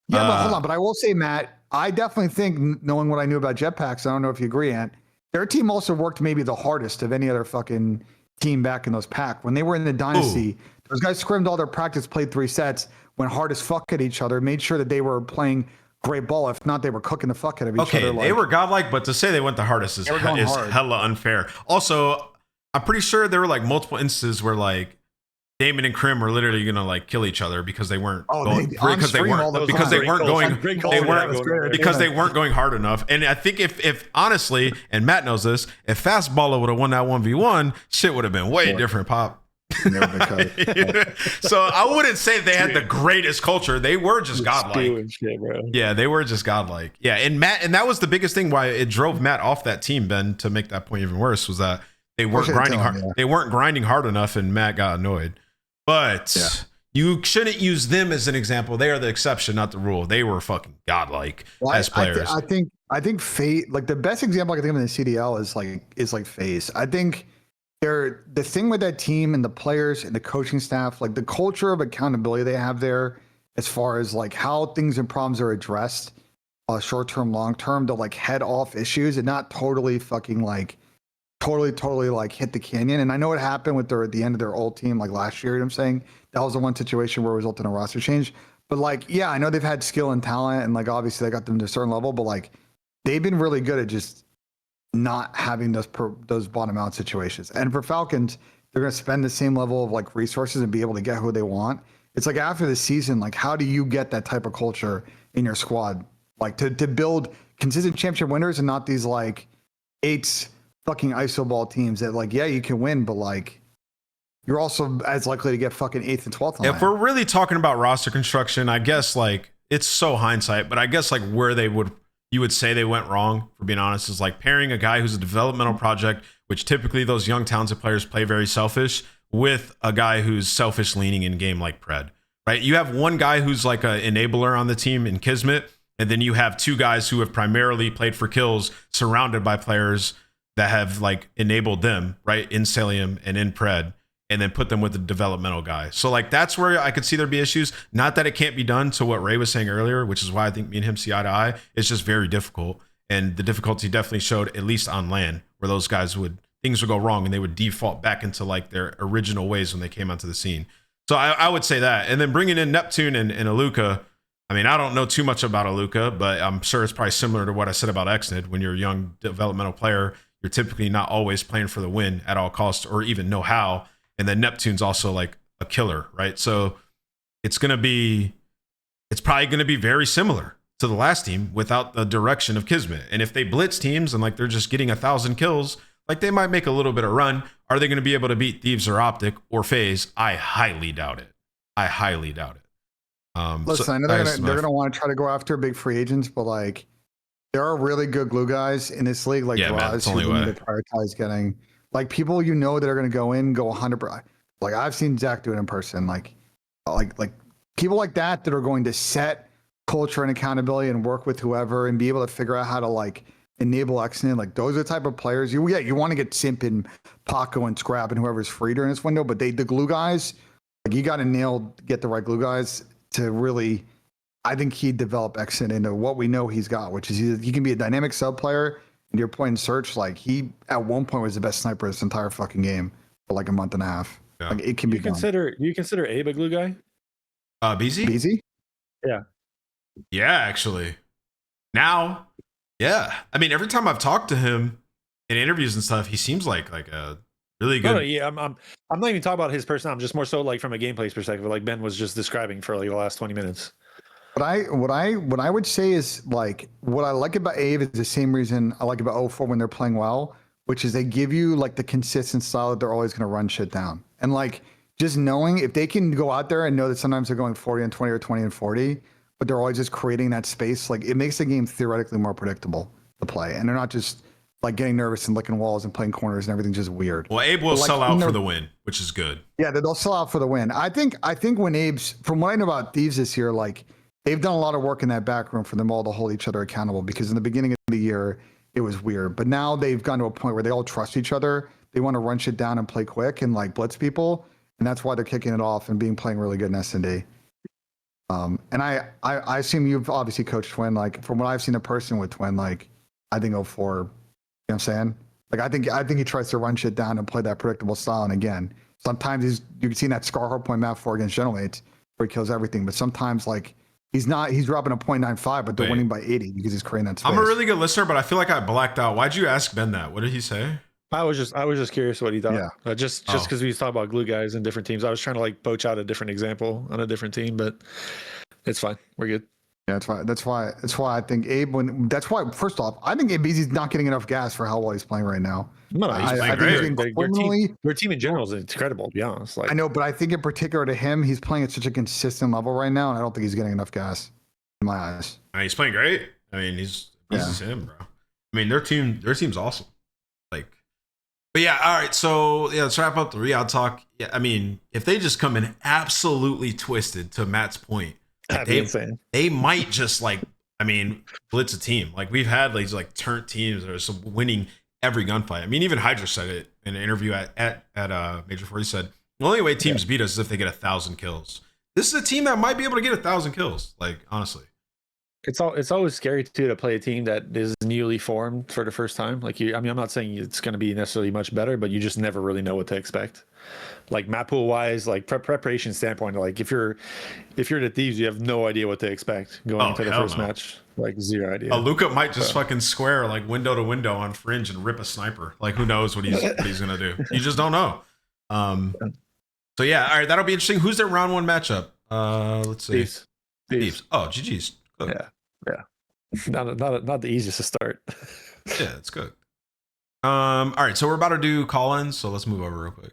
S3: Yeah, but hold on. But I will say, Matt, I definitely think, knowing what I knew about Jetpacks, I don't know if you agree, Ant, their team also worked maybe the hardest of any other fucking team back in those pack. When they were in the Dynasty, those guys scrimmed all their practice, played 3 sets, went hard as fuck at each other, made sure that they were playing great ball. If not, they were cooking the fuck out of each other.
S1: Okay, they were godlike, but to say they went the hardest is hella unfair. Also, I'm pretty sure there were like multiple instances where like Damon and Krim were literally gonna like kill each other because they weren't going hard enough. And I think if honestly, and Matt knows this, if Fastballer would have won that 1v1, shit would have been way different, Pop. So I wouldn't say they had the greatest culture. They were just godlike. Yeah, they were just godlike. Yeah, and that was the biggest thing why it drove Matt off that team, Ben, to make that point even worse, was that they weren't grinding hard. They weren't grinding hard enough, and Matt got annoyed. But you shouldn't use them as an example. They are the exception, not the rule. They were fucking godlike as players.
S3: I think FaZe, like the best example I can think of in the CDL is like FaZe. I think the thing with that team and the players and the coaching staff, like the culture of accountability they have there, as far as like how things and problems are addressed, short term, long term, to like head off issues and not totally fucking like totally like hit the canyon. And I know it happened with the end of their old team like last year. You know what I'm saying? That was the one situation where it resulted in a roster change. But like, yeah, I know they've had skill and talent, and like obviously they got them to a certain level, but like they've been really good at just not having those bottom out situations. And for Falcons, they're going to spend the same level of like resources and be able to get who they want. It's like after the season, like how do you get that type of culture in your squad? Like to build consistent championship winners and not these like 8 fucking ISO ball teams that like, yeah, you can win, but like you're also as likely to get fucking 8th and 12th.
S1: If we're really talking about roster construction, I guess like it's so hindsight, but I guess like where you would say they went wrong, for being honest, is like pairing a guy who's a developmental project, which typically those young talented players play very selfish, with a guy who's selfish leaning in game like Pred, right? You have one guy who's like an enabler on the team in Kismet, and then you have 2 guys who have primarily played for kills surrounded by players that have like enabled them, right, in Celium and in Pred, and then put them with the developmental guy. So like that's where I could see there'd be issues. Not that it can't be done, to what Ray was saying earlier, which is why I think me and him see eye to eye. It's just very difficult. And the difficulty definitely showed, at least on LAN, where those guys things would go wrong and they would default back into like their original ways when they came onto the scene. So I would say that. And then bringing in Neptune and Aluka. I mean, I don't know too much about Aluka, but I'm sure it's probably similar to what I said about Xnid. When you're a young developmental player, you're typically not always playing for the win at all costs or even know how. And then Neptune's also like a killer, right? So it's probably going to be very similar to the last team without the direction of Kismet. And if they blitz teams and like they're just getting 1,000 kills, like they might make a little bit of run. Are they going to be able to beat Thieves or Optic or FaZe? I highly doubt it.
S3: Listen, I know they're gonna want to try to go after big free agents, but like there are really good glue guys in this league, like Raz, who need to prioritize getting like people that are gonna go 100%. Like I've seen Zach do it in person, like people like that are going to set culture and accountability and work with whoever and be able to figure out how to like enable Xnid. Like those are the type of players you want to get Simp and Paco and Scrap and whoever's free during this window, but the glue guys, like you got to get the right glue guys to really, I think he'd develop Xnid into what we know he's got, which is he can be a dynamic sub player. And your point in Search, like he at one point was the best sniper this entire fucking game for like a month and a half. Yeah. Like it can be.
S2: You consider Abe a glue guy?
S1: BZ?
S3: BZ?
S2: Yeah.
S1: Yeah, actually. Now, yeah. I mean, every time I've talked to him in interviews and stuff, he seems like a really good.
S2: No, yeah, I'm not even talking about his person. I'm just more so like from a gameplay perspective, like Ben was just describing for like the last 20 minutes.
S3: What I would say is like what I like about Abe is the same reason I like about O4 when they're playing well, which is they give you like the consistent style that they're always going to run shit down. And like just knowing if they can go out there and know that sometimes they're going 40 and 20 or 20 and 40, but they're always just creating that space, like it makes the game theoretically more predictable to play. And they're not just like getting nervous and licking walls and playing corners and everything's just weird.
S1: Well, Abe will sell out for the win, which is good.
S3: Yeah, they'll sell out for the win. I think when Abe's, from what I know about Thieves this year, like they've done a lot of work in that back room for them all to hold each other accountable, because in the beginning of the year, it was weird. But now they've gotten to a point where they all trust each other. They want to run shit down and play quick and like blitz people. And that's why they're kicking it off and playing really good in S&D. And I assume you've obviously coached Twin. Like from what I've seen in person with Twin, like I think 04, you know what I'm saying? Like I think he tries to run shit down and play that predictable style. And again, sometimes you can see that Scar Hardpoint map 4 against Gentlemates where he kills everything. But sometimes like he's dropping a 0.95, but they're winning by 80 because he's creating that space.
S1: I'm a really good listener, but I feel like I blacked out. Why'd you ask Ben that? What did he say?
S2: I was just curious what he thought.
S3: Yeah.
S2: Just because we was talking about glue guys in different teams. I was trying to like poach out a different example on a different team, but it's fine. We're good.
S3: Yeah, that's why I think Abe. First off, I think ABZ's not getting enough gas for how well he's playing right now.
S2: No, he's playing great. Their team in general is incredible, to be honest. Like,
S3: I know, but I think in particular to him, he's playing at such a consistent level right now, and I don't think he's getting enough gas in my eyes.
S1: He's playing great. I mean, he's him, bro. I mean, their team's awesome. Like, but yeah, all right. So yeah, let's wrap up the Riyadh talk. Yeah, I mean, if they just come in absolutely twisted, to Matt's point, like they might just like, I mean, blitz a team. Like we've had these like turnt teams that are just winning every gunfight. I mean, even Hydra said it in an interview at Major 4. He said the only way teams beat us is if they get 1,000 kills. This is a team that might be able to get 1,000 kills. Like honestly,
S2: it's always scary too to play a team that is newly formed for the first time. Like I'm not saying it's going to be necessarily much better, but you just never really know what to expect. Like map pool wise, like preparation standpoint, like if you're the Thieves, you have no idea what to expect going into the first match. Like zero idea.
S1: Luca might just fucking square like window to window on Fringe and rip a sniper. Like who knows what he's gonna do? You just don't know. So yeah, all right, that'll be interesting. Who's their round 1 matchup? Let's see. Thieves. Oh, GG's. Good.
S2: Yeah. Not the easiest to start.
S1: Yeah, it's good. All right, so we're about to do call-ins, so let's move over real quick.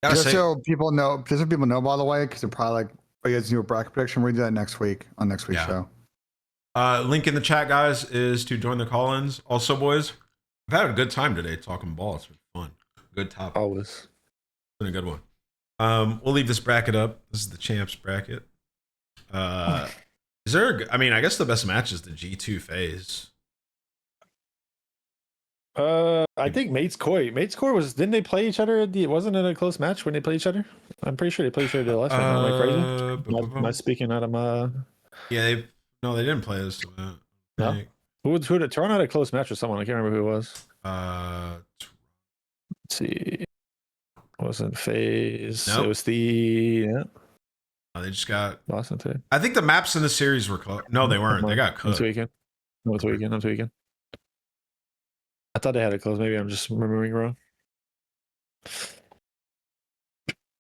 S3: Just so people know, by the way, because they're probably like, "Oh, you guys do a bracket prediction." We're gonna do that next week on next week's show.
S1: Link in the chat, guys, is to join the call-ins. Also, boys, I've had a good time today talking ball. It's been fun. Good topic.
S2: Always.
S1: It's been a good one. We'll leave this bracket up. This is the champs bracket. Is there? I mean, I guess the best match is the G2 FaZe.
S2: I think Mates Koi didn't they play each other wasn't it a close match when they played each other? I'm pretty sure they played each other the last time. Am I crazy? Am I speaking out of my
S1: Yeah, they didn't play this event.
S2: No. Who Toronto had a close match with someone. I can't remember who it was. Let's see. It wasn't FAZE.
S1: Nope.
S2: It was the
S1: They just got
S2: Boston too.
S1: I think the maps in the series were close. No, they weren't. They got cooked.
S2: I'm tweaking. I thought they had it close. Maybe I'm just remembering wrong.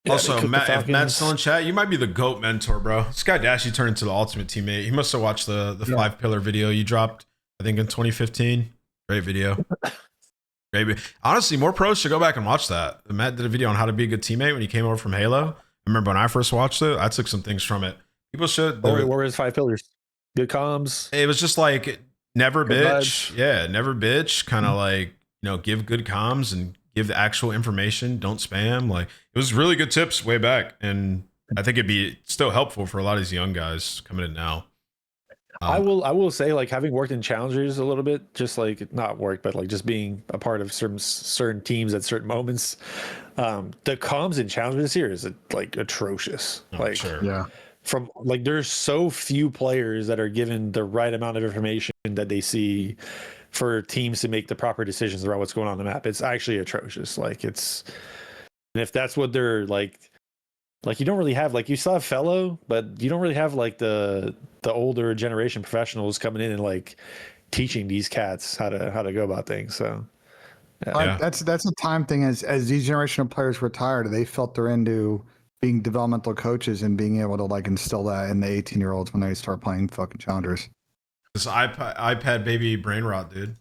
S2: Yeah,
S1: also, Matt, if Matt's still in chat, you might be the GOAT mentor, bro. This guy Dashy turned into the ultimate teammate. He must have watched the 5-pillar video you dropped, I think, in 2015. Great video. Great. Honestly, more pros should go back and watch that. Matt did a video on how to be a good teammate when he came over from Halo. I remember when I first watched it, I took some things from it. People should.
S2: What were his 5 pillars? Good comms.
S1: It was just like never
S2: good
S1: bitch.
S2: vibes.
S1: Yeah, never bitch. Kind of like, give good comms and give the actual information. Don't spam. Like, it was really good tips way back. And I think it'd be still helpful for a lot of these young guys coming in now.
S2: I will say, like, having worked in challengers a little bit, just like not work, but like just being a part of certain teams at certain moments. The comms in challengers this year is like atrocious. Like,
S1: sure.
S3: Yeah.
S2: From like, there's so few players that are given the right amount of information that they see for teams to make the proper decisions around what's going on the map. It's actually atrocious. Like, and if that's what they're like you don't really have, like, you still have fellow, but you don't really have like the older generation professionals coming in and like teaching these cats how to go about things. So
S3: yeah. That's a time thing. As these generational players retire, they filter into being developmental coaches and being able to like instill that in the 18-year-olds when they start playing fucking challengers.
S1: This iPad baby brain rot, dude. You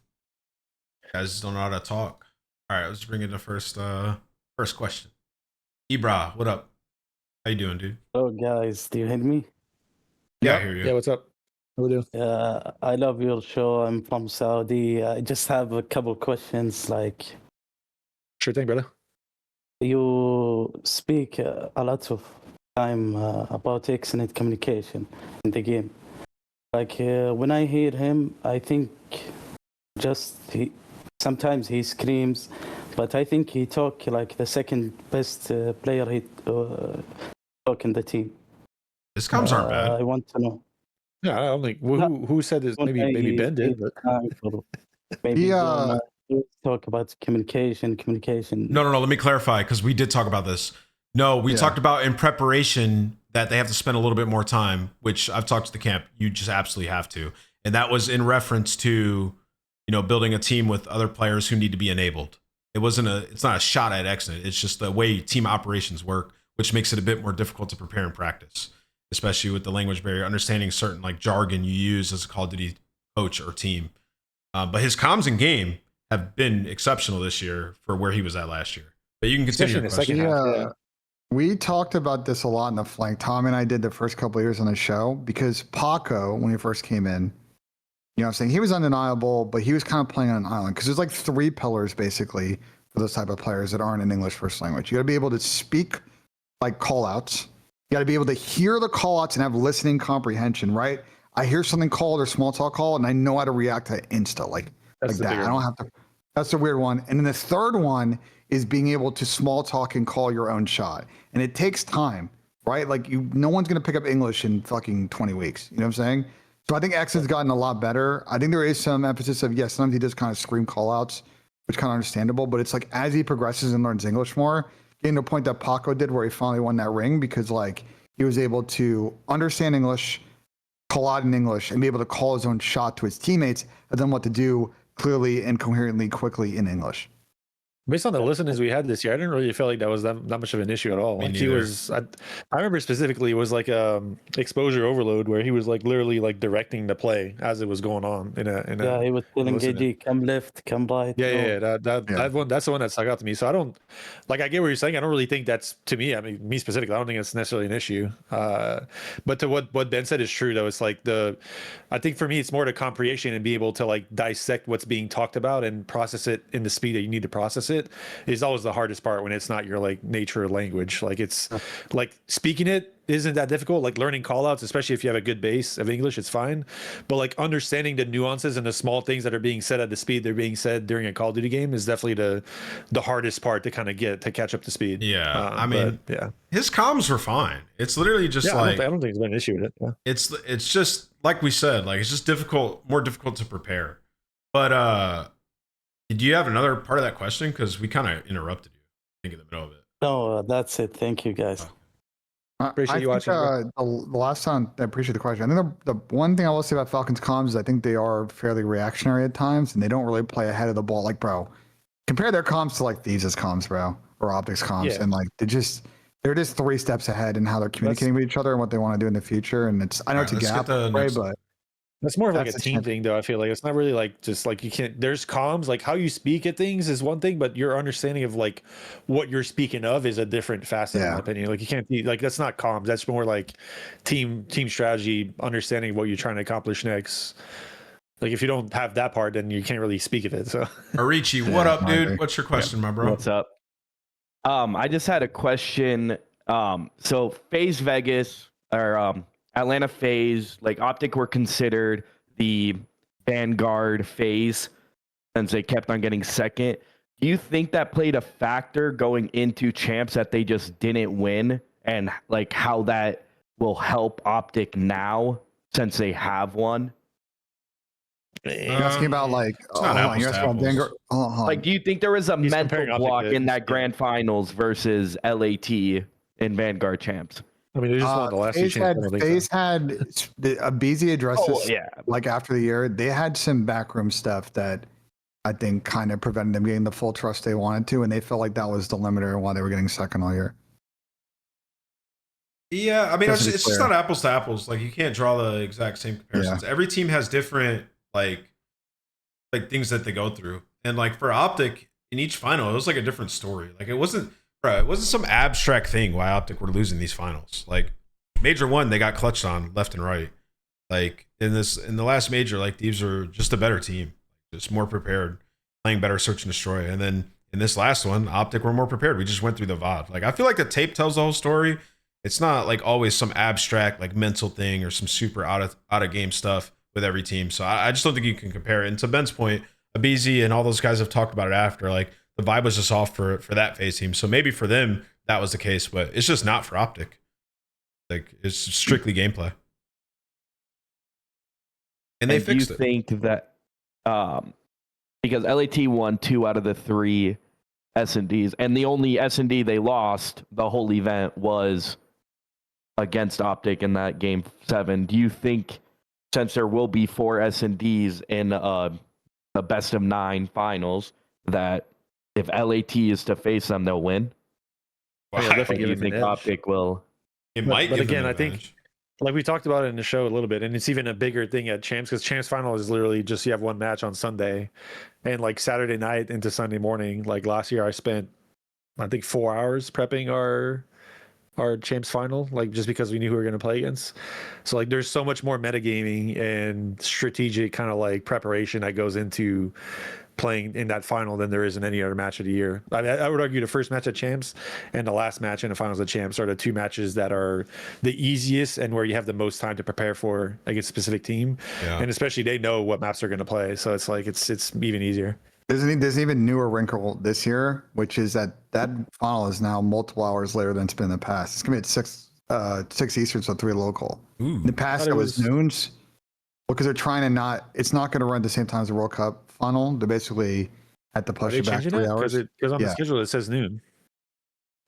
S1: guys don't know how to talk. All right, let's bring in the first question. Ibra, what up? How you doing, dude?
S4: Oh, guys, do you hear me?
S1: Yeah, I hear you.
S2: Yeah, what's up? How we doing?
S4: I love your show. I'm from Saudi. I just have a couple questions. Like,
S2: sure thing, brother.
S4: You speak a lot of time about excellent communication in the game. Like, when I hear him, I think sometimes he screams, but I think he talk like the second best player he talk in the team.
S1: His comms aren't bad.
S4: I want to know.
S2: Yeah, I don't think who said this. Maybe Ben did. But...
S4: maybe talk about communication.
S1: No. Let me clarify, because we did talk about this. No, we talked about in preparation that they have to spend a little bit more time, which I've talked to the camp. You just absolutely have to, and that was in reference to building a team with other players who need to be enabled. It's not a shot at excellent. It's just the way team operations work, which makes it a bit more difficult to prepare in practice, especially with the language barrier, understanding certain like jargon you use as a Call of Duty coach or team. But his comms in game have been exceptional this year for where he was at last year. But you can continue your question.
S3: Yeah. We talked about this a lot in the flank. Tom and I did the first couple of years on the show because Paco, when he first came in, I'm saying, he was undeniable, but he was kind of playing on an island because there's like 3 pillars basically for those type of players that aren't in English first language. You got to be able to speak like call outs. You got to be able to hear the call outs and have listening comprehension, right? I hear something called or small talk call and I know how to react to it insta like that. I don't have to. That's the weird one. And then the third one is being able to small talk and call your own shot. And it takes time, right? Like no one's going to pick up English in fucking 20 weeks. You know what I'm saying? So I think X has gotten a lot better. I think there is some emphasis of, yes, sometimes he does kind of scream call outs, which is kind of understandable, but it's like as he progresses and learns English more, getting to a point that Paco did where he finally won that ring because like he was able to understand English, call out in English, and be able to call his own shot to his teammates and then what to do clearly and coherently quickly in English.
S2: Based on the listeners we had this year, I didn't really feel like that was that much of an issue at all. Like he was, I remember specifically it was like exposure overload where he was like literally like directing the play as it was going on.
S4: Yeah, he was telling KG, come left, come right.
S2: That's the one that stuck out to me. So I don't, like, I get what you're saying. I don't really think that's, to me, I mean, me specifically, I don't think it's necessarily an issue. But to what Ben said is true though. It's like I think for me, it's more the comprehension and be able to like dissect what's being talked about and process it in the speed that you need to process it. it is always the hardest part when it's not your like nature language. Like it's like speaking it isn't that difficult. Like learning call outs, especially if you have a good base of English, it's fine. But like understanding the nuances and the small things that are being said at the speed they're being said during a Call of Duty game is definitely the hardest part to kind of get to catch up to speed.
S1: Yeah. I mean,
S2: yeah,
S1: his comms were fine. It's literally just like,
S2: I don't think there's been an issue with it. Yeah.
S1: It's just like we said, like it's just more difficult to prepare. But do you have another part of that question? Because we kind of interrupted you, I think, in the middle of it.
S4: No, that's it. Thank you, guys.
S2: Appreciate you watching.
S3: The last time, I appreciate the question. I think the one thing I will say about Falcons comms is I think they are fairly reactionary at times, and they don't really play ahead of the ball. Like, bro, compare their comms to like Thieves' comms, bro, or Optic's comms, and like they're just 3 steps ahead in how they're communicating with each other and what they want to do in the future. And it's, I know it's a gap, right, but
S2: that's more of like a team thing, though. I feel like it's not really like just like you can't. There's comms, like how you speak at things is one thing, but your understanding of like what you're speaking of is a different facet, in my opinion. Like you can't be like that's not comms. That's more like team strategy, understanding what you're trying to accomplish next. Like if you don't have that part, then you can't really speak of it. So,
S1: Arichi, what up, dude? What's your question, my bro?
S5: What's up? I just had a question. So FaZe Vegas or Atlanta FaZe, like Optic were considered the Vanguard FaZe since they kept on getting second. Do you think that played a factor going into champs that they just didn't win, and like how that will help Optic now since they have one?
S3: You're asking about like,
S1: you're asking about
S3: Vanguard.
S5: Like, do you think there was a mental block in that grand finals versus LAT in Vanguard champs?
S2: I mean, they just won the last two champs.
S3: FaZe had a BZ addresses.
S5: yeah.
S3: Like after the year, they had some backroom stuff that I think kind of prevented them getting the full trust they wanted to, and they felt like that was the limiter while they were getting second all year.
S1: Yeah, I mean, it's just not apples to apples. Like you can't draw the exact same comparisons. Yeah. Every team has different like things that they go through, and like for Optic in each final, it was like a different story. Like it wasn't some abstract thing why Optic were losing these finals. Like major one, they got clutched on left and right. Like in the last major, like Thieves are just a better team, just more prepared, playing better search and destroy. And then in this last one, Optic were more prepared. We just went through the VOD. Like I feel like the tape tells the whole story. It's not like always some abstract like mental thing or some super out of game stuff with every team. So I just don't think you can compare it. And to Ben's point, Abizi and all those guys have talked about it after. Like the vibe was just off for that FaZe team. So maybe for them that was the case, but it's just not for Optic. Like it's strictly gameplay. And they fixed it.
S5: Do you think that because LAT won 2 out of the 3 S&Ds, and the only S&D they lost the whole event was against Optic in that game 7. Do you think since there will be 4 S&Ds in the best of 9 finals that if LAT is to face them, they'll win?
S1: Well,
S5: I definitely think Optic will.
S1: It might.
S2: But again, I think like we talked about it in the show a little bit, and it's even a bigger thing at champs because champs final is literally just you have one match on Sunday, and like Saturday night into Sunday morning. Like last year, I spent I think 4 hours prepping our champs final, like just because we knew who we were going to play against. So like there's so much more metagaming and strategic kind of like preparation that goes into playing in that final than there is in any other match of the year. I would argue the first match at champs and the last match in the finals of champs are the 2 matches that are the easiest and where you have the most time to prepare for against a specific team. Yeah. And especially they know what maps they're going to play. So it's like, it's even easier.
S3: There's an even newer wrinkle this year, which is that final is now multiple hours later than it's been in the past. It's going to be at 6 Eastern, so 3 local. Ooh, in the past, it was noons. Because they're trying to not, it's not going to run at the same time as the World Cup final. They're basically at the push it back 3 hours.
S2: Because on the schedule it says noon.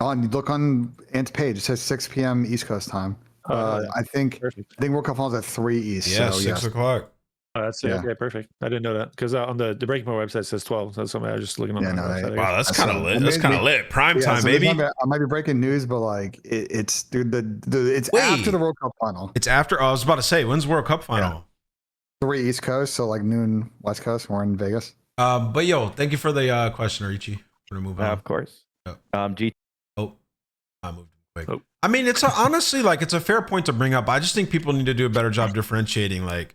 S3: Oh, and you look on Ant's page, it says 6 p.m. East Coast time. I think World Cup finals at 3 East.
S1: Yeah, so, 6 o'clock.
S2: Oh, that's it. Okay, perfect. I didn't know that because on the Breaking Point website it says 12. That's something I was just looking on.
S1: Wow, that's kind of lit. That's kind of lit. Prime time, baby.
S3: I might be breaking news, but like it's it's after the World Cup final.
S1: It's after. I was about to say, when's World Cup final?
S3: Yeah. 3 East Coast, so like noon West Coast. We're in Vegas.
S1: But yo, thank you for the question, Arichi. We're gonna move on.
S5: Of course.
S1: I moved quick. I mean, it's honestly like it's a fair point to bring up. I just think people need to do a better job differentiating. Like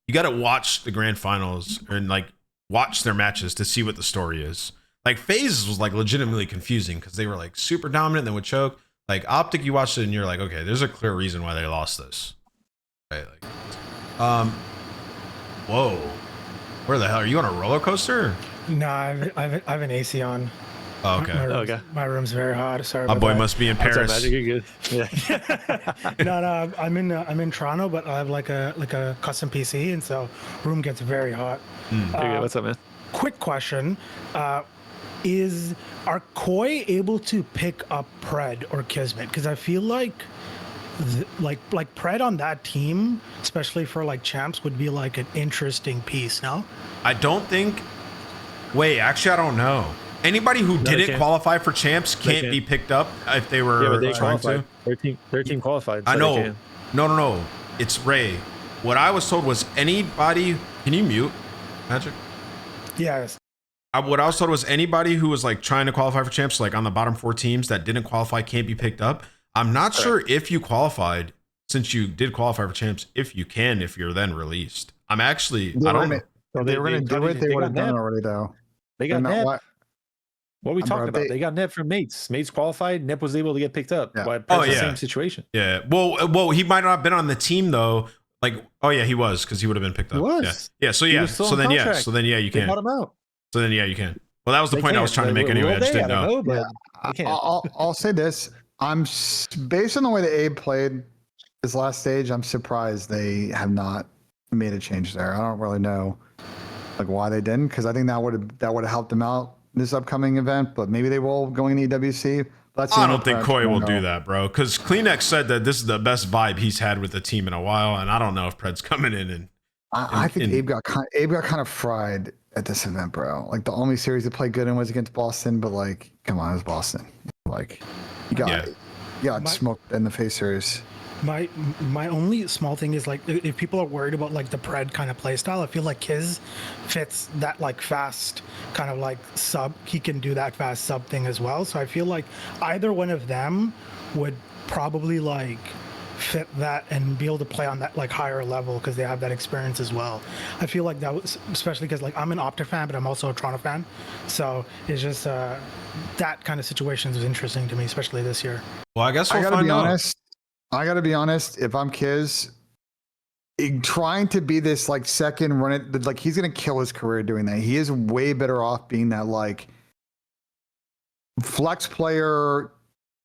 S1: you got to watch the grand finals and like watch their matches to see what the story is. Like FaZe was like legitimately confusing because they were like super dominant, then would choke. Like Optic, you watched it and you're like, okay, there's a clear reason why they lost this. Right? Like, whoa, where the hell are you on a roller coaster?
S6: No, I've an AC on.
S1: Oh, okay.
S6: My room's very hot. Sorry.
S1: My
S6: about
S1: boy
S6: that.
S1: must be in Paris.
S2: Magic, you're good. Yeah.
S6: No, I'm in Toronto, but I have like a custom PC, and so room gets very hot.
S2: What's up, man?
S6: Quick question: are Koi able to pick up Pred or Kismet? Because I feel like Pred on that team, especially for like champs, would be like an interesting piece. No,
S1: I don't think. Wait, actually, I don't know. Anybody who didn't qualify for champs can't be picked up if they were
S2: but they
S1: trying
S2: qualified.
S1: to.
S2: Their team qualified. So
S1: I know.
S2: they can.
S1: No. It's Ray. What I was told was anybody. Can you mute, Magic?
S6: yes.
S1: What I was told was anybody who was like trying to qualify for champs, like on the bottom 4 teams that didn't qualify, can't be picked up. I'm not sure if you qualified, since you did qualify for champs, if you're then released. I'm actually, I don't know.
S3: If they were going to do it, they would have done it already, though.
S2: They got net. What are we
S3: Bro,
S2: talking about? They got Nip from Mates. Mates qualified. Nip was able to get picked up.
S3: Yeah.
S2: The same situation.
S1: Yeah. Well, he might not have been on the team though. Like, oh yeah, he was because he would have been picked up.
S2: He was.
S1: Yeah. So yeah. So then you
S2: They
S1: can.
S2: bought him out.
S1: So then you can. Well, that was the
S2: They
S1: point I was trying to make anyway. I just didn't know.
S2: But
S3: I'll say this: based on the way that Abe played his last stage, I'm surprised they have not made a change there. I don't really know like why they didn't, because I think that would have helped them out this upcoming event, but maybe they will going in EWC. That's
S1: I don't think Koi will do that, bro. Because Kleenex said that this is the best vibe he's had with the team in a while, and I don't know if Pred's coming in and.
S3: I think Abe got kind of fried at this event, bro. Like the only series he played good in was against Boston, but like, come on, it was Boston. Like, you got smoked in the face series.
S6: My only small thing is like if people are worried about like the Pred kind of play style, I feel like his fits that like fast kind of like sub. He can do that fast sub thing as well. So I feel like either one of them would probably like fit that and be able to play on that like higher level because they have that experience as well. I feel like that was especially because like I'm an Optic fan, but I'm also a Toronto fan. So it's just that kind of situation is interesting to me, especially this year.
S1: Well, I guess we'll find out.
S3: I gotta be honest. If I'm Kiz, trying to be this like second run it, like he's gonna kill his career doing that. He is way better off being that like flex player,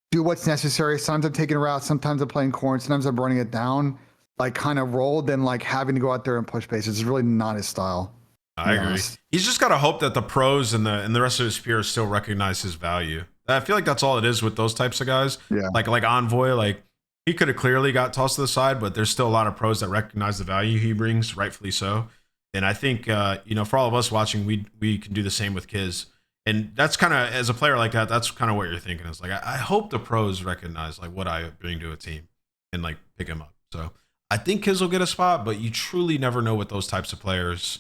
S3: do what's necessary. Sometimes I'm taking routes, sometimes I'm playing corn, sometimes I'm running it down, like kind of role than like having to go out there and push base. It's really not his style.
S1: I agree. He's just gotta hope that the pros and the rest of his peers still recognize his value. I feel like that's all it is with those types of guys.
S3: Yeah.
S1: Like Envoy, like. He could have clearly got tossed to the side, but there's still a lot of pros that recognize the value he brings, rightfully so. And I think, for all of us watching, we can do the same with Kiz. And that's kind of, as a player like that, that's kind of what you're thinking. It's like, I hope the pros recognize like what I bring to a team and like pick him up. So I think Kiz will get a spot, but you truly never know with those types of players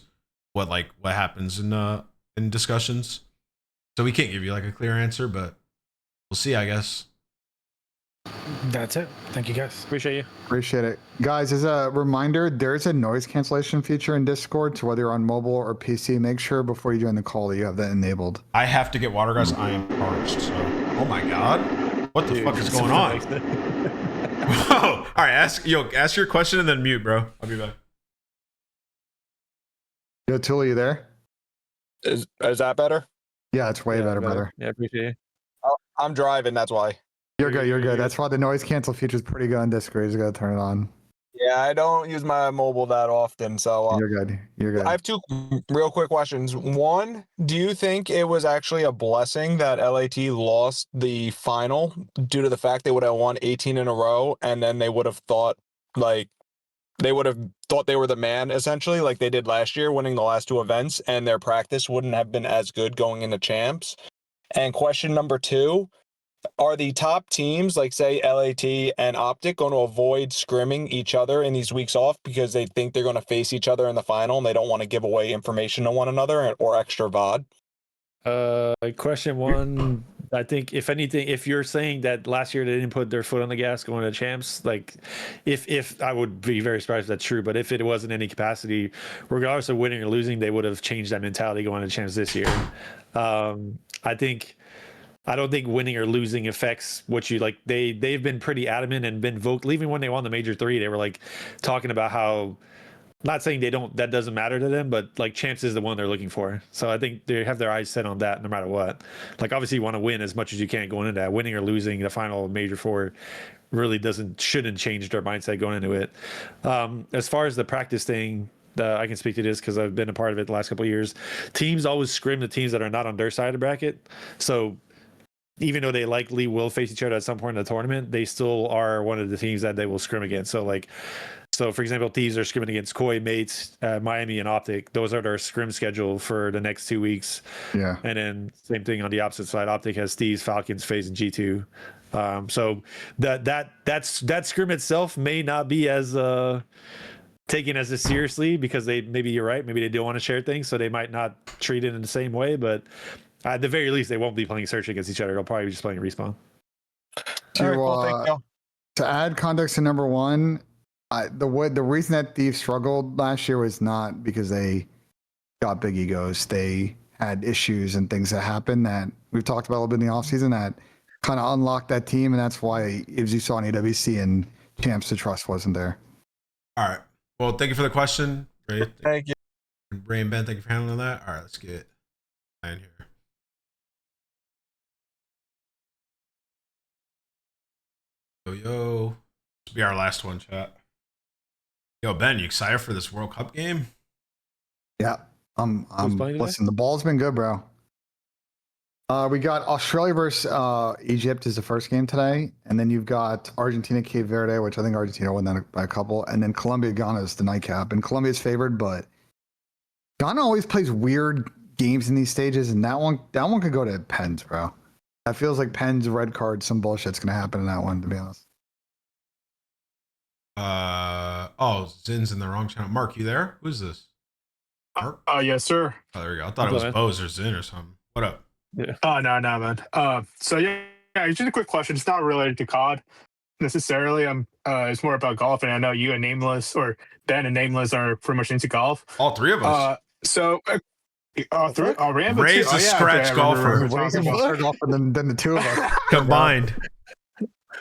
S1: what happens in discussions. So we can't give you like a clear answer, but we'll see, I guess.
S6: That's it. Thank you, guys.
S2: Appreciate you.
S3: Appreciate it. Guys, as a reminder, there's a noise cancellation feature in Discord. So whether you're on mobile or PC, make sure before you join the call that you have that enabled.
S1: I have to get water, guys. I am parched. So, oh my God. What the fuck is going on? Whoa. All right. Ask your question and then mute, bro. I'll be back.
S3: Yo, Tully, you there?
S7: Is that better?
S3: Yeah, it's way better, brother.
S2: Yeah, appreciate you.
S7: I'm driving, that's why.
S3: You're good. That's why the noise cancel feature is pretty good on Discord. You just gotta turn it on.
S7: Yeah, I don't use my mobile that often, so
S3: You're good.
S7: I have 2 real quick questions. One, do you think it was actually a blessing that LAT lost the final due to the fact they would have won 18 in a row, and then they would have thought they were the man essentially, like they did last year, winning the last 2 events, and their practice wouldn't have been as good going into champs? And question number 2. Are the top teams, like say LAT and Optic, going to avoid scrimming each other in these weeks off because they think they're going to face each other in the final and they don't want to give away information to one another or extra VOD?
S2: Question 1, I think if anything, if you're saying that last year they didn't put their foot on the gas going to champs, like if I would be very surprised if that's true, but if it wasn't any capacity, regardless of winning or losing, they would have changed that mentality going to champs this year. I don't think winning or losing affects what you like. They've been pretty adamant and been vocal. Even when they won the major 3, they were like talking about how, not saying that doesn't matter to them, but like champs is the one they're looking for. So I think they have their eyes set on that no matter what. Like obviously you want to win as much as you can going into that. Winning or losing the final major 4 really shouldn't change their mindset going into it. As far as the practice thing, I can speak to this because I've been a part of it the last couple of years. Teams always scrim the teams that are not on their side of the bracket. So even though they likely will face each other at some point in the tournament, they still are one of the teams that they will scrim against. So for example, Thieves are scrimming against Koi Mates, Miami, and Optic. Those are their scrim schedule for the next 2 weeks.
S3: Yeah.
S2: And then same thing on the opposite side. Optic has Thieves, Falcons, FAZE, and G2. So that scrim itself may not be as taken as seriously because maybe you're right. Maybe they do want to share things, so they might not treat it in the same way. But at the very least, they won't be playing search against each other. They'll probably be just playing respawn.
S3: To add context to number 1, the reason that Thieves struggled last year was not because they got big egos. They had issues and things that happened that we've talked about a little bit in the offseason that kind of unlocked that team, and that's why, as you saw in AWC and champs, the trust wasn't there.
S1: All right. Well, thank you for the question. Great.
S7: Thank you.
S1: Ray and Ben, thank you for handling that. All right, let's get in here. Yo. This will be our last one, chat. Yo, Ben, you excited for this World Cup game?
S3: Yeah. Listen, the ball's been good, bro. We got Australia versus Egypt is the first game today, and then you've got Argentina, Cape Verde, which I think Argentina won that by a couple, and then Colombia, Ghana is the nightcap, and Colombia's favored, but Ghana always plays weird games in these stages, and that one could go to pens, bro. That feels like pens, red card, some bullshit's gonna happen in that one, to be honest.
S1: Zin's in the wrong channel. Mark, you there? Who's this? Mark?
S8: Yes, sir.
S1: Oh, there we go. I thought it was Bose or Zin or something. What up?
S2: Yeah.
S8: Oh, no, man. So just a quick question. It's not related to COD necessarily. It's more about golf, and I know you and Nameless, or Ben and Nameless, are pretty much into golf.
S1: All 3 of us.
S8: Rambo
S1: Ray's a scratch golfer.
S3: Ray's a better golfer than the 2 of us.
S1: Combined.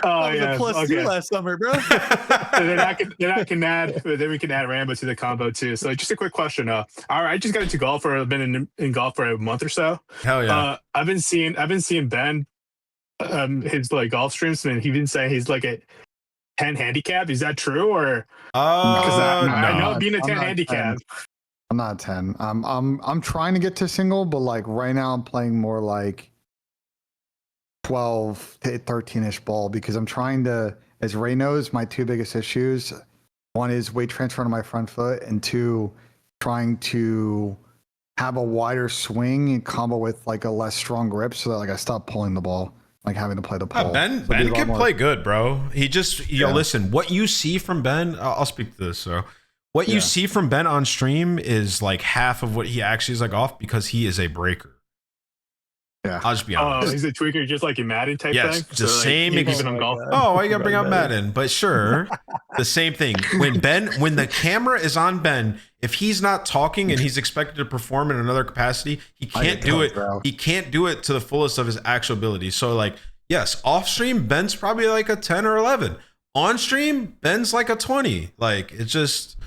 S8: Oh, yeah.
S2: +2 last summer, bro.
S8: And then I can add, then we can add Rambo to the combo too. So just a quick question. I just got into golf, or I've been in golf for a month or so.
S1: Hell yeah.
S8: I've been seeing Ben, his like golf streams, and he's been saying he's like a 10 handicap. Is that true, or? Because I know being a 10 handicap.
S3: 10. I'm not 10. I'm trying to get to single, but like right now I'm playing more like 12 to 13-ish ball because I'm trying to, as Ray knows, my 2 biggest issues, one is weight transfer to my front foot, and 2, trying to have a wider swing and combo with like a less strong grip so that like I stop pulling the ball, like having to play the pole.
S1: Ben can play good, bro. He just, listen, what you see from Ben, I'll speak to this, so what you see from Ben on stream is like half of what he actually is like off, because he is a breaker.
S3: Yeah,
S1: I'll just be honest.
S8: He's a tweaker, just like in Madden type
S1: yes,
S8: thing.
S1: The same.
S8: Even on golf.
S1: Oh, why you gotta bring up Madden? But sure, the same thing. When the camera is on Ben, if he's not talking and he's expected to perform in another capacity, he can't do it. Bro. He can't do it to the fullest of his actual ability. So, like, yes, off stream, Ben's probably like a 10 or 11. On stream, Ben's like a 20. Like, it's just.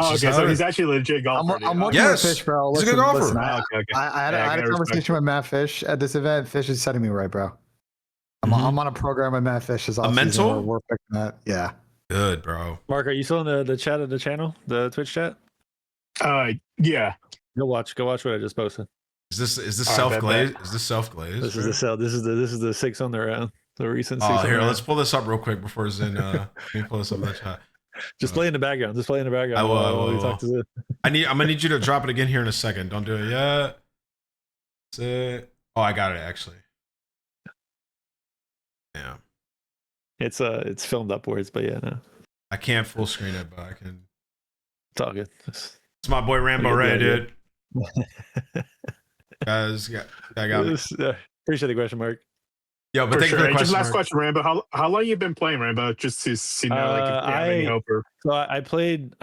S8: Oh, okay, so he's actually a legit golfer.
S3: I'm working with Fish, bro. Listen,
S1: he's a good golfer.
S3: Listen, I had a conversation with Matt Fish at this event. Fish is setting me right, bro. I'm on a program with Matt Fish.
S1: A mental?
S3: We're picking that. Yeah.
S1: Good, bro.
S2: Mark, are you still in the chat of the channel, the Twitch chat?
S8: Yeah.
S2: Go watch what I just posted.
S1: Is this self glazed? Is this self glazed?
S2: This is the cell. This is the 6 on the round. The recent 6.
S1: Oh, here, let's pull this up real quick before Zen. Let me pull this up in the chat.
S2: Just play in the background. Just play in the background.
S1: I will.
S2: While we talk to Zen.
S1: I'm gonna need you to drop it again here in a second. Don't do it yet. That's it. Oh, I got it actually. Yeah.
S2: It's filmed upwards, but yeah, no.
S1: I can't full screen it, but I can.
S2: It's all good.
S1: It's my boy Rambo Ray, dude. Guys, I got it.
S2: Appreciate the question, Mark.
S1: Yo, but
S8: For
S1: thank you for
S8: sure.
S1: the
S8: And just
S1: question.
S8: last
S1: Mark.
S8: question, Rambo. How long you been playing, Rambo? Just to see like if you have any hope or.
S2: So I played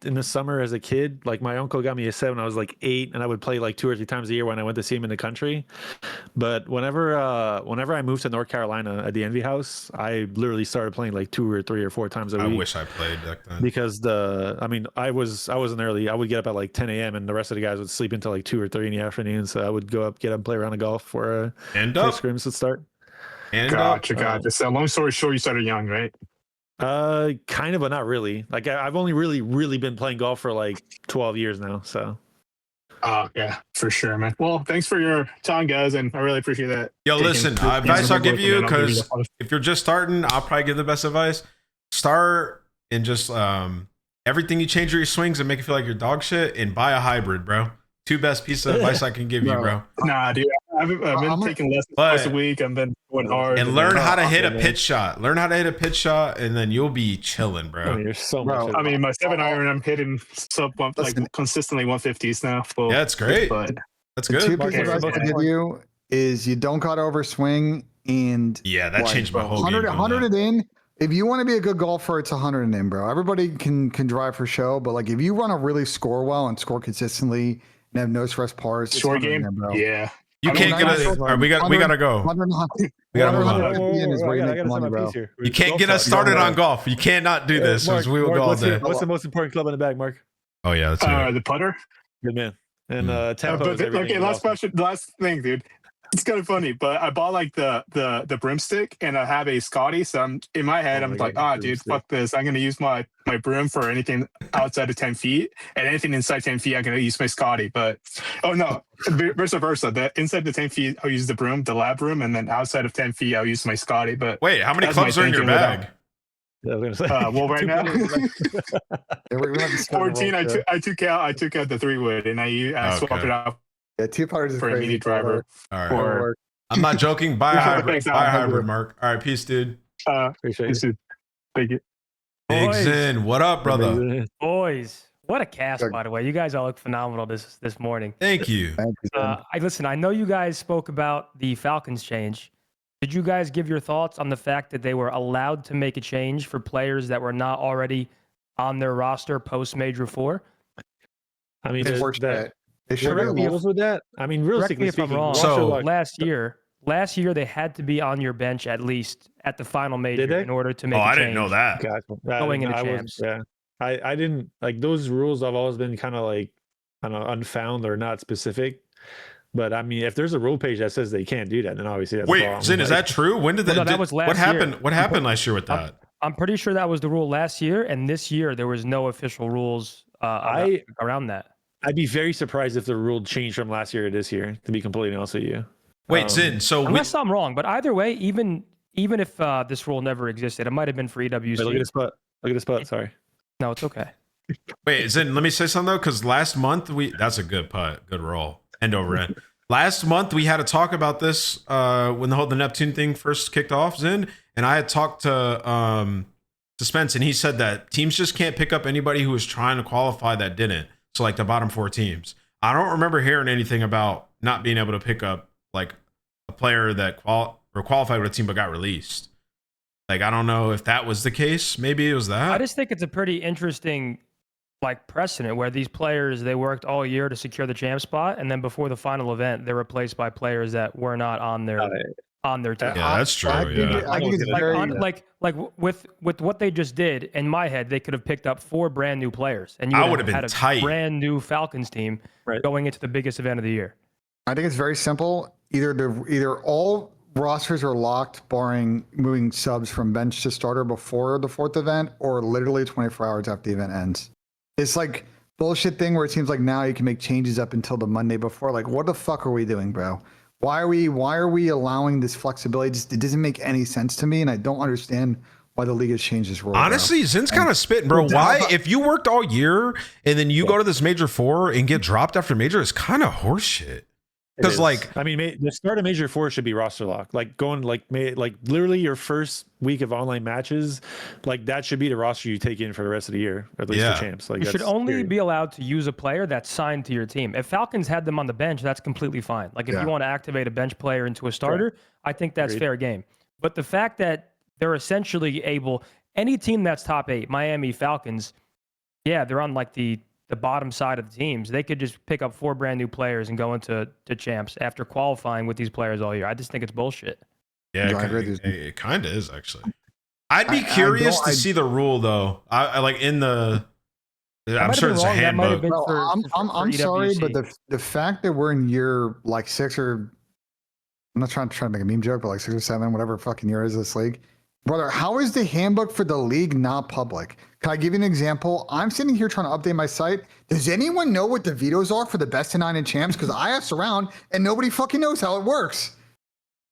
S2: in the summer as a kid. Like my uncle got me a set when I was like 8, and I would play like 2 or 3 times a year when I went to see him in the country. But whenever I moved to North Carolina at the Envy House, I literally started playing like 2 or 3 or 4 times a week.
S1: I wish I played back then.
S2: Because I wasn't early. I would get up at like 10 a.m. and the rest of the guys would sleep until like 2 or 3 in the afternoon. So I would go up, get up, play around the golf for
S1: And
S2: play
S1: up.
S2: scrims would start.
S1: And
S8: Gotcha. So long story short, you started young, right?
S2: Kind of, but not really. Like I've only really been playing golf for like 12 years now. So.
S8: Yeah, for sure, man. Well, thanks for your time, guys, and I really appreciate that.
S1: Yo, listen, advice I'll give you, because if you're just starting, I'll probably give the best advice. Start and just everything you change your swings and make it feel like you're dog shit, and buy a hybrid, bro. 2 best pieces of advice I can give you, bro.
S8: Nah, dude, I've been taking lessons twice a week. I've been going hard.
S1: And learn how to hit a pitch shot. Learn how to hit a pitch shot, and then you'll be chilling, bro.
S2: Oh, you're so much.
S8: I mean, my 7-iron, I'm hitting consistently 150s now. Well,
S1: yeah, it's great.
S8: But
S1: that's
S3: The
S1: good.
S3: 2 pieces of advice to give you is you don't got over swing, and
S1: Yeah, that changed my whole
S3: 100,
S1: game.
S3: 100 and in. If you want to be a good golfer, it's 100 and in, bro. Everybody can drive for show, but like if you want to really score well and score consistently and have no stress pars, it's
S8: short
S3: 100 and
S8: game,
S3: in, bro.
S8: Yeah.
S1: You can't get us. All right, we gotta go.
S3: 100,
S1: We gotta move on.
S3: 150 in is where you make money, bro.
S1: You can't get us started on golf. You cannot do this.
S2: Mark,
S1: We will go all
S2: what's
S1: day.
S2: what's the most important club in the bag, Mark?
S1: Oh yeah, that's it.
S8: The putter.
S2: Good man. And tempo.
S8: But
S2: is everything
S8: okay,
S2: in
S8: last
S2: golf.
S8: question, last thing, dude. It's kind of funny, but I bought like the broomstick, and I have a Scotty. So I'm in my head, I'm like, dude, fuck this. I'm gonna use my broom for anything outside of 10 feet, and anything inside 10 feet, I'm gonna use my Scotty. But oh no, vice versa. The inside the 10 feet, I'll use the broom, the lab broom, and then outside of 10 feet, I'll use my Scotty. But
S1: Wait, how many
S8: that's my
S1: clubs are in your
S8: thinking
S1: bag?
S8: without-
S2: Yeah, I was gonna say.
S8: well, right now,
S3: We have to schedule
S8: 14.
S3: roll,
S8: I took out the 3-wood, and I swapped
S1: Okay.
S8: it out
S3: Yeah, 2 putters is
S8: for a
S3: crazy.
S8: mini driver.
S1: All right.
S8: Or
S1: I'm not joking. Buy a hybrid.
S8: Thanks,
S1: Buy a
S8: Alan.
S1: hybrid, Mark. All right, peace, dude.
S2: Appreciate it.
S8: Thank you.
S1: Big
S9: Boys.
S1: Zen, what up, brother?
S9: Boys, what a cast, by the way. You guys all look phenomenal this morning.
S1: Thank you.
S3: Thank you, Sam.
S9: I know you guys spoke about the Falcons change. Did you guys give your thoughts on the fact that they were allowed to make a change for players that were not already on their roster post Major 4?
S2: I mean,
S3: It's
S2: there's
S3: worse
S2: that.
S3: that they should
S2: Correct
S3: have
S2: me with that. I mean,
S9: Correct me
S2: realistically
S9: if I'm
S2: speaking,
S9: wrong.
S1: So-
S9: Last year they had to be on your bench at least at the final major
S2: Did they?
S9: in order to make
S1: Oh,
S9: a
S1: I
S9: change.
S1: didn't know that.
S9: Going into
S2: I wasn't-
S9: champs.
S2: Yeah, I didn't like those rules. Have always been kind of unfound or not specific. But I mean, if there's a rule page that says they can't do that, then obviously that's a
S1: Wait,
S2: problem.
S1: Zen, is that true? When did
S9: Well,
S1: that?
S9: no, that was last
S1: what happened?
S9: year.
S1: What happened last year with that?
S9: I'm pretty sure that was the rule last year, and this year there was no official rules around that.
S2: I'd be very surprised if the rule changed from last year to this year. To be completely honest with you.
S1: Wait, Zen. So
S9: Unless I'm wrong, but either way, even if this rule never existed, it might have been for EWC.
S2: Wait, look at this spot. Look at this spot. Sorry.
S9: No, it's okay.
S1: wait, Zen. Let me say something though, because last month that's a good putt, good roll, end over end. Last month we had to talk about this when the Neptune thing first kicked off, Zen, and I had talked to Spence, and he said that teams just can't pick up anybody who was trying to qualify that didn't. So like the bottom 4 teams. I don't remember hearing anything about not being able to pick up like a player that qualified with a team but got released. Like I don't know if that was the case. Maybe it was that.
S9: I just think it's a pretty interesting precedent where these players, they worked all year to secure the champ spot, and then before the final event they're replaced by players that were not on their team.
S1: Yeah, that's true.
S3: I think it's
S9: with what they just did, in my head, they could have picked up 4 brand new players, and you
S1: I
S9: would
S1: would've been
S9: had a
S1: tight.
S9: brand new Falcons team going into the biggest event of the year.
S3: I think it's very simple. Either all rosters are locked, barring moving subs from bench to starter before the 4th event, or literally 24 hours after the event ends. It's like bullshit thing where it seems like now you can make changes up until the Monday before. Like, what the fuck are we doing, bro? Why are we allowing this flexibility? It doesn't make any sense to me, and I don't understand why the league has changed this rule.
S1: Honestly, Zen's kind of spitting, bro. Why? If you worked all year and then you go to this major 4 and get dropped after major, it's kind of horseshit. Because like,
S2: I mean, the start of Major 4 should be roster lock. Like going like literally your first week of online matches, like that should be the roster you take in for the rest of the year, at least for champs. Like
S9: you should only be allowed to use a player that's signed to your team. If Falcons had them on the bench, that's completely fine. Like if you want to activate a bench player into a starter, I think that's fair game. But the fact that they're essentially able, any team that's top 8, Miami Falcons, they're on like the bottom side of the teams. They could just pick up 4 brand new players and go into champs after qualifying with these players all year. I just think it's bullshit.
S1: Yeah, it kind of is actually. I'd be curious to see the rule though. I like in the. I'm sure it's a handbook.
S3: I'm sorry, but the fact that we're in year like 6 or I'm not trying to make a meme joke, but like 6 or 7, whatever fucking year is this league. Brother, how is the handbook for the league not public? Can I give you an example? I'm sitting here trying to update my site. Does anyone know what the vetoes are for the best of 9 in champs? Because I asked around and nobody fucking knows how it works.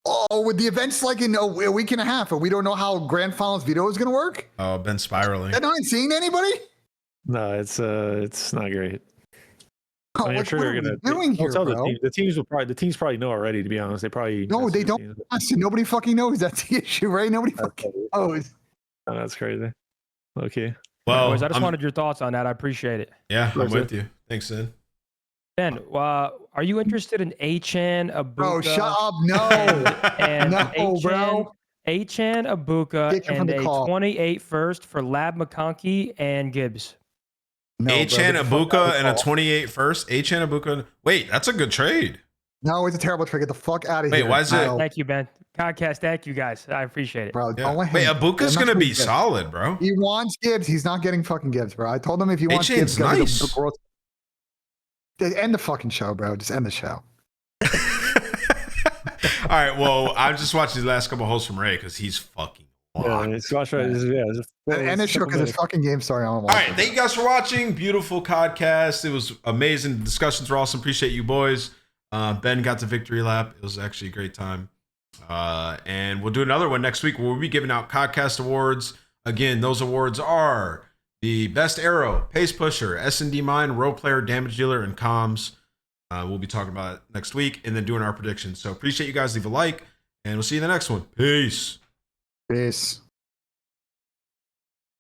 S3: Oh, with the events like in a week and a half, and we don't know how grand finals veto is going to work?
S1: Oh, been spiraling.
S3: Am I seeing anybody?
S2: No, it's not great.
S3: Oh,
S2: I mean, I'm sure they're gonna doing here, bro. The teams probably know already. To be honest, they probably
S3: they don't. Nobody fucking knows. That's the issue, right? Nobody fucking knows.
S2: Oh, that's crazy. Okay.
S9: Well, anyways, I just wanted your thoughts on that. I appreciate it.
S1: Yeah, I'm with you. Thanks, Sid.
S9: Ben, are you interested in Achan, Abuka?
S3: Bro, shut up! No,
S9: and
S3: no, bro.
S9: Achan, Abuka, and a 28 first for Lab McConkey and Gibbs.
S1: No, Achan, Abuka, and a 28 first. Achan, Abuka. Wait, that's a good trade.
S3: No, it's a terrible trade. Get the fuck out of here.
S1: Wait, why is it?
S9: Thank you, Ben. Codcast, thank you guys. I appreciate it.
S3: Bro,
S1: yeah. Wait, Abuka's going to be solid, bro.
S3: He wants Gibbs. He's not getting fucking Gibbs, bro. I told him if he wants
S1: Achan's
S3: Gibbs,
S1: nice.
S3: End the fucking show, bro. Just end the show.
S1: All right, well, I'm just watching the last couple of hosts from Ray because he's fucking
S3: end the show because it's fucking game starting.
S1: All right, thank you guys for watching. Beautiful Codcast. It was amazing. The discussions were awesome. Appreciate you boys. Ben got the victory lap. It was actually a great time. And we'll do another one next week where we'll be giving out Codcast awards. Again, those awards are the best arrow, pace pusher, S&D mine, role player, damage dealer, and comms. We'll be talking about it next week and then doing our predictions. So appreciate you guys. Leave a like and we'll see you in the next one. Peace.
S3: Peace.